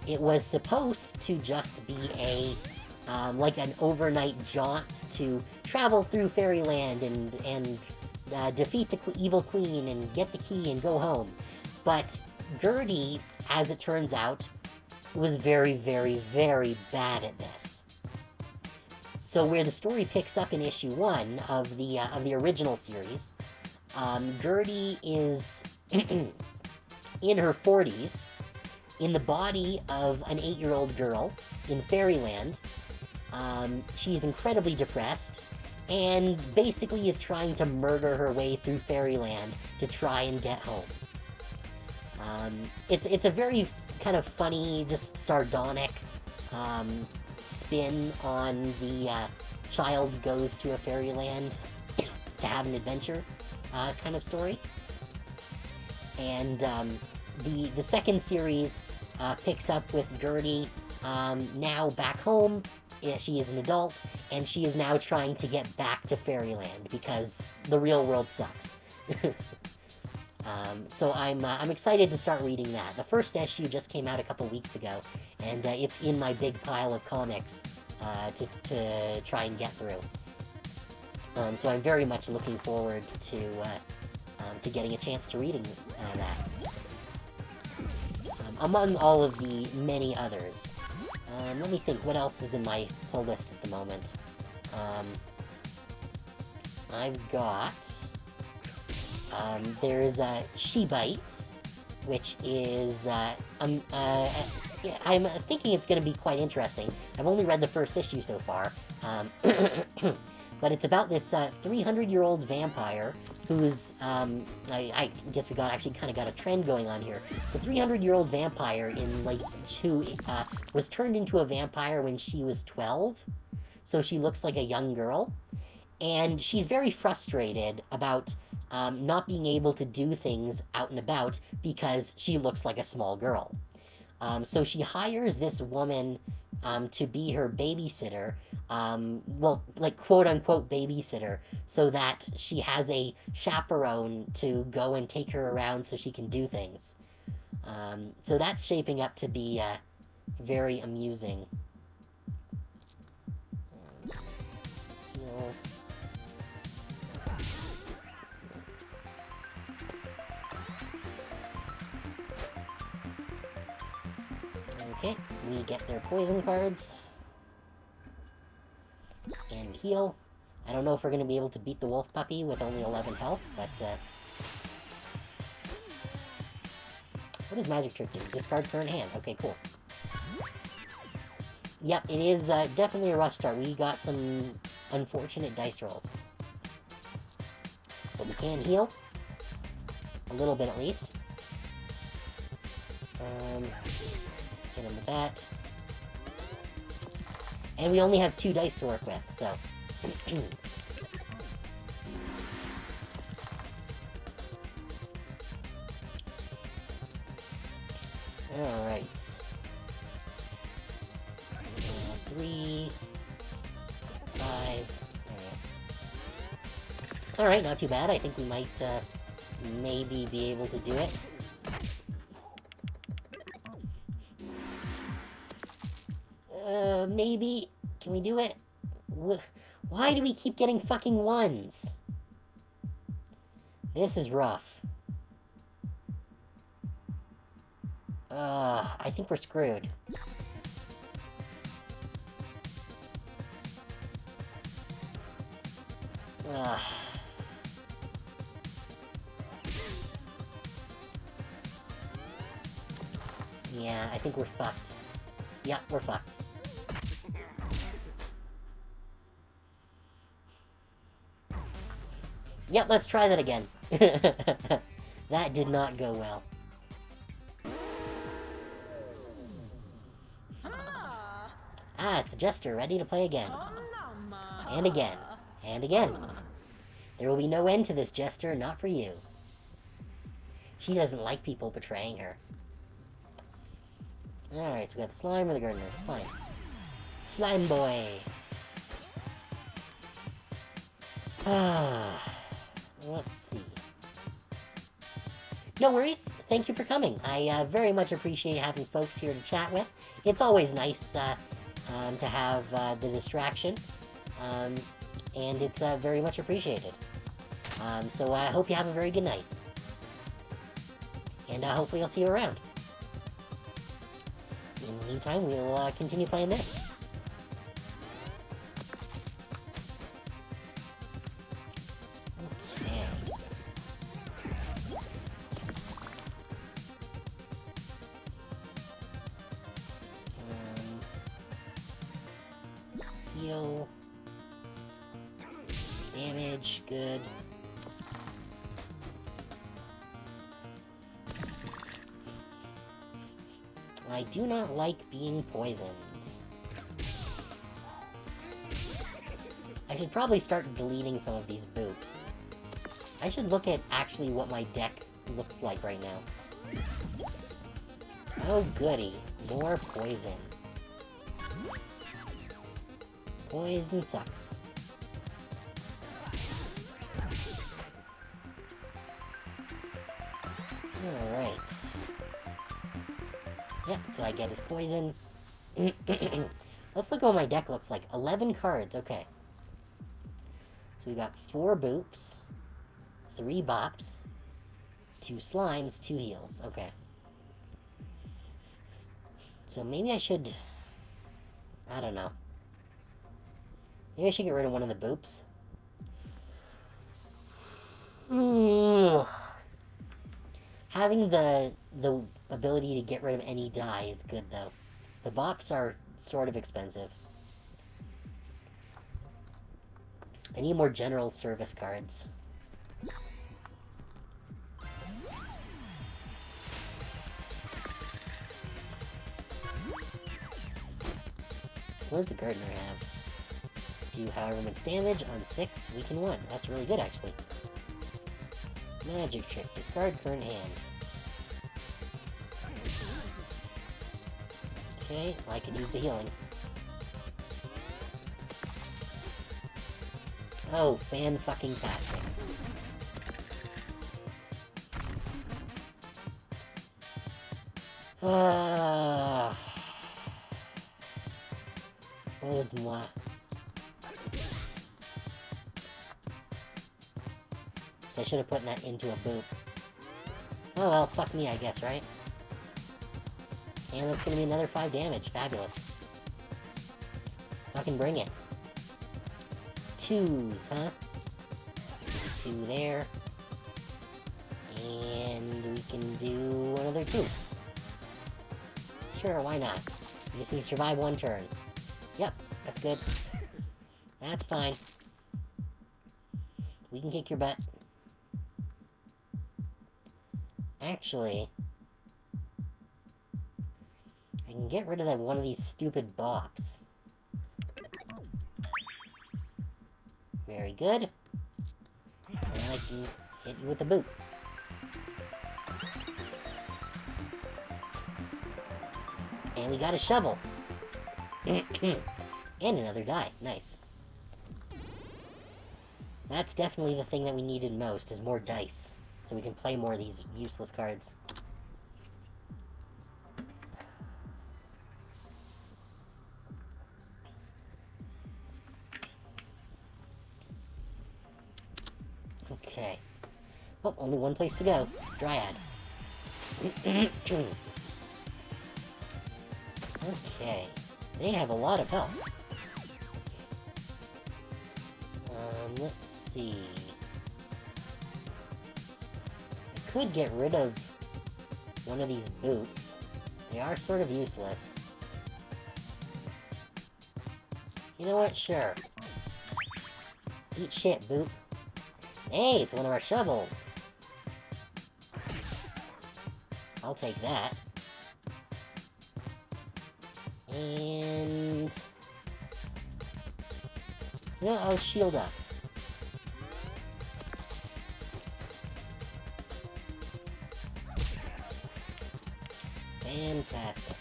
It was supposed to just be like an overnight jaunt to travel through Fairyland and defeat the evil queen and get the key and go home. But Gertie, as it turns out, was very, very, very bad at this. So where the story picks up in issue 1 of the original series, Gertie is in her 40s, in the body of an 8-year-old girl in Fairyland. She's incredibly depressed, and basically is trying to murder her way through Fairyland to try and get home. It's a very kind of funny, just sardonic spin on the child goes to a Fairyland to have an adventure kind of story. And the second series picks up with Gertie now back home. She is an adult, and she is now trying to get back to Fairyland because the real world sucks. So I'm excited to start reading that. The first issue just came out a couple weeks ago, and it's in my big pile of comics to try and get through. So I'm very much looking forward to getting a chance to reading that. Among all of the many others. Let me think, what else is in my pull list at the moment? I've got... there's She Bites, which is... I'm thinking it's going to be quite interesting. I've only read the first issue so far. But it's about this 300-year-old vampire who's, I guess we actually kind of got a trend going on here. It's a 300-year-old vampire who was turned into a vampire when she was 12, so she looks like a young girl, and she's very frustrated about not being able to do things out and about because she looks like a small girl. So she hires this woman to be her babysitter, well, like, quote-unquote babysitter, so that she has a chaperone to go and take her around so she can do things. So that's shaping up to be very amusing. Okay, we get their poison cards. And heal. I don't know if we're going to be able to beat the wolf puppy with only 11 health, but... What does Magic Trick do? Discard current hand. Okay, cool. Yep, it is definitely a rough start. We got some unfortunate dice rolls. But we can heal. A little bit, at least. Hit him with that. And we only have 2 dice to work with, so... Alright. 3... 5... Alright, not too bad. I think we might, maybe be able to do it. Maybe... Can we do it? Why do we keep getting fucking 1s? This is rough. I think we're screwed. Yeah, I think we're fucked. Yeah, we're fucked. Yep, let's try that again. That did not go well. Ah, it's the Jester, ready to play again. And again. And again. There will be no end to this, Jester, not for you. She doesn't like people betraying her. Alright, so we got the slime or the gardener. Slime. Slime boy. Let's see. No worries. Thank you for coming. I very much appreciate having folks here to chat with. It's always nice to have the distraction. And it's very much appreciated. So I hope you have a very good night. And hopefully I'll see you around. In the meantime, we'll continue playing this. Heal. Damage, good. I do not like being poisoned. I should probably start deleting some of these boops. I should look at actually what my deck looks like right now. Oh goody, more poison. Poison sucks. Alright. Yeah, so I get his poison. Let's look at what my deck looks like. 11 cards, okay. So we got 4 boops, 3 bops, 2 slimes, 2 heals. Okay. So maybe I should... I don't know. Maybe I should get rid of one of the boops. Having the ability to get rid of any die is good, though. The bops are sort of expensive. I need more general service cards. What does the gardener have? Do however much damage on 6, weaken 1. That's really good, actually. Magic trick. Discard current hand. Okay, well, I could use the healing. Oh, fan-fucking-tastic. Pose-moi. So I should have put that into a boop. Oh well, fuck me, I guess, right? And that's gonna be another 5 damage. Fabulous. Fucking bring it. 2s, huh? 2 there. And we can do another 2. Sure, why not? You just need to survive 1 turn. Yep, that's good. That's fine. We can kick your butt. Actually, I can get rid of that one of these stupid bops. Very good. And then I can hit you with a boot. And we got a shovel. And another die. Nice. That's definitely the thing that we needed most, is more dice. So we can play more of these useless cards. Okay. Oh, only one place to go. Dryad. Okay. They have a lot of health. Let's see. I could get rid of one of these boots. They are sort of useless. You know what? Sure. Eat shit, boop. Hey, it's one of our shovels. I'll take that. And... you know, I'll shield up. Fantastic.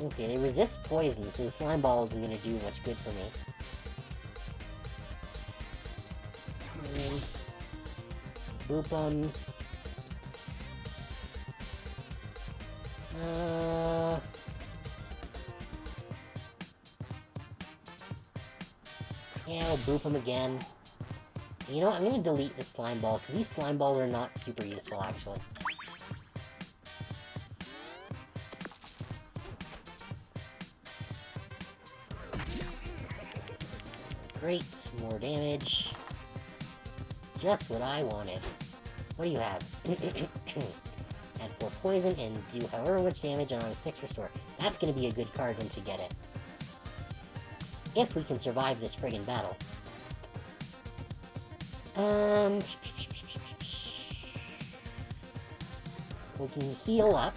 Okay, they resist poison, so the slime ball isn't gonna do much good for me. And boop 'em. Yeah, I'll boop him again. You know what? I'm gonna delete the slime ball, because these slime balls are not super useful, actually. Great, more damage. Just what I wanted. What do you have? Add 4 poison and do however much damage on a 6 restore. That's gonna be a good card once we get it. If we can survive this friggin' battle. We can heal up.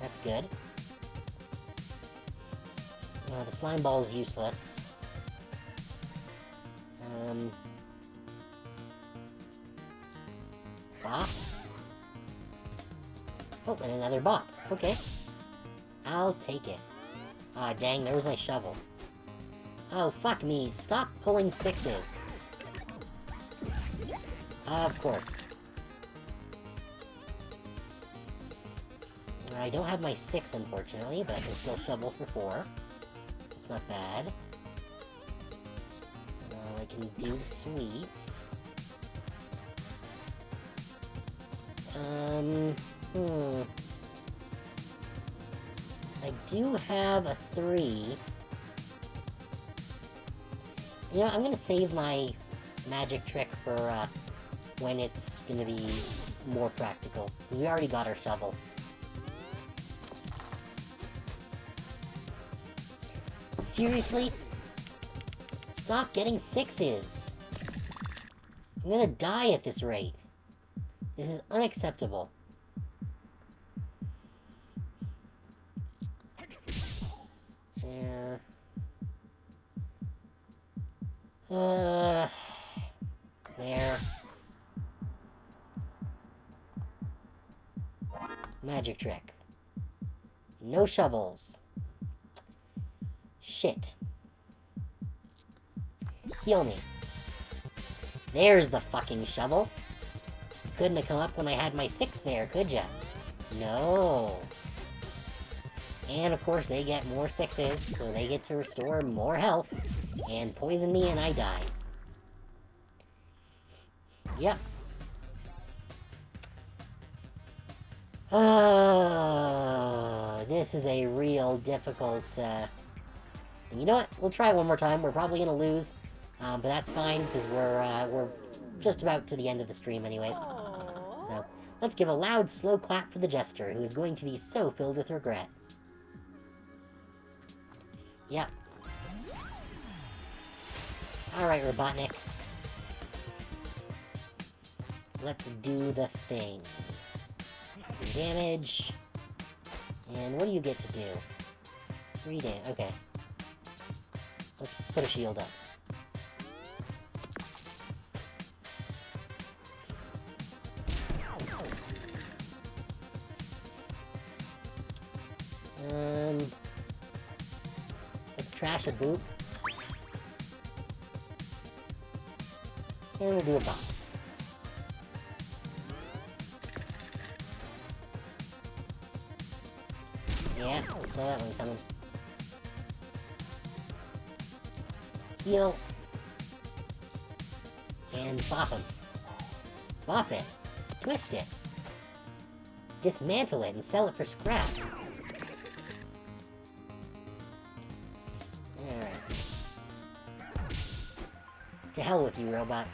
That's good. The slime ball is useless. Bop. Oh, and another bop. Okay. I'll take it. Ah, dang, there was my shovel. Oh, fuck me. Stop pulling 6s. Of course. I don't have my 6, unfortunately, but I can still shovel for 4. It's not bad. I can do sweets. I do have a 3. You know, I'm gonna save my magic trick for, when it's gonna be more practical. We already got our shovel. Seriously? Stop getting 6s! I'm gonna die at this rate. This is unacceptable. Yeah. There. Magic trick. No shovels. Shit. Heal me. There's the fucking shovel. You couldn't have come up when I had my 6 there, could ya? No. And of course they get more 6s, so they get to restore more health, and poison me and I die. Yep. This is a real difficult, You know what? We'll try it one more time. We're probably gonna lose, but that's fine, because we're just about to the end of the stream anyways. So, let's give a loud, slow clap for the Jester, who is going to be so filled with regret. Yep. Alright, Robotnik. Let's do the thing. Damage. And what do you get to do? 3 damage. Okay. Let's put a shield up. Let's trash a boot. And we'll do a bomb. Yeah, saw that one coming. Heal. And bop him. Bop it. Twist it. Dismantle it and sell it for scrap. Alright. To hell with you, robot.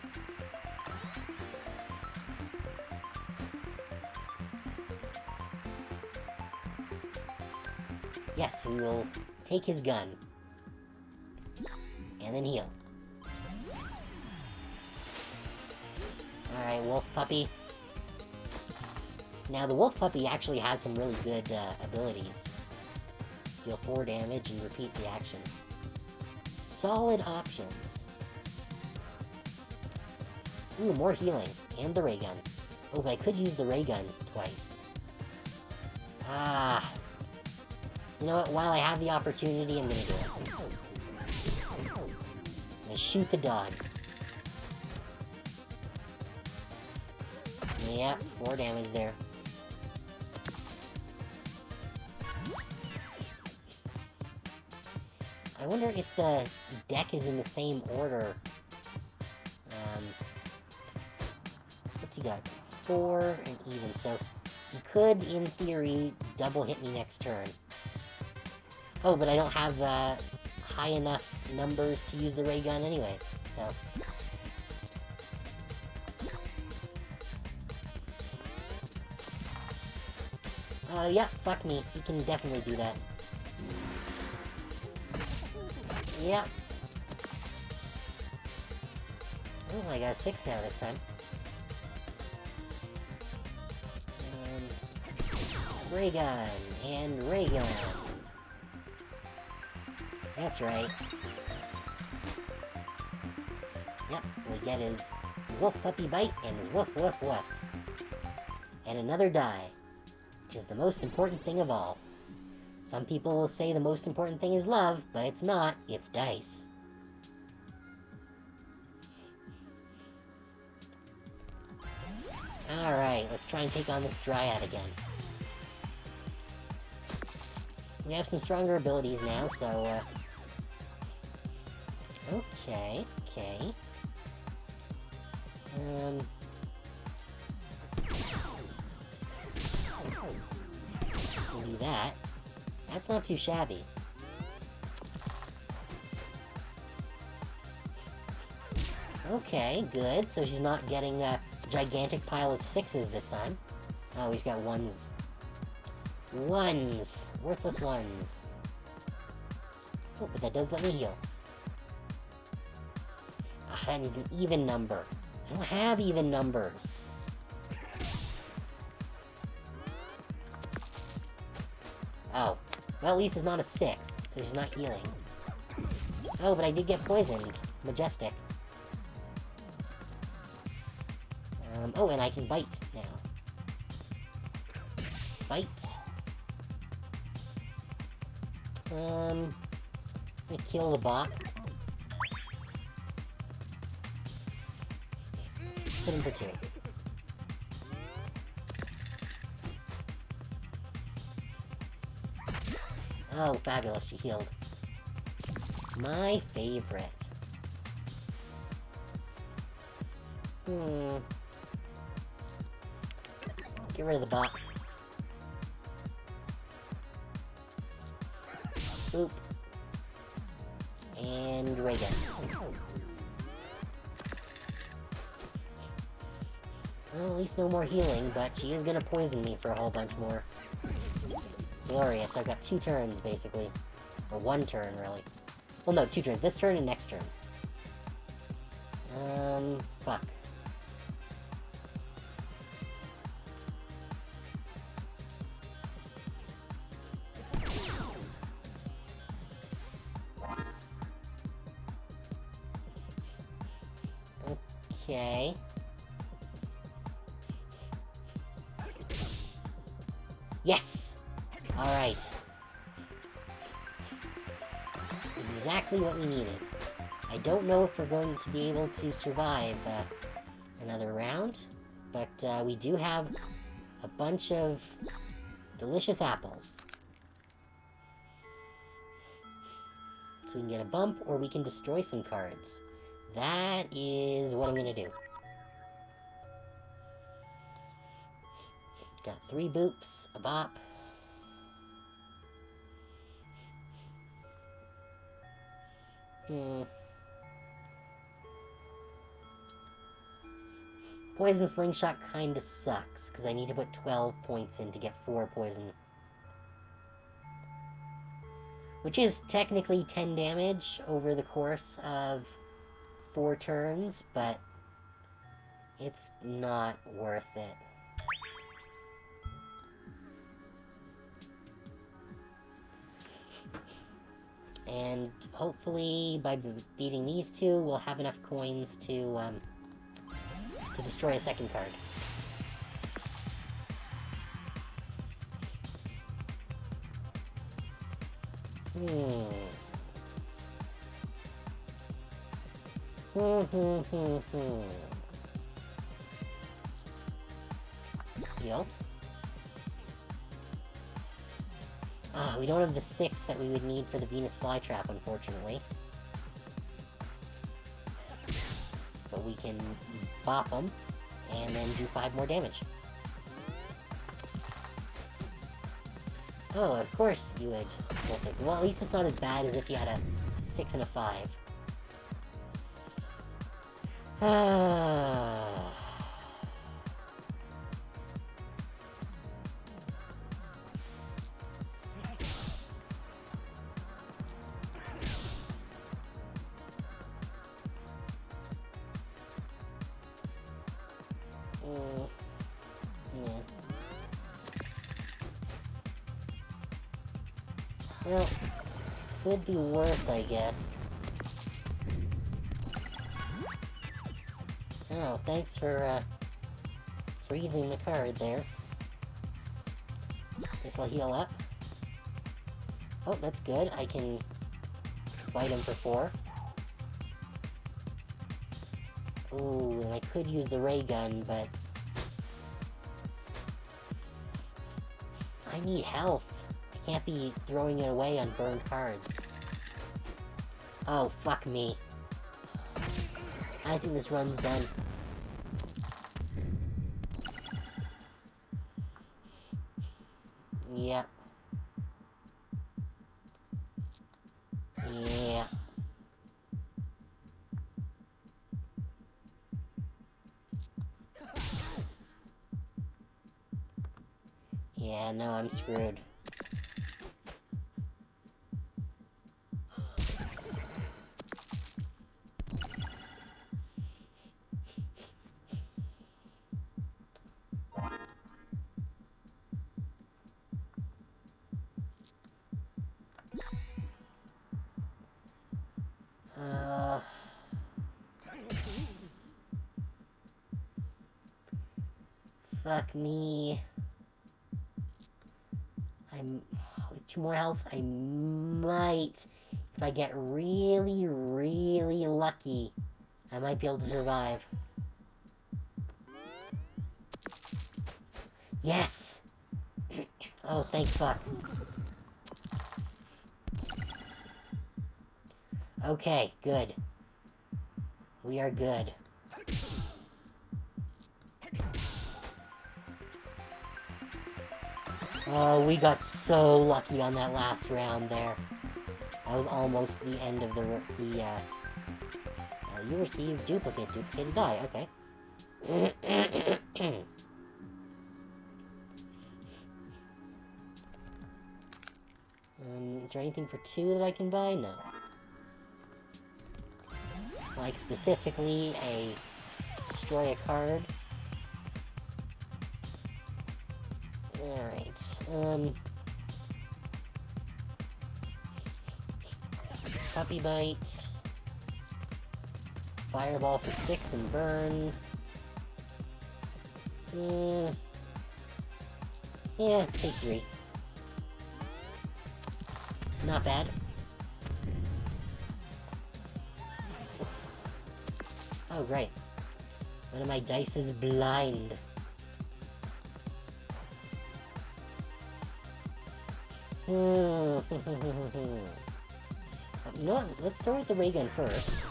Yes, we will take his gun. And then heal. Alright, wolf puppy. Now, the wolf puppy actually has some really good abilities. Deal 4 damage and repeat the action. Solid options. Ooh, more healing. And the ray gun. Oh, but I could use the ray gun twice. Ah. You know what? While I have the opportunity, I'm gonna do it. I'm gonna shoot the dog. Yep, 4 damage there. I wonder if the deck is in the same order. What's he got? 4 and even, so he could, in theory, double hit me next turn. Oh, but I don't have high enough numbers to use the ray gun anyways, so... yeah, fuck me. He can definitely do that. Yep. Oh, I got 6 now this time. Ray gun, and ray gun. That's right. Yep, we get his wolf puppy bite and his woof woof woof. And another die, which is the most important thing of all. Some people will say the most important thing is love, but it's not, it's dice. Alright, let's try and take on this Dryad again. We have some stronger abilities now, so, okay. We'll do that. That's not too shabby. Okay, good. So she's not getting a gigantic pile of 6s this time. Oh, he's got 1s. 1s! Worthless 1s. Oh, but that does let me heal. Ah, that needs an even number. I don't have even numbers. Oh. Well, at least it's not a 6, so she's not healing. Oh, but I did get poisoned. Majestic. Oh, and I can bite now. Bite. I'm gonna kill the bot. Hit him for 2. Oh, fabulous, she healed. My favorite. Get rid of the bot. Boop. And ray gun. Well, at least no more healing, but she is gonna poison me for a whole bunch more. Glorious, I've got 2 turns, basically. Or 1 turn, really. Well, no, 2 turns. This turn and next turn. Fuck. Okay. Yes! Alright. Exactly what we needed. I don't know if we're going to be able to survive another round, but we do have a bunch of delicious apples. So we can get a bump, or we can destroy some cards. That is what I'm gonna do. Got 3 boops, a bop. Poison Slingshot kinda sucks, because I need to put 12 points in to get 4 poison. Which is technically 10 damage over the course of 4 turns, but it's not worth it. And hopefully, by beating these 2, we'll have enough coins to destroy a second card. Heal. Ah, we don't have the 6 that we would need for the Venus Flytrap, unfortunately. But we can bop them, and then do 5 more damage. Oh, of course you would roll 6. Well, at least it's not as bad as if you had a 6 and a 5. Yeah. Well, could be worse, I guess. Oh, thanks for, freezing the card there. Guess I'll heal up. Oh, that's good. I can bite him for 4. Ooh, and I could use the ray gun, but I need health. I can't be throwing it away on burned cards. Oh, fuck me. I think this run's done. Yep. Yeah. Yeah, no, I'm screwed. Fuck me. With 2 more health, I might, if I get really, really lucky, I might be able to survive. Yes! Oh, thank fuck. Okay, good. We are good. Oh, we got so lucky on that last round there. That was almost the end of you received duplicated die, okay. Is there anything for 2 that I can buy? No. Like, specifically, destroy a card. Alright, Puppy Bite. Fireball for 6 and burn. Yeah, take 3. Not bad. Oh, great. One of my dice is blind. You know what? Let's start with the ray gun first.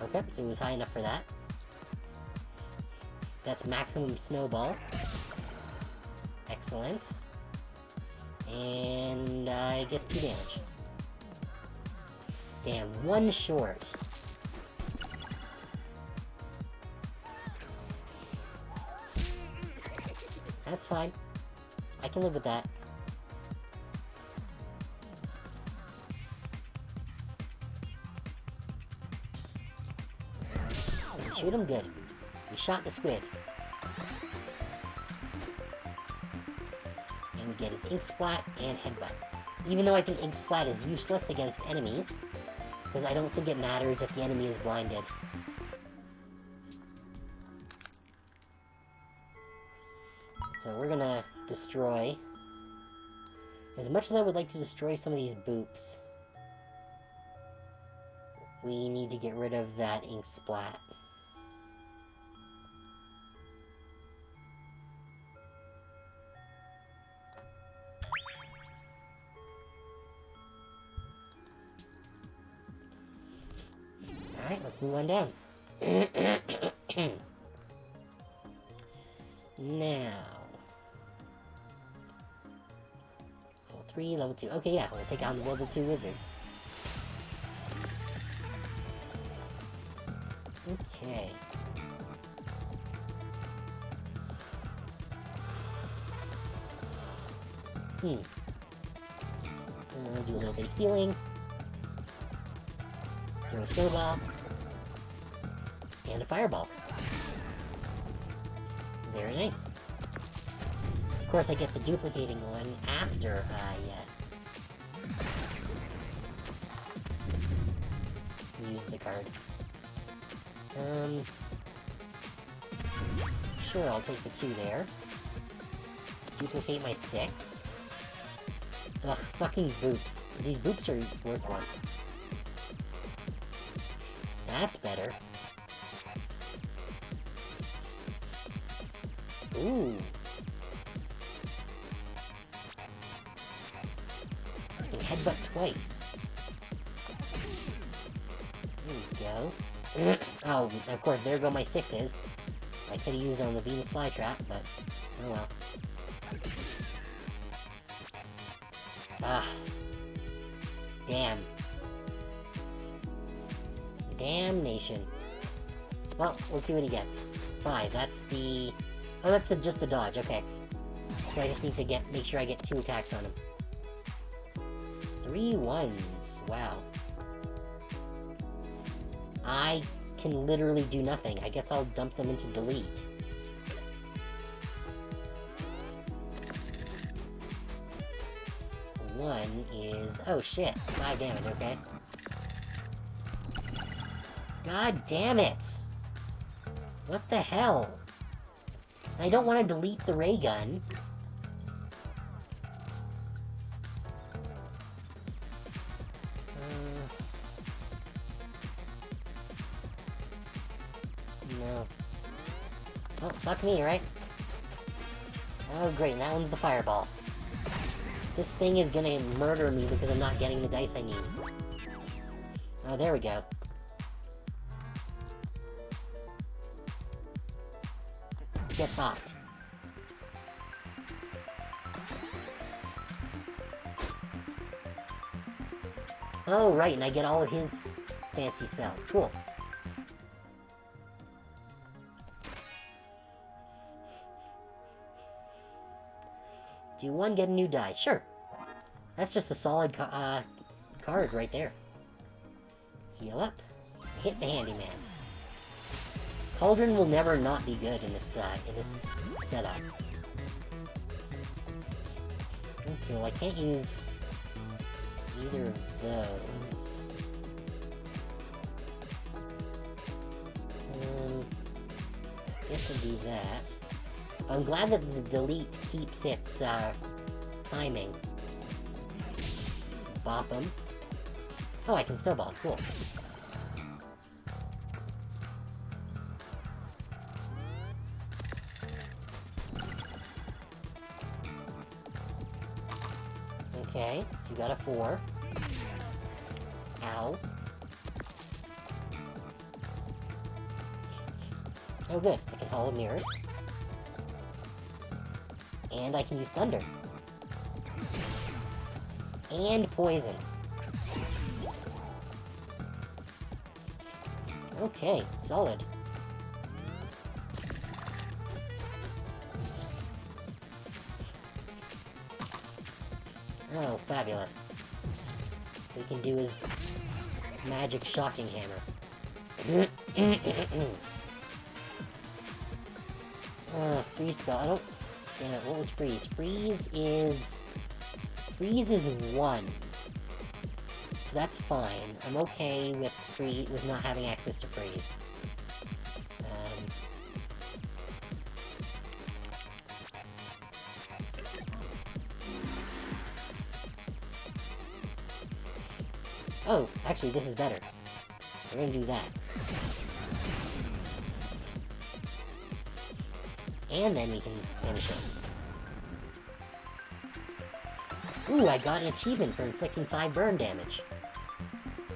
Okay, so it was high enough for that. That's maximum snowball. Excellent. And I guess 2 damage. Damn, 1 short. That's fine. I can live with that. Shoot him good. We shot the squid. And we get his ink splat and headbutt. Even though I think ink splat is useless against enemies, because I don't think it matters if the enemy is blinded. So we're gonna destroy. As much as I would like to destroy some of these boops, we need to get rid of that ink splat. Alright, let's move on down. Now. Level 3, level 2. Okay, yeah, we'll take on the level 2 wizard. Okay. Do a little bit of healing. Throw a snowball. And a fireball. Very nice. Of course, I get the duplicating one after I use the card. Sure, I'll take the 2 there. Duplicate my 6. Ugh, fucking boops. These boops are worthless. That's better. Ooh. headbutt twice. There we go. Oh, of course, there go my 6s. I could have used it on the Venus flytrap, but oh well. Ah. Damn. Damnation. Well, we'll see what he gets. 5, that's the... Oh, that's just the dodge, okay. So I just need to make sure I get 2 attacks on him. 3 1s, wow. I can literally do nothing. I guess I'll dump them into delete. One is... Oh shit, 5 damage, okay. God damn it! What the hell? I don't want to delete the ray gun. No. Oh, fuck me, right? Oh, great, and that one's the fireball. This thing is gonna murder me because I'm not getting the dice I need. Oh, there we go. Get popped. Oh, right, and I get all of his fancy spells. Cool. Do 1, get a new die. Sure. That's just a solid card right there. Heal up. Hit the handyman. Cauldron will never not be good in this setup. Okay, well I can't use either of those. Guess I'll do that. I'm glad that the delete keeps its timing. Bop him. Oh, I can snowball. Cool. Okay, so you got a 4. Ow. Oh good, I can Hall of Mirrors. And I can use Thunder. And Poison. Okay, solid. Oh, fabulous. So he can do his magic shocking hammer. Freeze spell. I don't... Damn it, what was freeze? Freeze is 1. So that's fine. I'm okay with not having access to freeze. Oh, actually, this is better. We're gonna do that. And then we can finish it. Ooh, I got an achievement for inflicting 5 burn damage.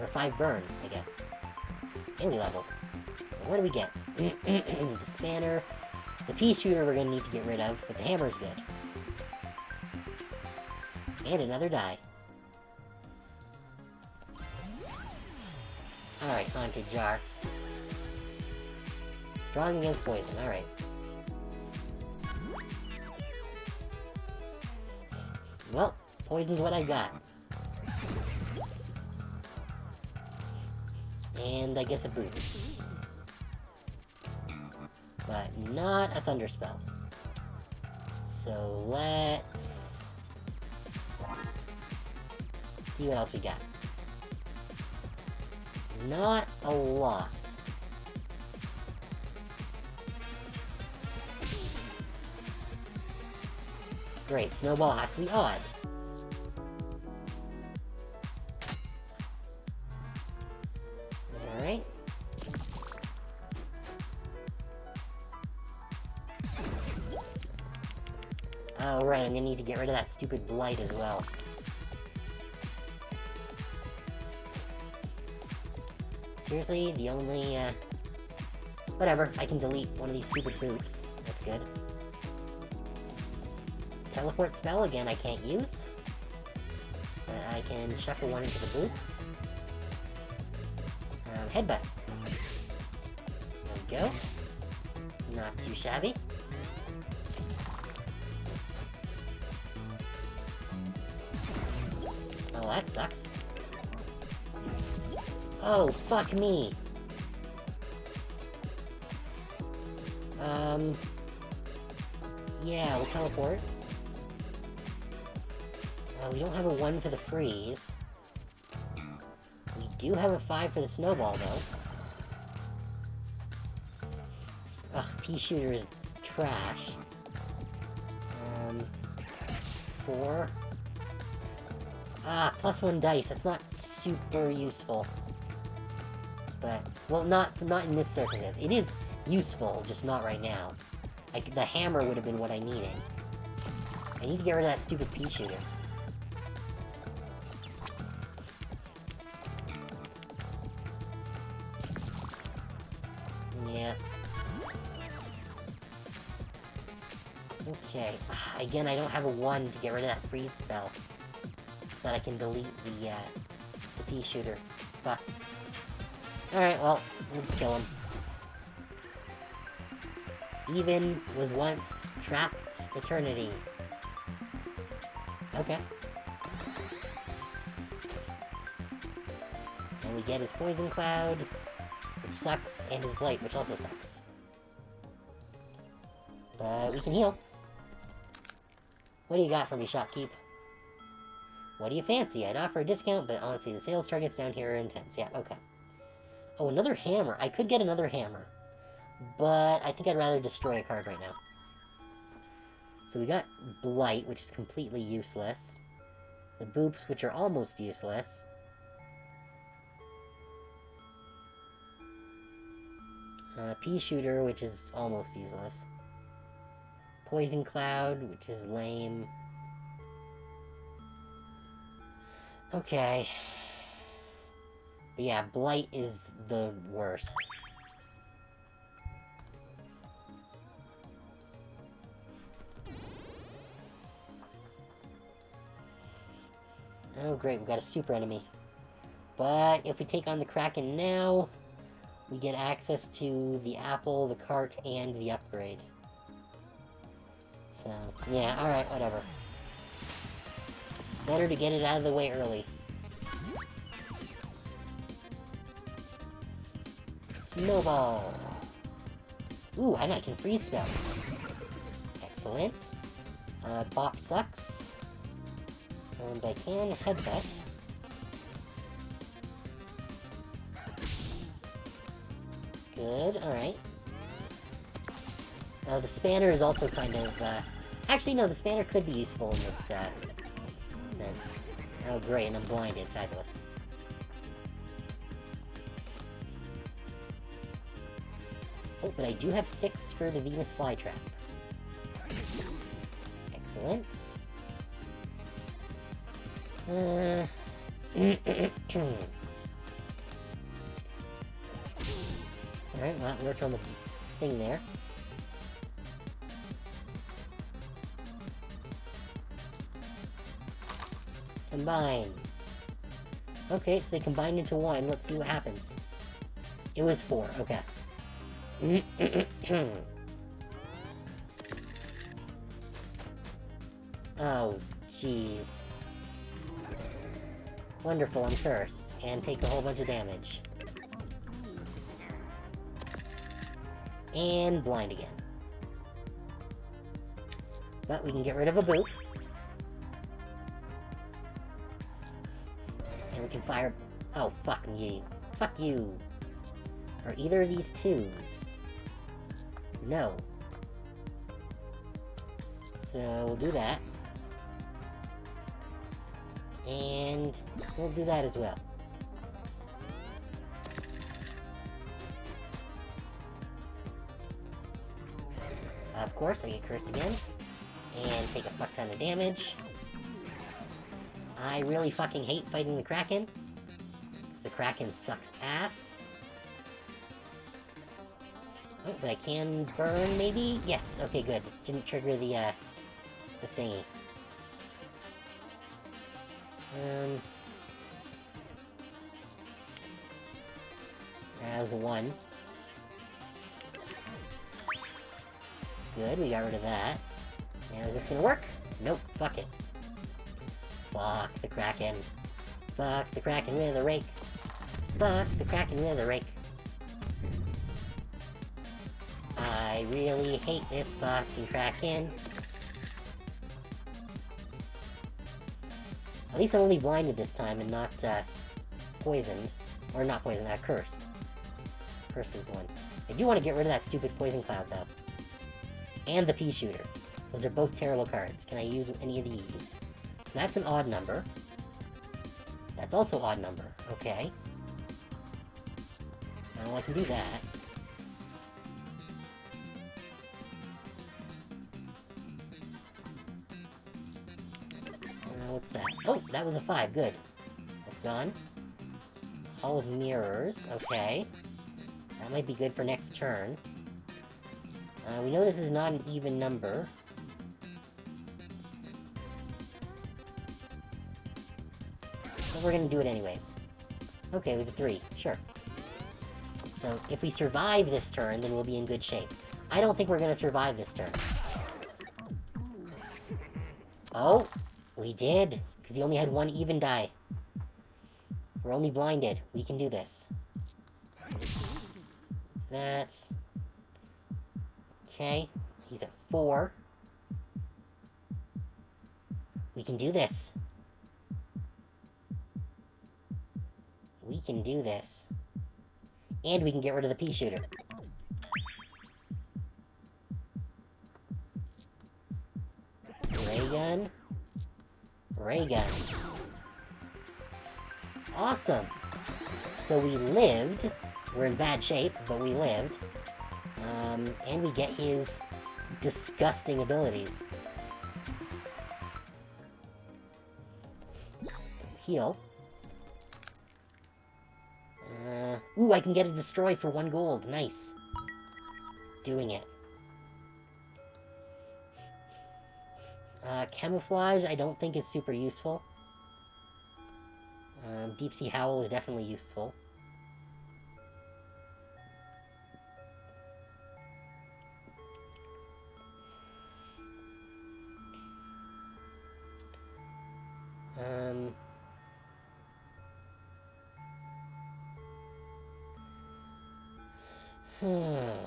Or 5 burn, I guess. And we leveled. What do we get? The spanner. The pea shooter we're gonna need to get rid of, but the hammer's good. And another die. Alright, Haunted Jar. Strong against poison, alright. Well, poison's what I've got. And I guess a brew. But not a thunder spell. So let's see what else we got. Not a lot. Great, snowball has to be odd. Alright. Oh, right, I'm gonna need to get rid of that stupid blight as well. Seriously, the only, whatever, I can delete one of these stupid boops. That's good. Teleport spell, again, I can't use. But I can chuck a one into the boop. Headbutt. There we go. Not too shabby. Oh, that sucks. Oh, fuck me. Yeah, we'll teleport. We don't have a 1 for the freeze. We do have a 5 for the snowball, though. Ugh, pea shooter is trash. 4. Ah, +1 dice. That's not super useful. But, well, not in this circumstance. It is useful, just not right now. Like, the hammer would have been what I needed. I need to get rid of that stupid pea shooter. Yeah. Okay. Again, I don't have a 1 to get rid of that freeze spell. So that I can delete the pea shooter. Fuck. Alright, well, let's kill him. Even was once trapped eternity. Okay. And we get his poison cloud, which sucks, and his blight, which also sucks. But we can heal. What do you got for me, shopkeep? What do you fancy? I'd offer a discount, but honestly, the sales targets down here are intense. Yeah, okay. Oh, another hammer. I could get another hammer. But I think I'd rather destroy a card right now. So we got Blight, which is completely useless. The Boops, which are almost useless. Pea Shooter, which is almost useless. Poison Cloud, which is lame. Okay. But yeah, Blight is the worst. Oh great, we've got a super enemy. But if we take on the Kraken now, we get access to the apple, the cart, and the upgrade. So, yeah, alright, whatever. Better to get it out of the way early. Snowball! Ooh, and I can freeze spell. Excellent. Bop sucks. And I can headbutt. Good, alright. The spanner is also kind of, actually, no, the spanner could be useful in this, sense. Oh, great, and I'm blinded. Fabulous. Oh, but I do have 6 for the Venus flytrap. Excellent. Alright, well, that worked on the thing there. Combine. Okay, so they combined into 1. Let's see what happens. It was 4. Okay. Oh, jeez. Wonderful, I'm cursed. And take a whole bunch of damage. And blind again. But we can get rid of a boot. And we can fire... Oh, fuck you. Fuck you. Are either of these 2s? No. So, we'll do that. And we'll do that as well. Of course, I get cursed again. And take a fuck ton of damage. I really fucking hate fighting the Kraken. Because the Kraken sucks ass. Oh, but I can burn, maybe? Yes, okay, good. Didn't trigger the thingy. That was a 1. Good, we got rid of that. Now, is this gonna work? Nope, fuck it. Fuck the Kraken. Fuck the Kraken with a rake. Fuck the Kraken with a rake. I really hate this fucking Kraken. At least I'm only blinded this time and not, poisoned. Or not poisoned, cursed. Cursed was the one. I do want to get rid of that stupid poison cloud, though. And the pea shooter. Those are both terrible cards. Can I use any of these? So that's an odd number. That's also odd number. Okay. Now I can do that. What's that? Oh, that was a 5. Good. That's gone. Hall of Mirrors. Okay. That might be good for next turn. We know this is not an even number. But we're gonna do it anyways. Okay, it was a 3. Sure. So, if we survive this turn, then we'll be in good shape. I don't think we're gonna survive this turn. Oh! We did! Because he only had 1 even die. We're only blinded. We can do this. That's... Okay. He's at 4. We can do this. We can do this. And we can get rid of the pea shooter. Ray gun. Ray gun. Awesome! So we lived. We're in bad shape, but we lived. And we get his disgusting abilities. Heal. Ooh, I can get a destroy for 1 gold. Nice. Doing it. Camouflage, I don't think is super useful. Deep Sea Howl is definitely useful.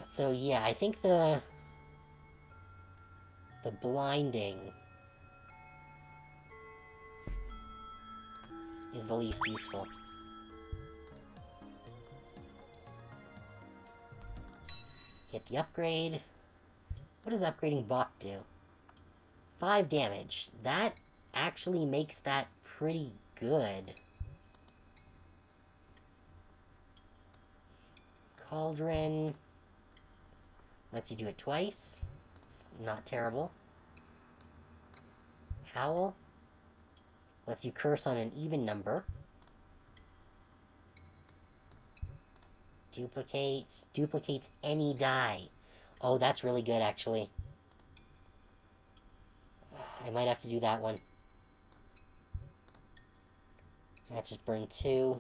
So yeah, I think the blinding is the least useful. Hit the upgrade. What does upgrading Bach do? 5 damage. That actually makes that pretty good. Cauldron lets you do it twice. It's not terrible. Howl lets you curse on an even number. Duplicates any die. Oh, that's really good, actually. I might have to do that one. That's just burn 2.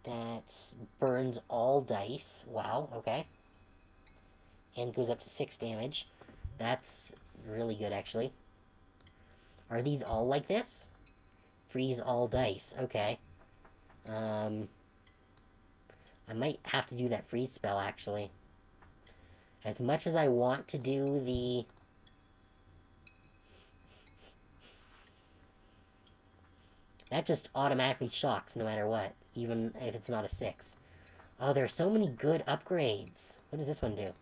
That burns all dice. Wow, okay. And goes up to 6 damage. That's really good, actually. Are these all like this? Freeze all dice. Okay. I might have to do that freeze spell, actually. As much as I want to do the... That just automatically shocks no matter what, even if it's not a 6. Oh, there's so many good upgrades. What does this one do?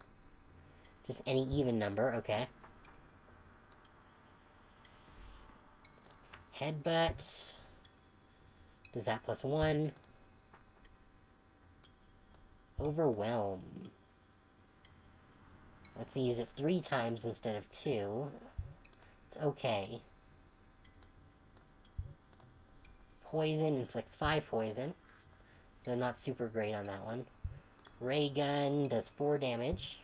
Just any even number, okay. Headbutt. Does that plus 1? Overwhelm. Lets me use it 3 times instead of 2. It's okay. Poison inflicts 5 poison. So not super great on that one. Ray gun does 4 damage.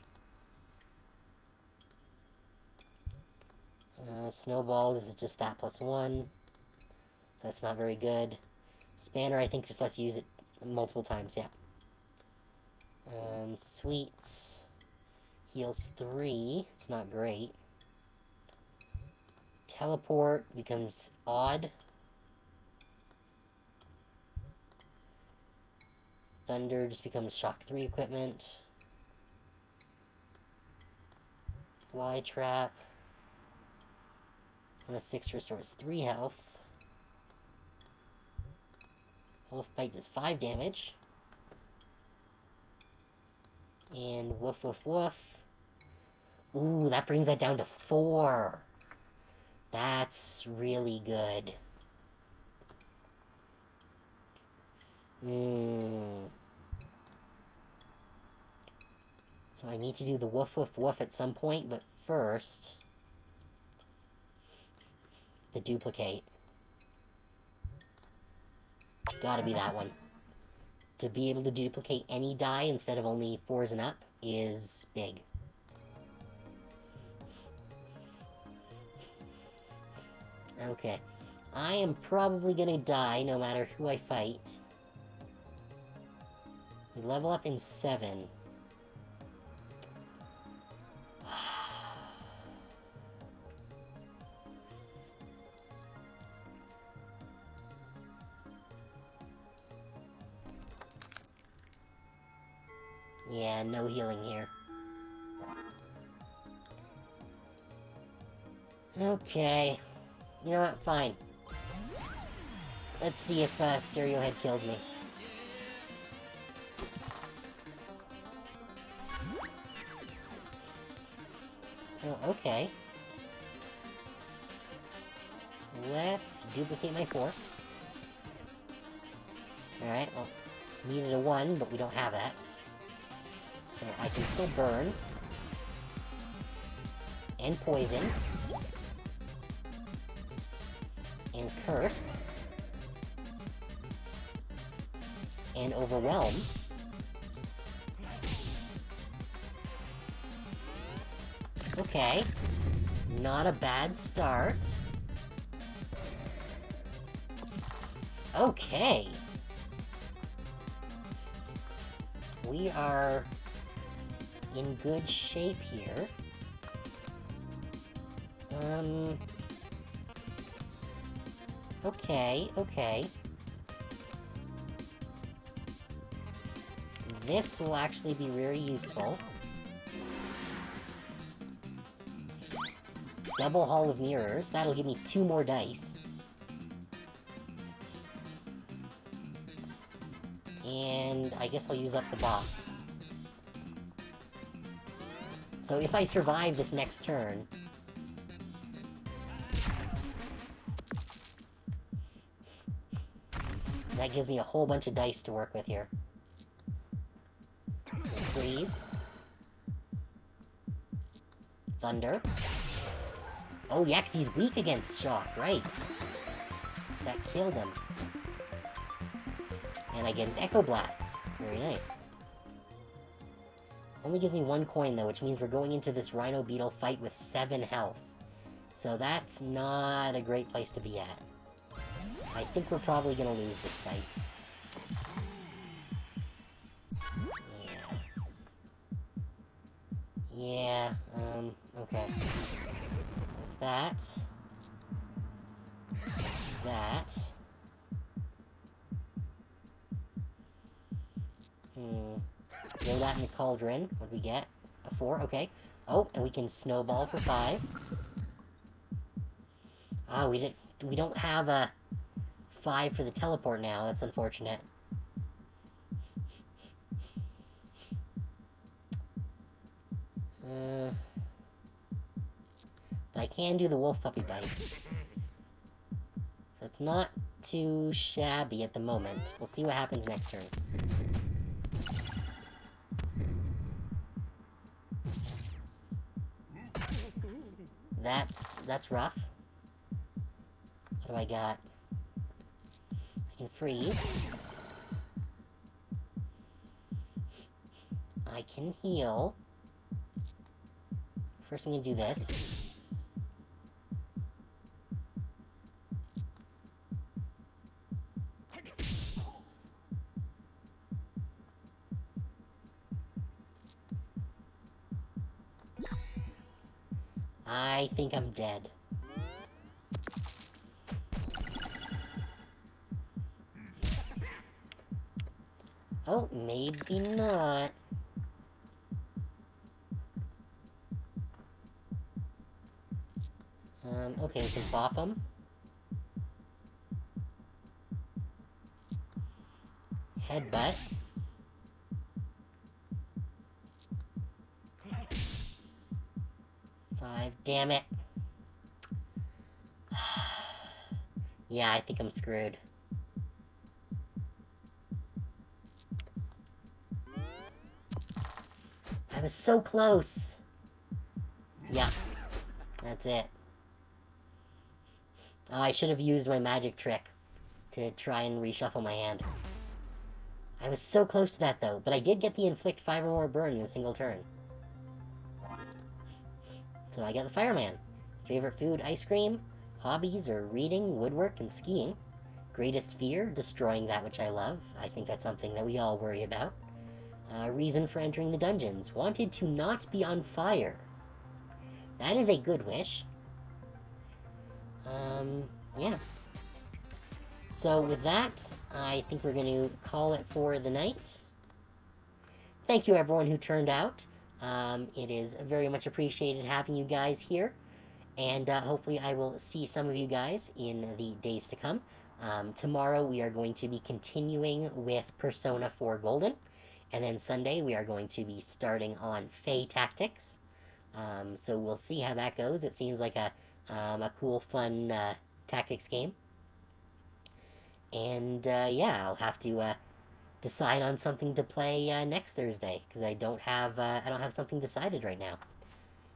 Snowball is just that +1. So that's not very good. Spanner, I think, just lets you use it multiple times, yeah. Sweets heals 3. It's not great. Teleport becomes odd. Thunder just becomes shock 3 equipment. Fly trap. On a 6 restores 3 health. Wolf bite does 5 damage. And woof woof woof. Ooh, that brings that down to 4. That's really good. So I need to do the woof woof woof at some point, but first... the duplicate. Gotta be that one. To be able to duplicate any die instead of only 4s and up is big. Okay. I am probably gonna die no matter who I fight. We level up in 7. Yeah, no healing here. Okay. You know what? Fine. Let's see if Stereo Head kills me. Oh, okay. Let's duplicate my 4. Alright, well, needed a 1, but we don't have that. So I can still burn. And poison. And curse. And overwhelm. Okay. Not a bad start. Okay. We are in good shape here. Okay. This will actually be very useful. Double Hall of Mirrors. That'll give me 2 more dice. And I guess I'll use up the bot. So if I survive this next turn... that gives me a whole bunch of dice to work with here. Freeze. Thunder. Oh, yeah, 'cause he's weak against shock, right. That killed him. And I get his Echo Blasts. Very nice. Only gives me 1 coin, though, which means we're going into this Rhino Beetle fight with 7 health. So that's not a great place to be at. I think we're probably gonna lose this fight. Yeah, okay. That's that. That. Throw that in the cauldron. What do we get? A 4, okay. Oh, and we can snowball for 5. Ah, we don't have a 5 for the teleport now. That's unfortunate. But I can do the wolf puppy bite. So it's not too shabby at the moment. We'll see what happens next turn. That's rough. What do I got? I can freeze. I can heal. First I'm gonna do this. I think I'm dead. Oh, maybe not. Okay, we can bop him. Headbutt. Five, damn it. Yeah, I think I'm screwed. I was so close. Yeah, that's it. Oh, I should have used my magic trick to try and reshuffle my hand. I was so close to that, though, but I did get the inflict 5 or more burn in a single turn. So I get the fireman. Favorite food, ice cream. Hobbies are reading, woodwork, and skiing. Greatest fear, destroying that which I love. I think that's something that we all worry about. Reason for entering the dungeons. Wanted to not be on fire. That is a good wish. Yeah. So with that, I think we're going to call it for the night. Thank you everyone who turned out. It is very much appreciated having you guys here. And hopefully I will see some of you guys in the days to come. Tomorrow we are going to be continuing with Persona 4 Golden. And then Sunday we are going to be starting on Fae Tactics. So we'll see how that goes. It seems like a cool, fun tactics game. And yeah, I'll have to decide on something to play next Thursday, because I don't have something decided right now.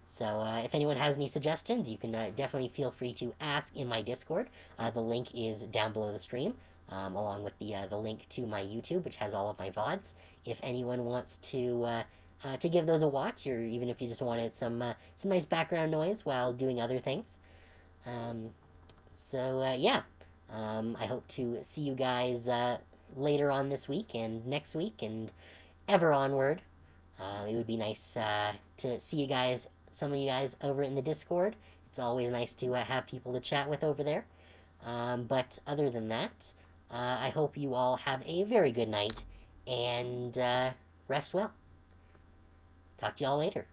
So if anyone has any suggestions, you can definitely feel free to ask in my Discord. The link is down below the stream, along with the link to my YouTube, which has all of my VODs. If anyone wants to give those a watch, or even if you just wanted some nice background noise while doing other things. So yeah, I hope to see you guys later on this week and next week and ever onward. It would be nice to see you guys, some of you guys over in the Discord. It's always nice to have people to chat with over there. But other than that, I hope you all have a very good night and rest well. Talk to y'all later.